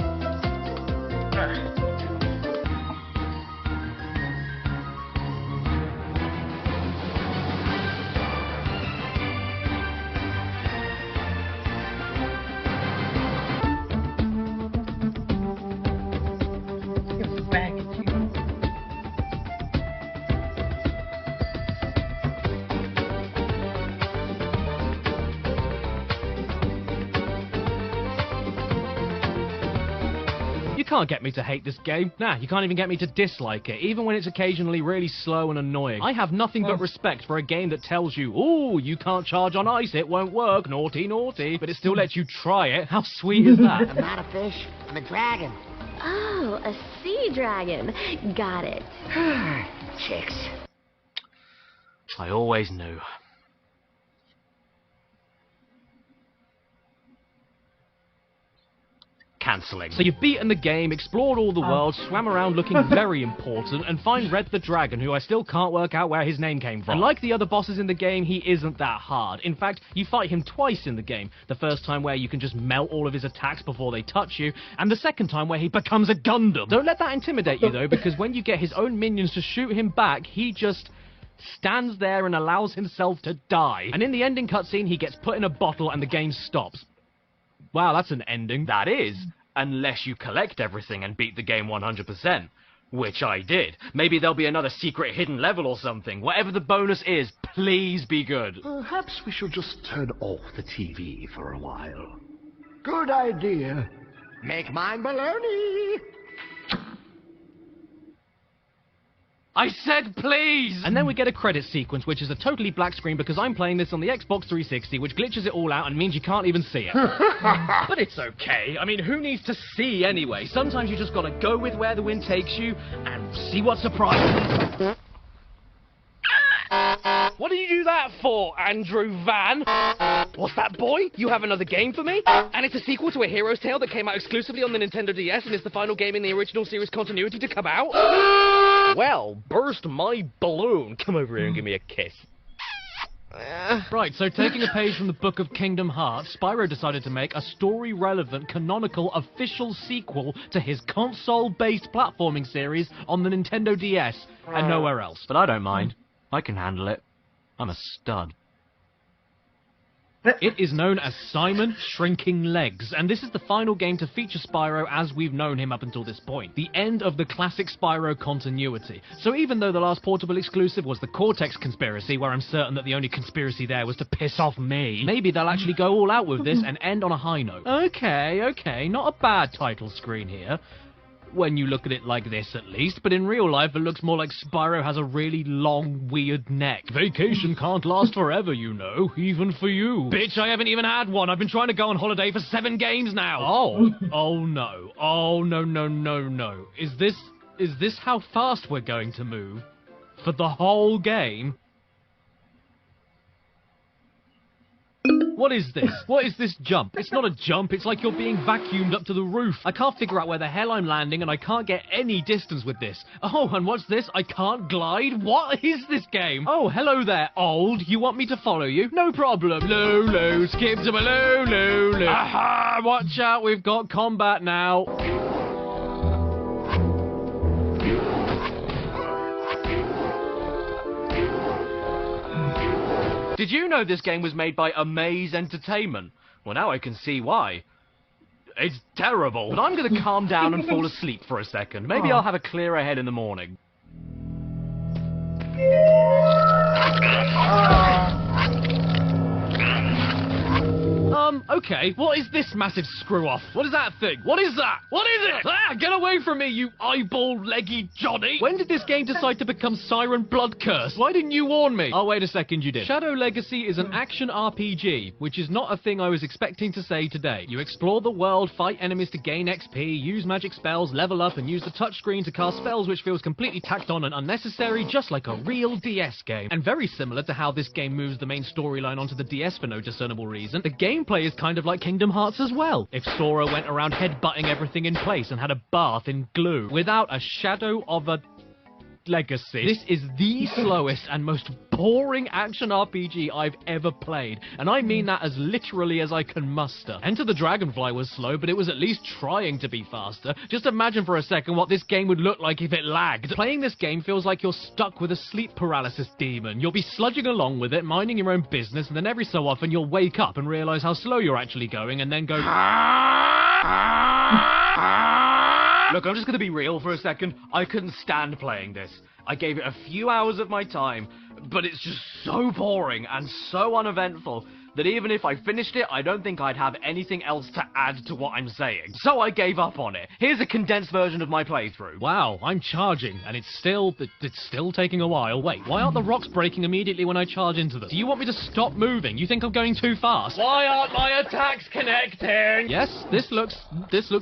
You can't get me to hate this game. Nah, you can't even get me to dislike it, even when it's occasionally really slow and annoying. I have nothing but respect for a game that tells you, ooh, you can't charge on ice, it won't work, naughty, naughty, but it still lets you try it. How sweet is that? I'm not a fish, I'm a dragon. Oh, a sea dragon. Got it. Chicks. I always knew. Cancelling. So you've beaten the game, explored all the world, swam around looking very important, and find Red the Dragon, who I still can't work out where his name came from. And like the other bosses in the game, he isn't that hard. In fact, you fight him twice in the game. The first time where you can just melt all of his attacks before they touch you, and the second time where he becomes a Gundam. Don't let that intimidate you though, because when you get his own minions to shoot him back, he just stands there and allows himself to die. And in the ending cutscene, he gets put in a bottle and the game stops. Wow, that's an ending. That is, unless you collect everything and beat the game 100%. Which I did. Maybe there'll be another secret hidden level or something. Whatever the bonus is, please be good. Perhaps we should just turn off the TV for a while. Good idea. Make mine baloney. I said please! And then we get a credit sequence, which is a totally black screen because I'm playing this on the Xbox 360, which glitches it all out and means you can't even see it. But it's okay. I mean, who needs to see anyway? Sometimes you just gotta go with where the wind takes you and see what surprises. What did you do that for, Andrew Van? What's that, boy? You have another game for me? And it's a sequel to A Hero's Tale that came out exclusively on the Nintendo DS and is the final game in the original series continuity to come out? Well, burst my balloon. Come over here and give me a kiss. Right, so taking a page from the Book of Kingdom Hearts, Spyro decided to make a story-relevant, canonical, official sequel to his console-based platforming series on the Nintendo DS, and nowhere else. But I don't mind. I can handle it. I'm a stud. It is known as Simon Shrinking Legs, and this is the final game to feature Spyro as we've known him up until this point. The end of the classic Spyro continuity. So even though the last portable exclusive was the Cortex conspiracy, where I'm certain that the only conspiracy there was to piss off me, maybe they'll actually go all out with this and end on a high note. Okay, not a bad title screen here. When you look at it like this, at least, but in real life, it looks more like Spyro has a really long, weird neck. Vacation can't last forever, you know, even for you. Bitch, I haven't even had one. I've been trying to go on holiday for 7 games now. Oh no. Is this how fast we're going to move? For the whole game? What is this? What is this jump? It's not a jump, it's like you're being vacuumed up to the roof. I can't figure out where the hell I'm landing, and I can't get any distance with this. Oh, and what's this? I can't glide? What is this game? Oh, hello there, old. You want me to follow you? No problem. Low, skip to below, low. Aha! Watch out, we've got combat now. Did you know this game was made by Amaze Entertainment? Well, now I can see why. It's terrible. But I'm going to calm down and fall asleep for a second. Maybe I'll have a clearer head in the morning. Okay, what is this massive screw-off? What is that thing? What is that? What is it? Ah, get away from me, you eyeball-leggy Johnny! When did this game decide to become Siren Blood Curse? Why didn't you warn me? Oh, wait a second, you did. Shadow Legacy is an action RPG, which is not a thing I was expecting to say today. You explore the world, fight enemies to gain XP, use magic spells, level up, and use the touchscreen to cast spells, which feels completely tacked on and unnecessary, just like a real DS game. And very similar to how this game moves the main storyline onto the DS for no discernible reason, the gameplay is kind of like Kingdom Hearts as well. If Sora went around headbutting everything in place and had a bath in glue, without a shadow of a legacy. This is the slowest and most boring action RPG I've ever played, and I mean that as literally as I can muster. Enter the Dragonfly was slow, but it was at least trying to be faster. Just imagine for a second what this game would look like if it lagged. Playing this game feels like you're stuck with a sleep paralysis demon. You'll be sludging along with it, minding your own business, and then every so often you'll wake up and realize how slow you're actually going, and then go... Look, I'm just going to be real for a second. I couldn't stand playing this. I gave it a few hours of my time, but it's just so boring and so uneventful that even if I finished it, I don't think I'd have anything else to add to what I'm saying. So I gave up on it. Here's a condensed version of my playthrough. Wow, I'm charging, and it's still taking a while. Wait, why aren't the rocks breaking immediately when I charge into them? Do you want me to stop moving? You think I'm going too fast? Why aren't my attacks connecting? Yes, this looks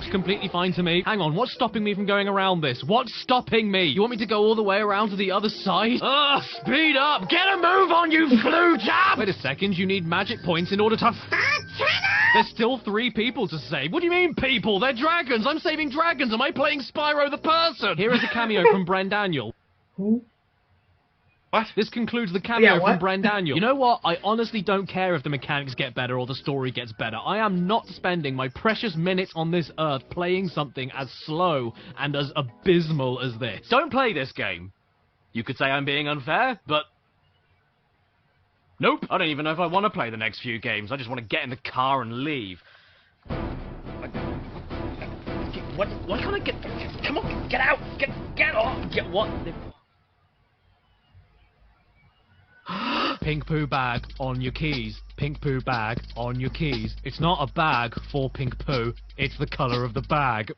completely fine to me. Hang on, what's stopping me from going around this? What's stopping me? You want me to go all the way around to the other side? Ugh, speed up! Get a move on, you flu jab! Wait a second, you need magic points in order to... There's still 3 people to save. What do you mean, people? They're dragons! I'm saving dragons! Am I playing Spyro the person? Here is a cameo from Bren Daniel. Who? What? This concludes the cameo from Bren Daniel. You know what? I honestly don't care if the mechanics get better or the story gets better. I am not spending my precious minutes on this earth playing something as slow and as abysmal as this. Don't play this game. You could say I'm being unfair, but... Nope, I don't even know if I want to play the next few games. I just want to get in the car and leave. Why can't I get... Come on, get out! Get off! Get what? Pink poo bag on your keys. Pink poo bag on your keys. It's not a bag for pink poo. It's the colour of the bag.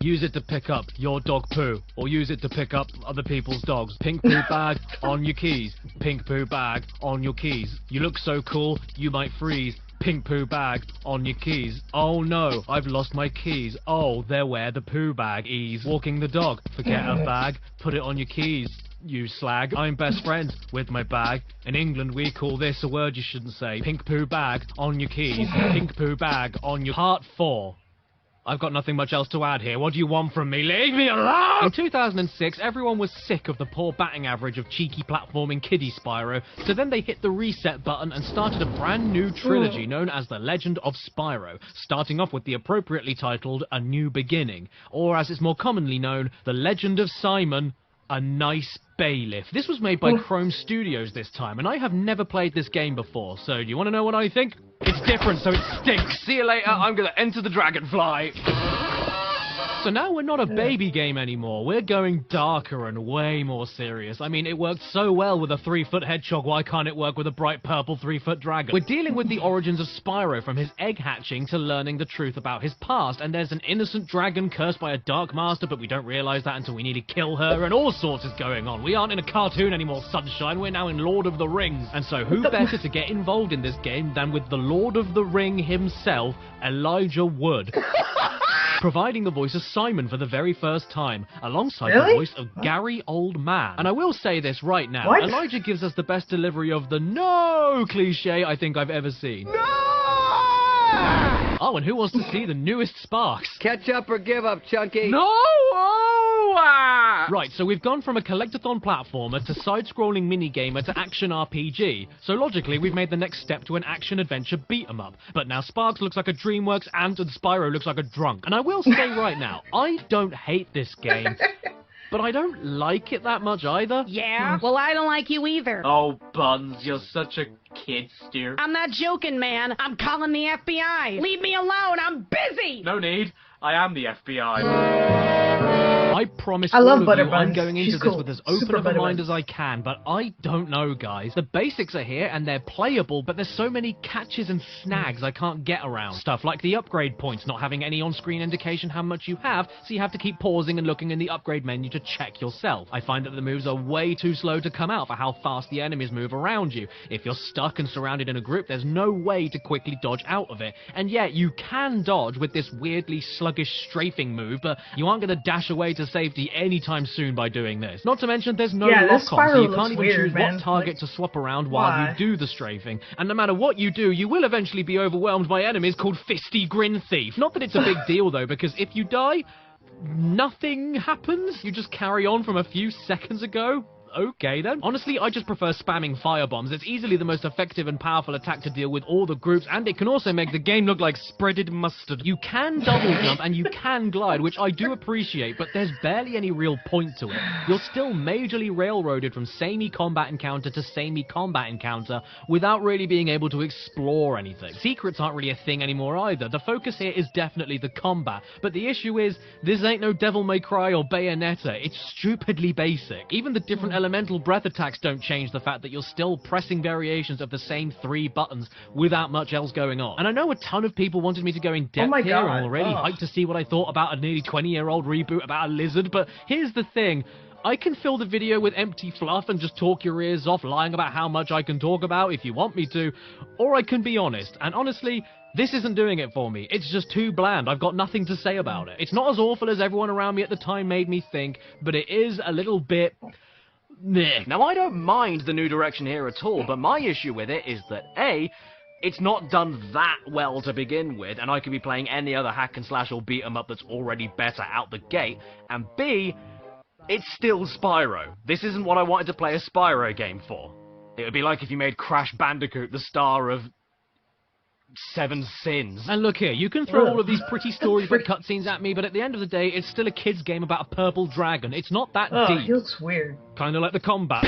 Use it to pick up your dog poo, or use it to pick up other people's dogs. Pink poo bag on your keys. Pink poo bag on your keys. You look so cool, you might freeze. Pink poo bag on your keys. Oh no, I've lost my keys. Oh, they're where the poo bag is. Walking the dog. Forget a bag, put it on your keys. You slag. I'm best friends with my bag. In England, we call this a word you shouldn't say. Pink poo bag on your keys. Pink poo bag on your... Part 4. I've got nothing much else to add here. What do you want from me? Leave me alone! In 2006, everyone was sick of the poor batting average of cheeky platforming kiddie Spyro, so then they hit the reset button and started a brand new trilogy known as The Legend of Spyro, starting off with the appropriately titled A New Beginning, or as it's more commonly known, The Legend of Simon a nice bailiff. This was made by Chrome Studios this time, and I have never played this game before, so do you want to know what I think? It's different, so it stinks. See you later, I'm gonna enter the dragonfly. So now we're not a baby game anymore, we're going darker and way more serious. I mean, it worked so well with a 3-foot hedgehog, why can't it work with a bright purple 3-foot dragon? We're dealing with the origins of Spyro, from his egg hatching to learning the truth about his past, and there's an innocent dragon cursed by a dark master, but we don't realise that until we need to kill her, and all sorts is going on. We aren't in a cartoon anymore, sunshine, we're now in Lord of the Rings. And so who better to get involved in this game than with the Lord of the Ring himself, Elijah Wood. Providing the voice of Simon for the very first time, alongside the voice of Gary Oldman. And I will say this right now, Elijah gives us the best delivery of the no cliche I think I've ever seen. No! Oh, and who wants to see the newest Sparks? Catch up or give up, Chunky. No! Right, so we've gone from a collectathon platformer to side-scrolling minigamer to action RPG. So logically, we've made the next step to an action-adventure beat-em-up. But now Sparks looks like a DreamWorks and Spyro looks like a drunk. And I will say right now, I don't hate this game. But I don't like it that much either. Yeah? Well, I don't like you either. Oh, Buns, you're such a kidster. I'm not joking, man. I'm calling the FBI. Leave me alone. I'm busy. No need. I am the FBI. I promise all of you I'm going into this with as open of a mind as I can, but I don't know, guys. The basics are here, and they're playable, but there's so many catches and snags I can't get around. Stuff like the upgrade points, not having any on-screen indication how much you have, so you have to keep pausing and looking in the upgrade menu to check yourself. I find that the moves are way too slow to come out for how fast the enemies move around you. If you're stuck and surrounded in a group, there's no way to quickly dodge out of it. And yet, you can dodge with this weirdly sluggish strafing move, but you aren't going to dash away to safety anytime soon by doing this. Not to mention there's no lock-on, so you can't even choose what target to swap around while you do the strafing. And no matter what you do, you will eventually be overwhelmed by enemies called Fisty Grin Thief. Not that it's a big deal though, because if you die, nothing happens. You just carry on from a few seconds ago. Okay then. Honestly, I just prefer spamming firebombs. It's easily the most effective and powerful attack to deal with all the groups, and it can also make the game look like spreaded mustard. You can double jump and you can glide, which I do appreciate, but there's barely any real point to it. You're still majorly railroaded from samey combat encounter to samey combat encounter without really being able to explore anything. Secrets aren't really a thing anymore either. The focus here is definitely the combat, but the issue is, this ain't no Devil May Cry or Bayonetta. It's stupidly basic. Even the different elemental breath attacks don't change the fact that you're still pressing variations of the same 3 buttons without much else going on. And I know a ton of people wanted me to go in depth here and I'm already hyped to see what I thought about a nearly 20-year-old reboot about a lizard, but here's the thing. I can fill the video with empty fluff and just talk your ears off, lying about how much I can talk about if you want me to, or I can be honest. And honestly, this isn't doing it for me. It's just too bland. I've got nothing to say about it. It's not as awful as everyone around me at the time made me think, but it is a little bit... Now, I don't mind the new direction here at all, but my issue with it is that, A, it's not done that well to begin with, and I could be playing any other hack and slash or beat 'em up that's already better out the gate, and B, it's still Spyro. This isn't what I wanted to play a Spyro game for. It would be like if you made Crash Bandicoot the star of 7 Sins. And look here, you can throw all of these pretty story-driven cutscenes at me, but at the end of the day, it's still a kid's game about a purple dragon. It's not that deep. He looks weird. Kinda like the combat.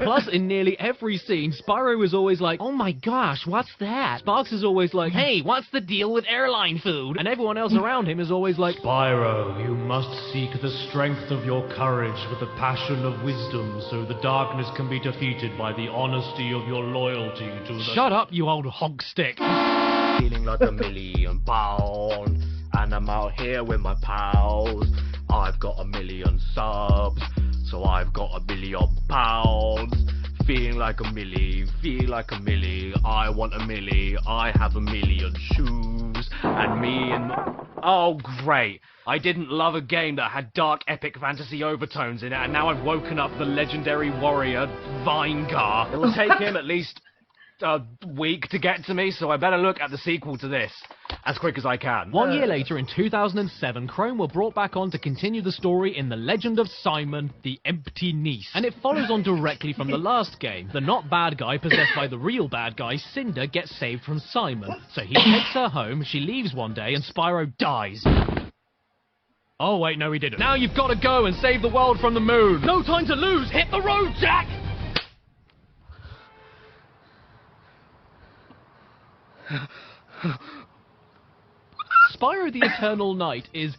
Plus, in nearly every scene, Spyro is always like, oh my gosh, what's that? Sparks is always like, hey, what's the deal with airline food? And everyone else around him is always like, Spyro, you must seek the strength of your courage with the passion of wisdom, so the darkness can be defeated by the honesty of your loyalty to the... Shut up, you old hog stick. Feeling like £1 million, and I'm out here with my pals. I've got 1 million subs, so I've got £1 billion. Feeling like a milli, I want a milli, I have 1 million shoes, and me and... Oh, great. I didn't love a game that had dark epic fantasy overtones in it, and now I've woken up the legendary warrior, Vinegar. It'll take him at least a week to get to me, so I better look at the sequel to this as quick as I can. 1 year later, in 2007, Chrome were brought back on to continue the story in The Legend of Simon, the Empty Niece. And it follows on directly from the last game. The not bad guy possessed by the real bad guy, Cinder, gets saved from Simon. So he takes her home, she leaves one day, and Spyro dies. Oh, wait, no, he didn't. Now you've got to go and save the world from the moon. No time to lose. Hit the road, Jack! Spyro the Eternal Night is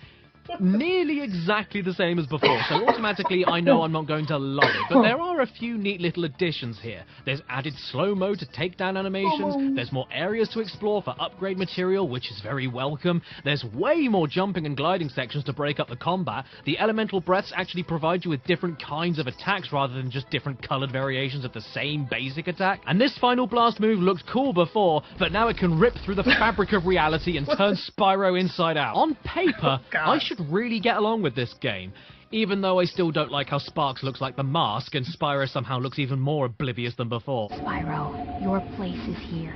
nearly exactly the same as before, so automatically I know I'm not going to love it, but there are a few neat little additions here. There's added slow-mo to take down animations, there's more areas to explore for upgrade material, which is very welcome, there's way more jumping and gliding sections to break up the combat, the elemental breaths actually provide you with different kinds of attacks rather than just different coloured variations of the same basic attack, and this final blast move looked cool before, but now it can rip through the fabric of reality and turn Spyro inside out. On paper, I should really get along with this game, even though I still don't like how Sparks looks like the mask and Spyro somehow looks even more oblivious than before. Spyro, your place is here.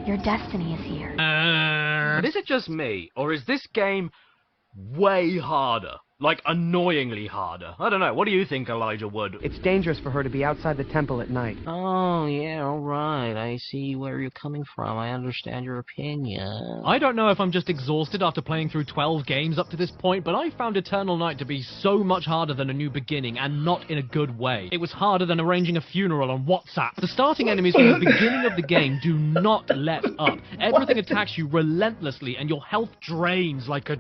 Your destiny is here. But is it just me, or is this game way harder? Like, annoyingly harder. I don't know. What do you think, Elijah Wood? It's dangerous for her to be outside the temple at night. Oh, yeah, all right. I see where you're coming from. I understand your opinion. I don't know if I'm just exhausted after playing through 12 games up to this point, but I found Eternal Night to be so much harder than A New Beginning, and not in a good way. It was harder than arranging a funeral on WhatsApp. The starting enemies from the beginning of the game do not let up. Everything attacks you relentlessly, and your health drains like a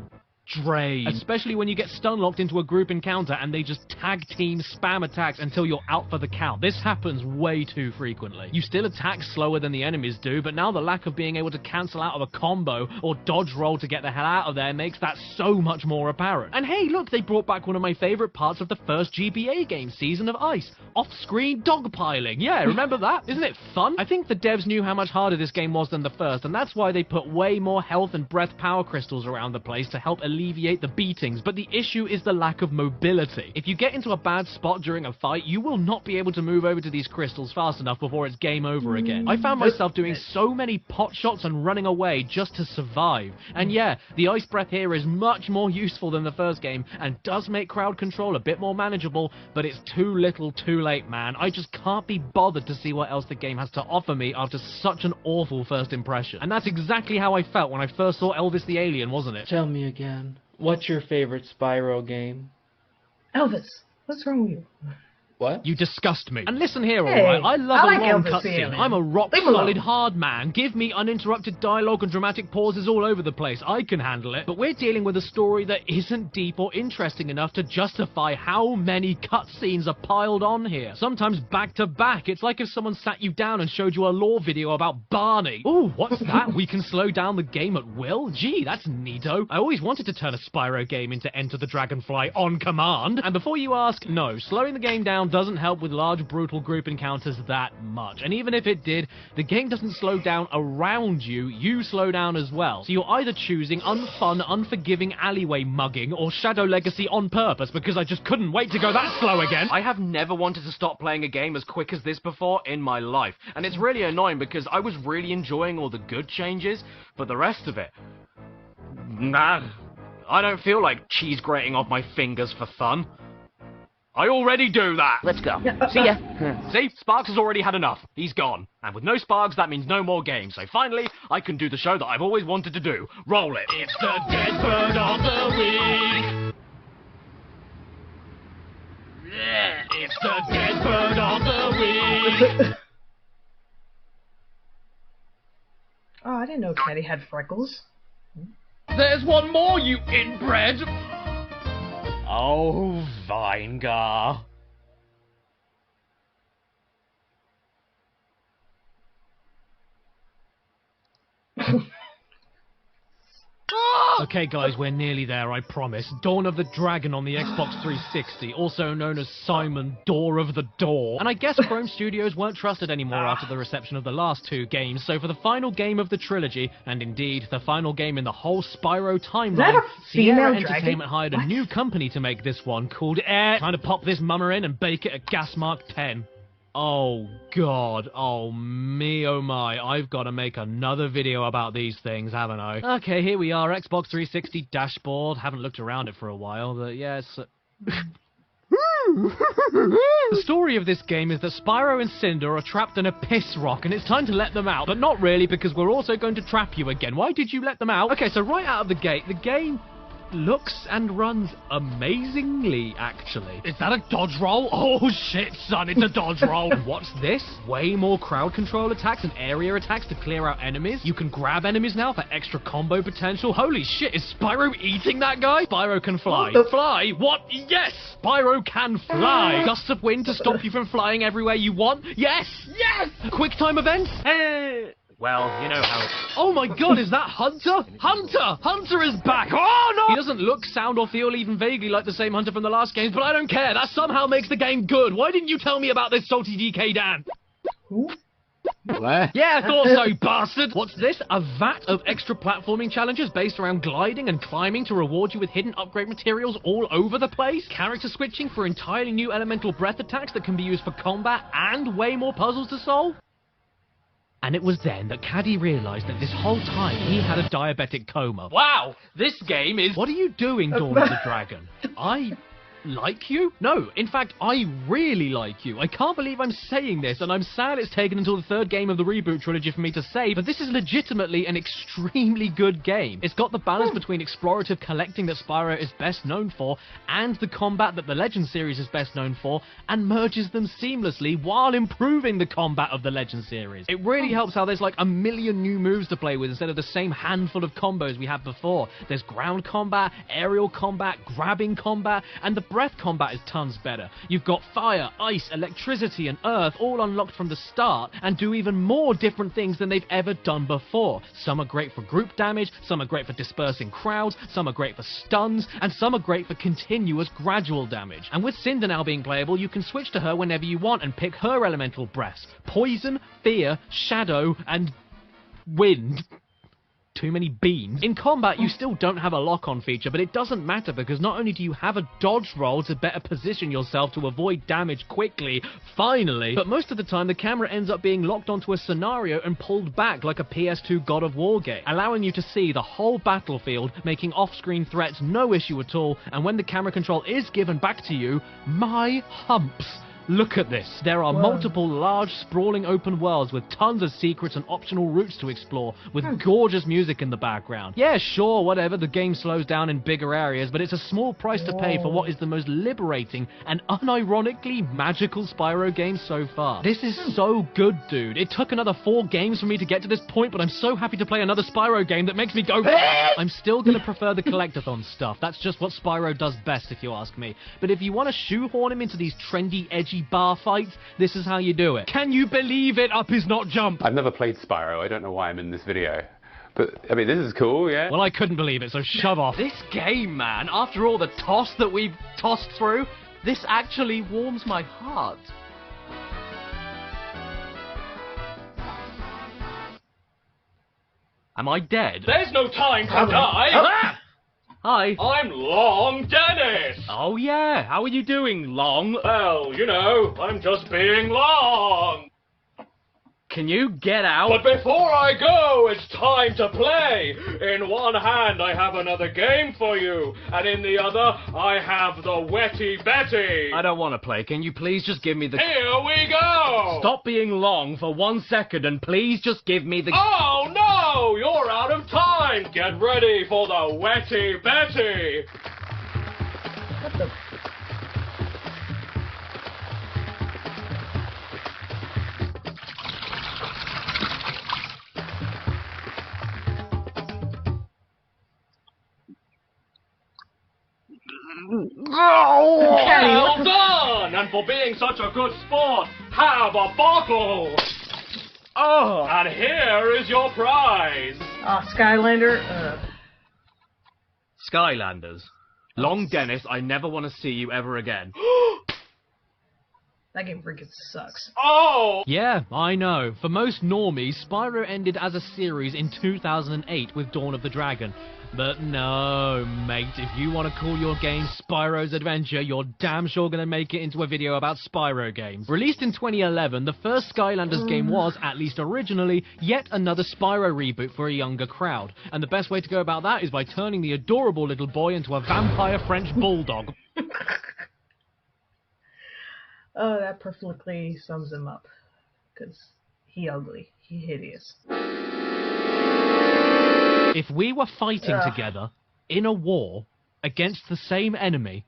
drain. Especially when you get stun locked into a group encounter and they just tag team spam attacks until you're out for the count. This happens way too frequently. You still attack slower than the enemies do, but now the lack of being able to cancel out of a combo or dodge roll to get the hell out of there makes that so much more apparent. And hey, look, they brought back one of my favourite parts of the first GBA game, Season of Ice. Off-screen dogpiling. Yeah, remember that? Isn't it fun? I think the devs knew how much harder this game was than the first, and that's why they put way more health and breath power crystals around the place to help alleviate the beatings, but the issue is the lack of mobility. If you get into a bad spot during a fight, you will not be able to move over to these crystals fast enough before it's game over again. I found myself doing so many pot shots and running away just to survive. And yeah, the ice breath here is much more useful than the first game, and does make crowd control a bit more manageable, but it's too little too late, man. I just can't be bothered to see what else the game has to offer me after such an awful first impression. And that's exactly how I felt when I first saw Elvis the Alien, wasn't it? Tell me again. What's your favorite Spyro game? Elvis, what's wrong with you? What? You disgust me. And listen here, Hey, alright, I love I like a long Elvis cutscene. Alien. I'm a Leave him alone. rock-solid hard man. Give me uninterrupted dialogue and dramatic pauses all over the place. I can handle it. But we're dealing with a story that isn't deep or interesting enough to justify how many cutscenes are piled on here. Sometimes back to back. It's like if someone sat you down and showed you a lore video about Barney. Ooh, what's that? We can slow down the game at will? Gee, that's neato. I always wanted to turn a Spyro game into Enter the Dragonfly on command. And before you ask, no, slowing the game down doesn't help with large brutal group encounters that much. And even if it did, the game doesn't slow down around you, you slow down as well. So you're either choosing unfun, unforgiving alleyway mugging or Shadow Legacy on purpose, because I just couldn't wait to go that slow again. I have never wanted to stop playing a game as quick as this before in my life, and it's really annoying because I was really enjoying all the good changes, but the rest of it... Nah, I don't feel like cheese grating off my fingers for fun. I already do that! Let's go. See ya. See? Sparks has already had enough. He's gone. And with no Sparks, that means no more games. So finally, I can do the show that I've always wanted to do. Roll it. It's the Dead Bird of the Week! It's the Dead Bird of the Week! Oh, I didn't know Teddy had freckles. There's one more, you inbred! Oh, Vinegar. Okay guys, we're nearly there, I promise. Dawn of the Dragon on the Xbox 360, also known as Simon Door of the Door. And I guess Chrome Studios weren't trusted anymore after the reception of the last two games, so for the final game of the trilogy, and indeed the final game in the whole Spyro timeline, Sierra Entertainment hired a new company to make this one called Air. Trying to pop this mummer in and bake it at gas mark 10. Oh god, oh me oh my, I've got to make another video about these things, haven't I? Okay, here we are, Xbox 360 dashboard. Haven't looked around it for a while, but yes. The story of this game is that Spyro and Cinder are trapped in a piss rock, and it's time to let them out, but not really, because we're also going to trap you again. Why did you let them out? Okay, so right out of the gate, the game looks and runs amazingly, actually. Is that a dodge roll? Oh shit, son, it's a dodge roll. And what's this? Way more crowd control attacks and area attacks to clear out enemies. You can grab enemies now for extra combo potential. Holy shit, is Spyro eating that guy? Spyro can fly. Fly? What? Yes! Spyro can fly! Gusts of wind to stop you from flying everywhere you want? Yes! Yes! Quick time events? Hey! Well, you know how... Oh my god, is that Hunter? Hunter! Hunter is back! Oh no! He doesn't look, sound, or feel even vaguely like the same Hunter from the last games, but I don't care. That somehow makes the game good. Why didn't you tell me about this, Salty DK Dan? What? Yeah, I thought so, bastard! What's this? A vat of extra platforming challenges based around gliding and climbing to reward you with hidden upgrade materials all over the place? Character switching for entirely new elemental breath attacks that can be used for combat and way more puzzles to solve? And it was then that Caddy realised that this whole time he had a diabetic coma. Wow! This game is... What are you doing, Dawn of the Dragon? I... like you? No, in fact, I really like you. I can't believe I'm saying this, and I'm sad it's taken until the third game of the reboot trilogy for me to say, but this is legitimately an extremely good game. It's got the balance between explorative collecting that Spyro is best known for, and the combat that the Legend series is best known for, and merges them seamlessly while improving the combat of the Legend series. It really helps how there's like a million new moves to play with instead of the same handful of combos we had before. There's ground combat, aerial combat, grabbing combat, and the breath combat is tons better. You've got fire, ice, electricity, and earth all unlocked from the start and do even more different things than they've ever done before. Some are great for group damage, some are great for dispersing crowds, some are great for stuns, and some are great for continuous gradual damage. And with Cinder now being playable, you can switch to her whenever you want and pick her elemental breaths. Poison, fear, shadow, and wind. Too many beans. In combat, you still don't have a lock-on feature, but it doesn't matter because not only do you have a dodge roll to better position yourself to avoid damage quickly, finally, but most of the time the camera ends up being locked onto a scenario and pulled back like a PS2 God of War game, allowing you to see the whole battlefield, making off-screen threats no issue at all, and when the camera control is given back to you, my humps. Look at this. There are multiple large, sprawling open worlds with tons of secrets and optional routes to explore, with gorgeous music in the background. Yeah, sure, whatever, the game slows down in bigger areas, but it's a small price to pay for what is the most liberating and unironically magical Spyro game so far. This is so good, dude. It took another 4 games for me to get to this point, but I'm so happy to play another Spyro game that makes me go... I'm still gonna prefer the collectathon stuff. That's just what Spyro does best, if you ask me. But if you want to shoehorn him into these trendy, edgy bar fights, this is how you do it. Can you believe it? Up is not jump. I've never played Spyro. I don't know why I'm in this video. But, I mean, this is cool, yeah? Well, I couldn't believe it, so shove off. This game, man, after all the toss that we've tossed through, this actually warms my heart. Am I dead? There's no time to die! Hi. I'm Long Dennis! Oh yeah, how are you doing, Long? Well, you know, I'm just being Long! Can you get out? But before I go, it's time to play! In one hand I have another game for you, and in the other I have the Wetty Betty! I don't want to play, can you please just give me the... Here we go! Stop being Long for 1 second and please just give me the... Oh no! You're out of time! Get ready for the Wetty Betty! What the... Well done! And for being such a good sport, have a bottle! Oh! And here is your prize! Skylander? Skylanders. Long Dennis, I never want to see you ever again. That game freaking sucks. Oh! Yeah, I know. For most normies, Spyro ended as a series in 2008 with Dawn of the Dragon. But no, mate, if you want to call your game Spyro's Adventure, you're damn sure going to make it into a video about Spyro games. Released in 2011, the first Skylanders game was, at least originally, yet another Spyro reboot for a younger crowd. And the best way to go about that is by turning the adorable little boy into a vampire French bulldog. Oh, that perfectly sums him up. Because he ugly. He hideous. If we were fighting together, in a war, against the same enemy,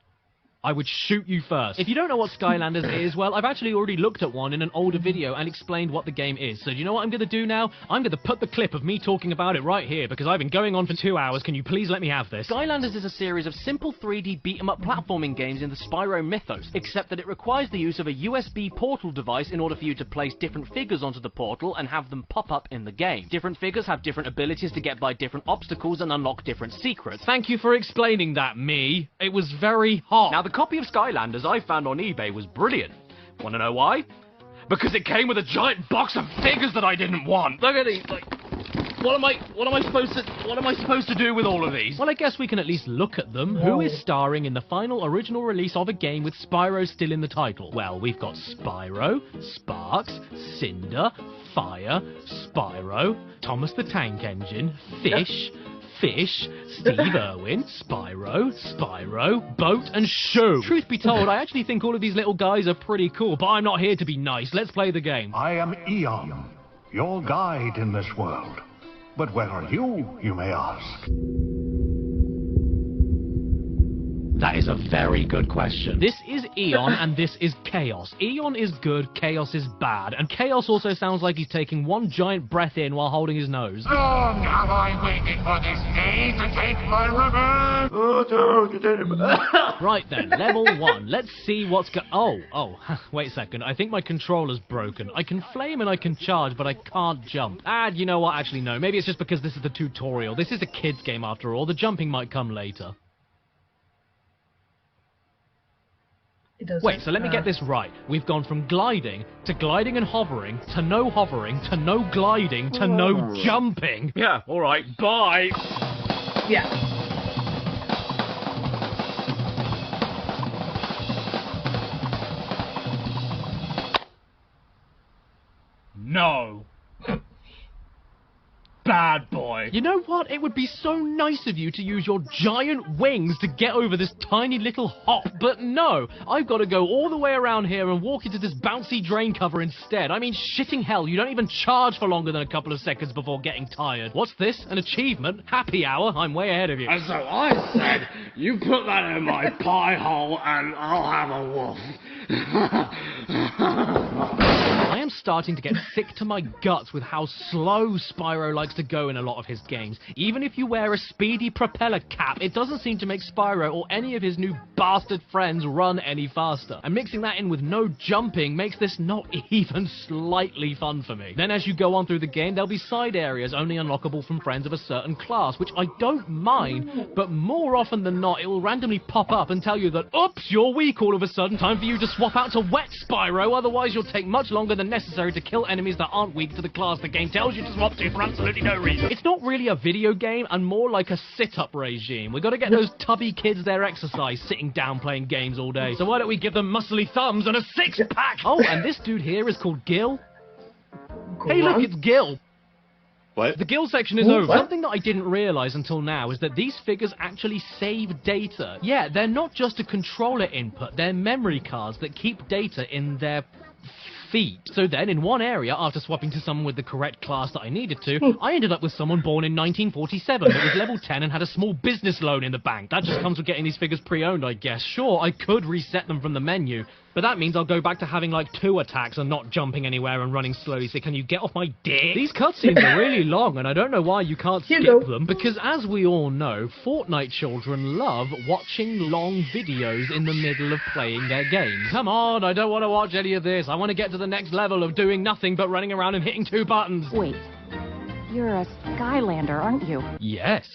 I would shoot you first. If you don't know what Skylanders is, well, I've actually already looked at one in an older video and explained what the game is. So do you know what I'm going to do now? I'm going to put the clip of me talking about it right here, because I've been going on for 2 hours. Can you please let me have this? Skylanders is a series of simple 3D beat-em-up platforming games in the Spyro mythos, except that it requires the use of a USB portal device in order for you to place different figures onto the portal and have them pop up in the game. Different figures have different abilities to get by different obstacles and unlock different secrets. Thank you for explaining that, me. It was very hot. Now, the copy of Skylanders I found on eBay was brilliant. Want to know why? Because it came with a giant box of figures that I didn't want. Look at these. Like, what am I supposed to do with all of these? Well, I guess we can at least look at them. Who is starring in the final original release of a game with Spyro still in the title? Well, we've got Spyro, Sparks, Cinder, Fire, Spyro, Thomas the Tank Engine, Fish, Steve Irwin, Spyro, Boat, and Shoe. Truth be told, I actually think all of these little guys are pretty cool, but I'm not here to be nice. Let's play the game. I am Eon, your guide in this world. But where are you may ask? That is a very good question. This is Eon, and this is Chaos. Eon is good, Chaos is bad. And Chaos also sounds like he's taking one giant breath in while holding his nose. Long have I waited for this day to take my revenge. Right then, level 1. Let's see what's Oh, wait a second. I think my controller's broken. I can flame and I can charge, but I can't jump. You know what? Actually, no. Maybe it's just because this is the tutorial. This is a kid's game after all. The jumping might come later. Wait, so let me get this right. We've gone from gliding to gliding and hovering to no gliding to no jumping. Yeah, alright, bye. Yeah. No. Bad boy. You know what? It would be so nice of you to use your giant wings to get over this tiny little hop, but no. I've got to go all the way around here and walk into this bouncy drain cover instead. I mean, shitting hell, you don't even charge for longer than a couple of seconds before getting tired. What's this? An achievement? Happy hour? I'm way ahead of you. And so I said, you put that in my pie hole and I'll have a wolf. I am starting to get sick to my guts with how slow Spyro likes to go in a lot of his games. Even if you wear a speedy propeller cap, it doesn't seem to make Spyro or any of his new bastard friends run any faster. And mixing that in with no jumping makes this not even slightly fun for me. Then as you go on through the game, there'll be side areas only unlockable from friends of a certain class, which I don't mind, but more often than not, it will randomly pop up and tell you that, oops, you're weak all of a sudden, time for you to swap out to Wet Spyro, otherwise you'll take much longer than necessary to kill enemies that aren't weak to the class the game tells you to swap to for absolutely no reason. It's not really a video game and more like a sit-up regime. We've got to get those tubby kids their exercise sitting down playing games all day. So why don't we give them muscly thumbs and a six-pack? Oh, and this dude here is called Gil. Hey, look, it's Gil. What? The Gil section is over. Something that I didn't realise until now is that these figures actually save data. Yeah, they're not just a controller input, they're memory cards that keep data in their feet. So then, in one area, after swapping to someone with the correct class that I needed to, I ended up with someone born in 1947 that was level 10 and had a small business loan in the bank. That just comes with getting these figures pre-owned, I guess. Sure, I could reset them from the menu, but that means I'll go back to having like 2 attacks and not jumping anywhere and running slowly, so can you get off my dick? These cutscenes are really long, and I don't know why you can't skip them, because as we all know, Fortnite children love watching long videos in the middle of playing their games. Come on, I don't want to watch any of this. I want to get to the next level of doing nothing but running around and hitting 2 buttons. Wait, you're a Skylander, aren't you? Yes.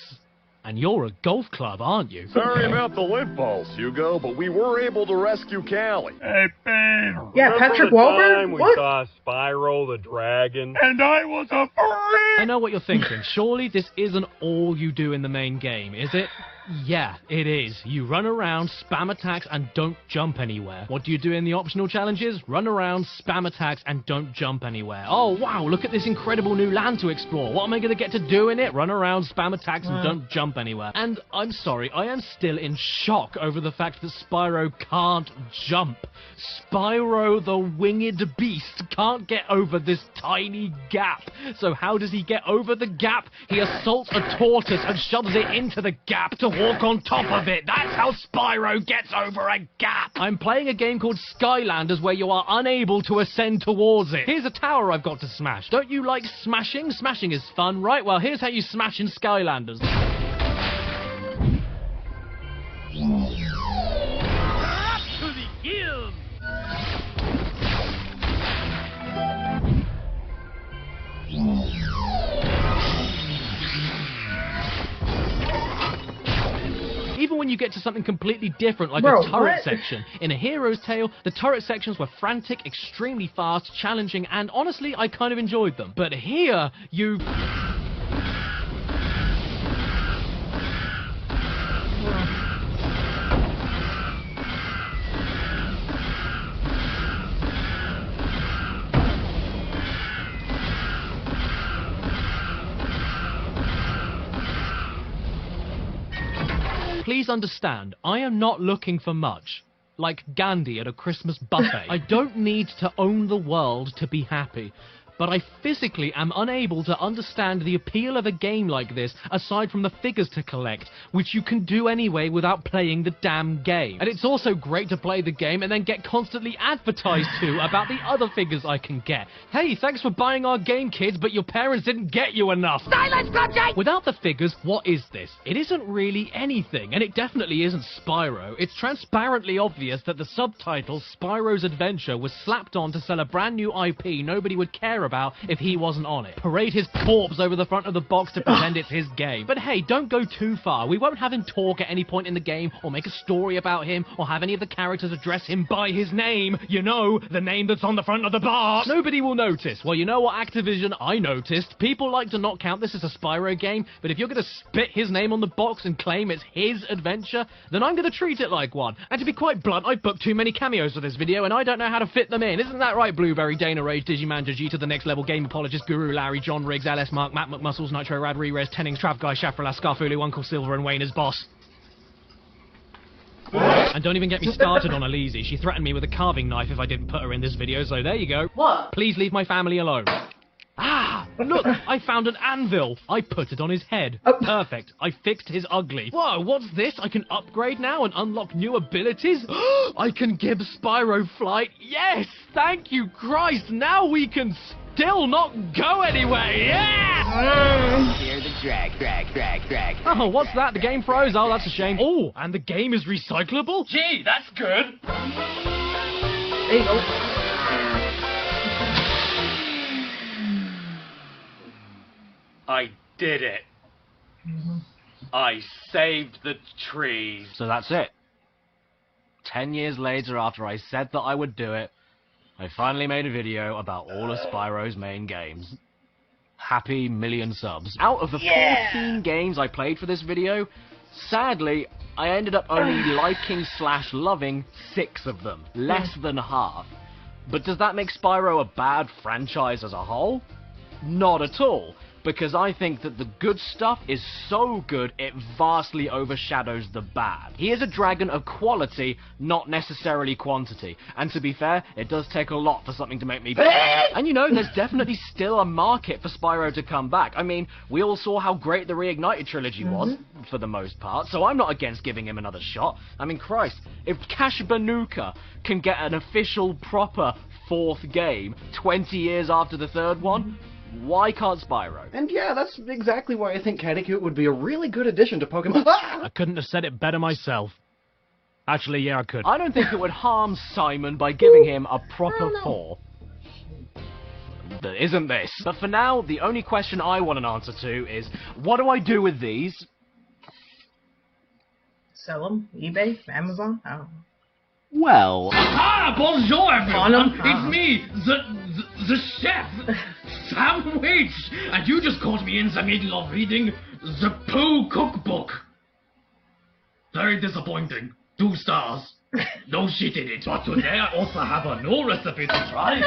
And you're a golf club, aren't you? Sorry about the lint balls, Hugo, but we were able to rescue Callie. Hey, Ben. Yeah, Patrick Wahlberg? We saw Spyro the Dragon. And I was a furry! I know what you're thinking. Surely this isn't all you do in the main game, is it? Yeah, it is. You run around, spam attacks, and don't jump anywhere. What do you do in the optional challenges? Run around, spam attacks, and don't jump anywhere. Oh, wow, look at this incredible new land to explore. What am I going to get to do in it? Run around, spam attacks, and don't jump anywhere. And I'm sorry, I am still in shock over the fact that Spyro can't jump. Spyro the winged beast can't get over this tiny gap. So how does he get over the gap? He assaults a tortoise and shoves it into the gap. To walk on top of it. That's how Spyro gets over a gap. I'm playing a game called Skylanders where you are unable to ascend towards it. Here's a tower I've got to smash. Don't you like smashing? Smashing is fun, right? Well, here's how you smash in Skylanders. Up to the hills! Even when you get to something completely different, like a turret section. In A Hero's Tale, the turret sections were frantic, extremely fast, challenging, and honestly, I kind of enjoyed them. But here, you... Please understand, I am not looking for much. Like Gandhi at a Christmas buffet. I don't need to own the world to be happy. But I physically am unable to understand the appeal of a game like this, aside from the figures to collect, which you can do anyway without playing the damn game. And it's also great to play the game and then get constantly advertised to about the other figures I can get. Hey, thanks for buying our game, kids, but your parents didn't get you enough. Silence, Project! Without the figures, what is this? It isn't really anything, and it definitely isn't Spyro. It's transparently obvious that the subtitle, Spyro's Adventure, was slapped on to sell a brand new IP nobody would care about if he wasn't on it. Parade his corpse over the front of the box to pretend it's his game. But hey, don't go too far. We won't have him talk at any point in the game, or make a story about him, or have any of the characters address him by his name. You know, the name that's on the front of the box. Nobody will notice. Well, you know what, Activision? I noticed. People like to not count this as a Spyro game, but if you're gonna spit his name on the box and claim it's his adventure, then I'm gonna treat it like one. And to be quite blunt, I've booked too many cameos for this video, and I don't know how to fit them in. Isn't that right, Blueberry, Dana Rage, Digiman, G to the Next Level, Game Apologist, Guru, Larry, John Riggs, LS Mark, Matt McMuscles, Nitro Rad, Re-Res, Tennings, Trav Guy, Shafralas, Scarfulu, Uncle Silver, and Wayne as boss. And don't even get me started on Elise. She threatened me with a carving knife if I didn't put her in this video, so there you go. What? Please leave my family alone. Ah, look, I found an anvil. I put it on his head. Perfect. I fixed his ugly. Whoa, what's this? I can upgrade now and unlock new abilities? I can give Spyro flight. Yes, thank you, Christ. Now we can still not go anywhere. Yeah! Hear the drag. Oh, what's that? The game froze? Oh, that's a shame. Oh, and the game is recyclable? Gee, that's good. There you go. I did it. I saved the trees. So that's it. 10 years later, after I said that I would do it, I finally made a video about all of Spyro's main games. Happy million subs. Out of the 14 games I played for this video, sadly, I ended up only liking/loving 6 of them. Less than half. But does that make Spyro a bad franchise as a whole? Not at all. Because I think that the good stuff is so good it vastly overshadows the bad. He is a dragon of quality, not necessarily quantity. And to be fair, it does take a lot for something to make me... And you know, there's definitely still a market for Spyro to come back. I mean, we all saw how great the Reignited trilogy was, for the most part, so I'm not against giving him another shot. I mean, Christ, if Cash Banuka can get an official, proper 4th game 20 years after the 3rd one, why can't Spyro? And yeah, that's exactly why I think Cattycoot would be a really good addition to Pokemon. I couldn't have said it better myself. Actually, yeah, I could. I don't think it would harm Simon by giving him a proper 4. But isn't this? But for now, the only question I want an answer to is, what do I do with these? Sell them? eBay? Amazon? I don't know. Well... Ah, bonjour everyone! It's me, the chef, Sandwich! And you just caught me in the middle of reading the Pooh Cookbook. Very disappointing. 2 stars. No shit in it. But today I also have a new recipe to try.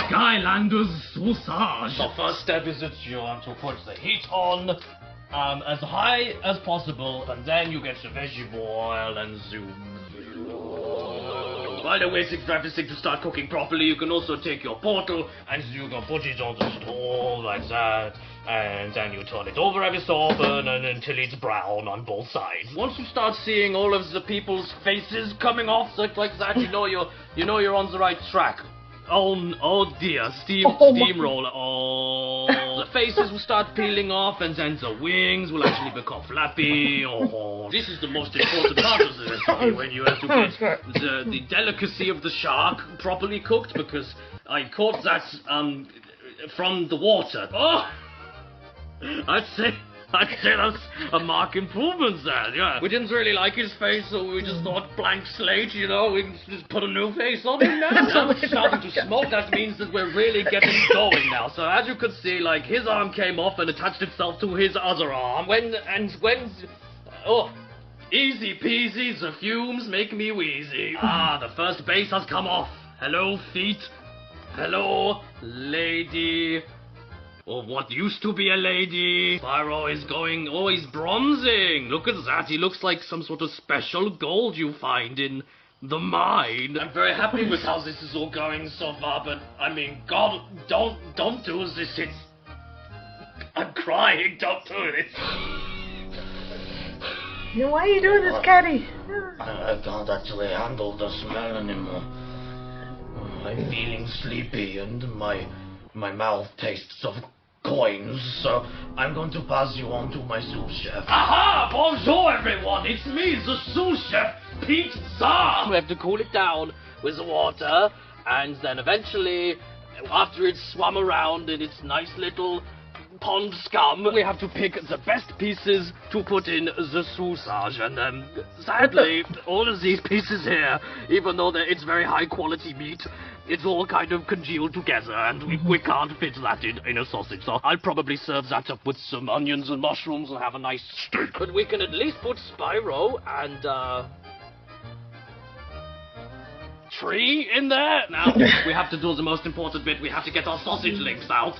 Skylanders sausage. The first step is that you want to put the heat on as high as possible, and then you get the vegetable oil and zoom. While they're waiting for everything to start cooking properly, you can also take your portal and you can put it on the stove like that. And then you turn it over every so often and until it's brown on both sides. Once you start seeing all of the people's faces coming off like that, you know you're on the right track. Oh dear, steamroller. Oh, the faces will start peeling off, and then the wings will actually become flappy. Oh, this is the most important part of the recipe, when you have to get the delicacy of the shark properly cooked, because I caught that from the water. Oh, I'd say that's a marked improvement there, yeah. We didn't really like his face, so we just thought blank slate, you know, we can just put a new face on him now. Now it's starting to smoke, that means that we're really getting going now. So as you could see, like, his arm came off and attached itself to his other arm. Oh, easy peasy, the fumes make me wheezy. Ah, the first base has come off. Hello, feet. Hello, lady. Or what used to be a lady. Spyro is going... Oh, he's bronzing. Look at that. He looks like some sort of special gold you find in the mine. I'm very happy with how this is all going so far, but, I mean, God, don't do this. It's... I'm crying. Don't do this. Why are you doing this, Caddy? I can't actually handle the smell anymore. I'm feeling sleepy and my mouth tastes of coins, so I'm going to pass you on to my sous chef. Aha! Bonjour, everyone! It's me, the sous chef, Pizza! We have to cool it down with the water, and then eventually, after it's swum around in its nice little pond scum, we have to pick the best pieces to put in the sausage, and sadly, all of these pieces here, even though it's very high quality meat, it's all kind of congealed together, and we can't fit that in a sausage, so I'll probably serve that up with some onions and mushrooms and have a nice steak. But we can at least put Spyro and, Tree in there. Now, we have to do the most important bit. We have to get our sausage links out,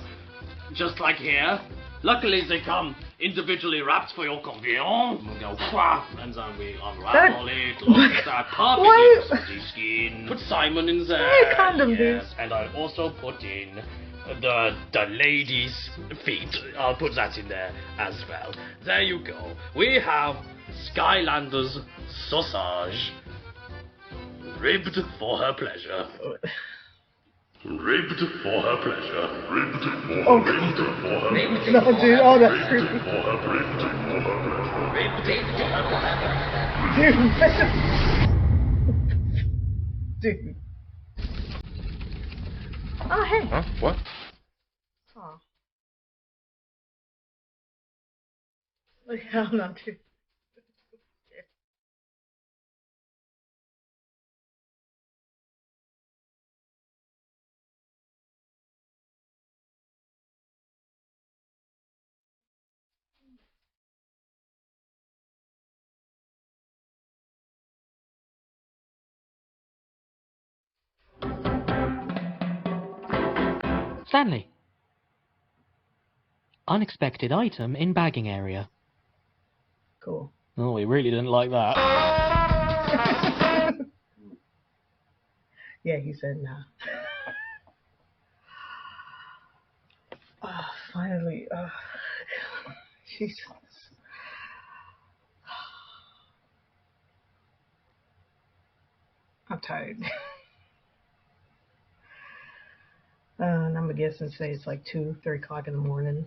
just like here. Luckily, they come individually wrapped for your convenience. We'll go, and then we unravel it. Look at that perfectly skin. Put Simon in there. Yes, and I'll also put in the lady's feet. I'll put that in there as well. There you go. We have Skylander's sausage, ribbed for her pleasure. Ribbed for her pleasure. Ribbed for her. Oh, ribbed for her. Ribbed no, dude. Oh, that's creepy. Ribbed for her. Ribbed for her. Ribbed Dude. Dude. Oh, hey. Huh? What? Oh. Yeah, I'm not too. Stanley. Unexpected item in bagging area. Cool. Oh, we really didn't like that. Yeah, he said nah. Oh, finally. Oh, Jesus. I'm tired. And I'm gonna guess and say it's like 2, 3 o'clock in the morning.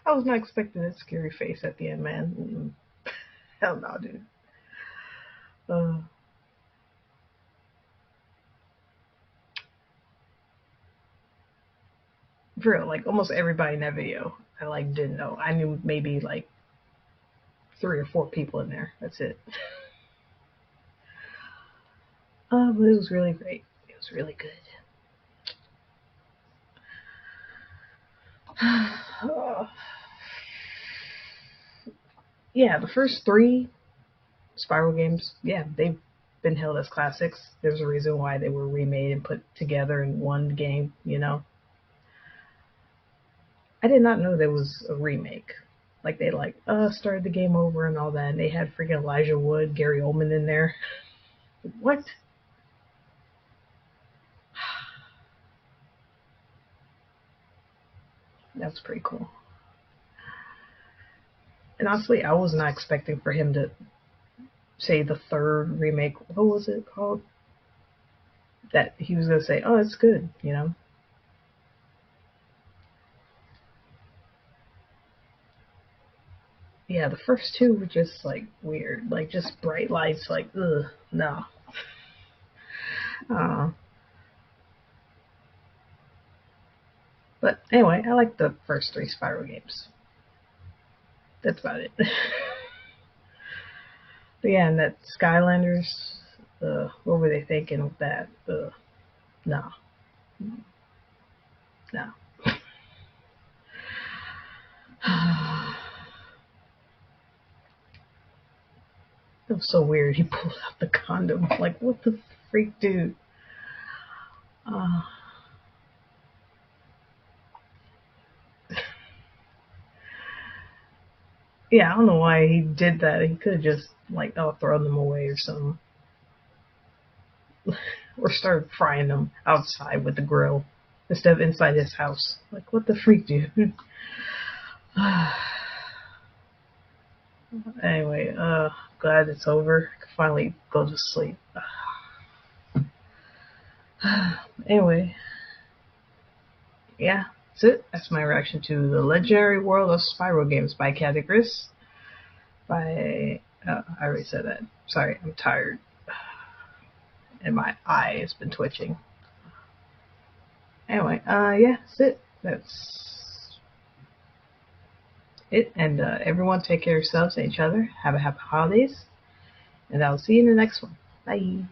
I was not expecting that scary face at the end, man. Hell no, dude. For real, like almost everybody in that video, I like didn't know. I knew maybe like 3 or 4 people in there. That's it. But it was really great. It was really good. Yeah, the first 3 Spyro games, yeah, they've been hailed as classics. There's a reason why they were remade and put together in one game, you know. I did not know there was a remake. Like they started the game over and all that, and they had freaking Elijah Wood, Gary Oldman in there. What? That's pretty cool. And honestly, I was not expecting for him to say the third remake. What was it called? That he was gonna say, "Oh, it's good," you know. Yeah, the first two were just like weird, like just bright lights, like ugh, no. But anyway, I like the first 3 Spyro games. That's about it. But yeah, and that Skylanders, what were they thinking with that? No. No. It was so weird. He pulled out the condom. Like, what the freak, dude? Yeah, I don't know why he did that. He could have just, like, thrown them away or something. Or started frying them outside with the grill instead of inside his house. Like, what the freak, dude? Anyway, glad it's over. I can finally go to sleep. Anyway, yeah, that's it. That's my reaction to The Legendary World of Spyro Games by Categories. I already said that. Sorry, I'm tired. And my eye has been twitching. Anyway, yeah, that's it. That's it. And everyone take care of yourselves and each other. Have a happy holidays. And I'll see you in the next one. Bye.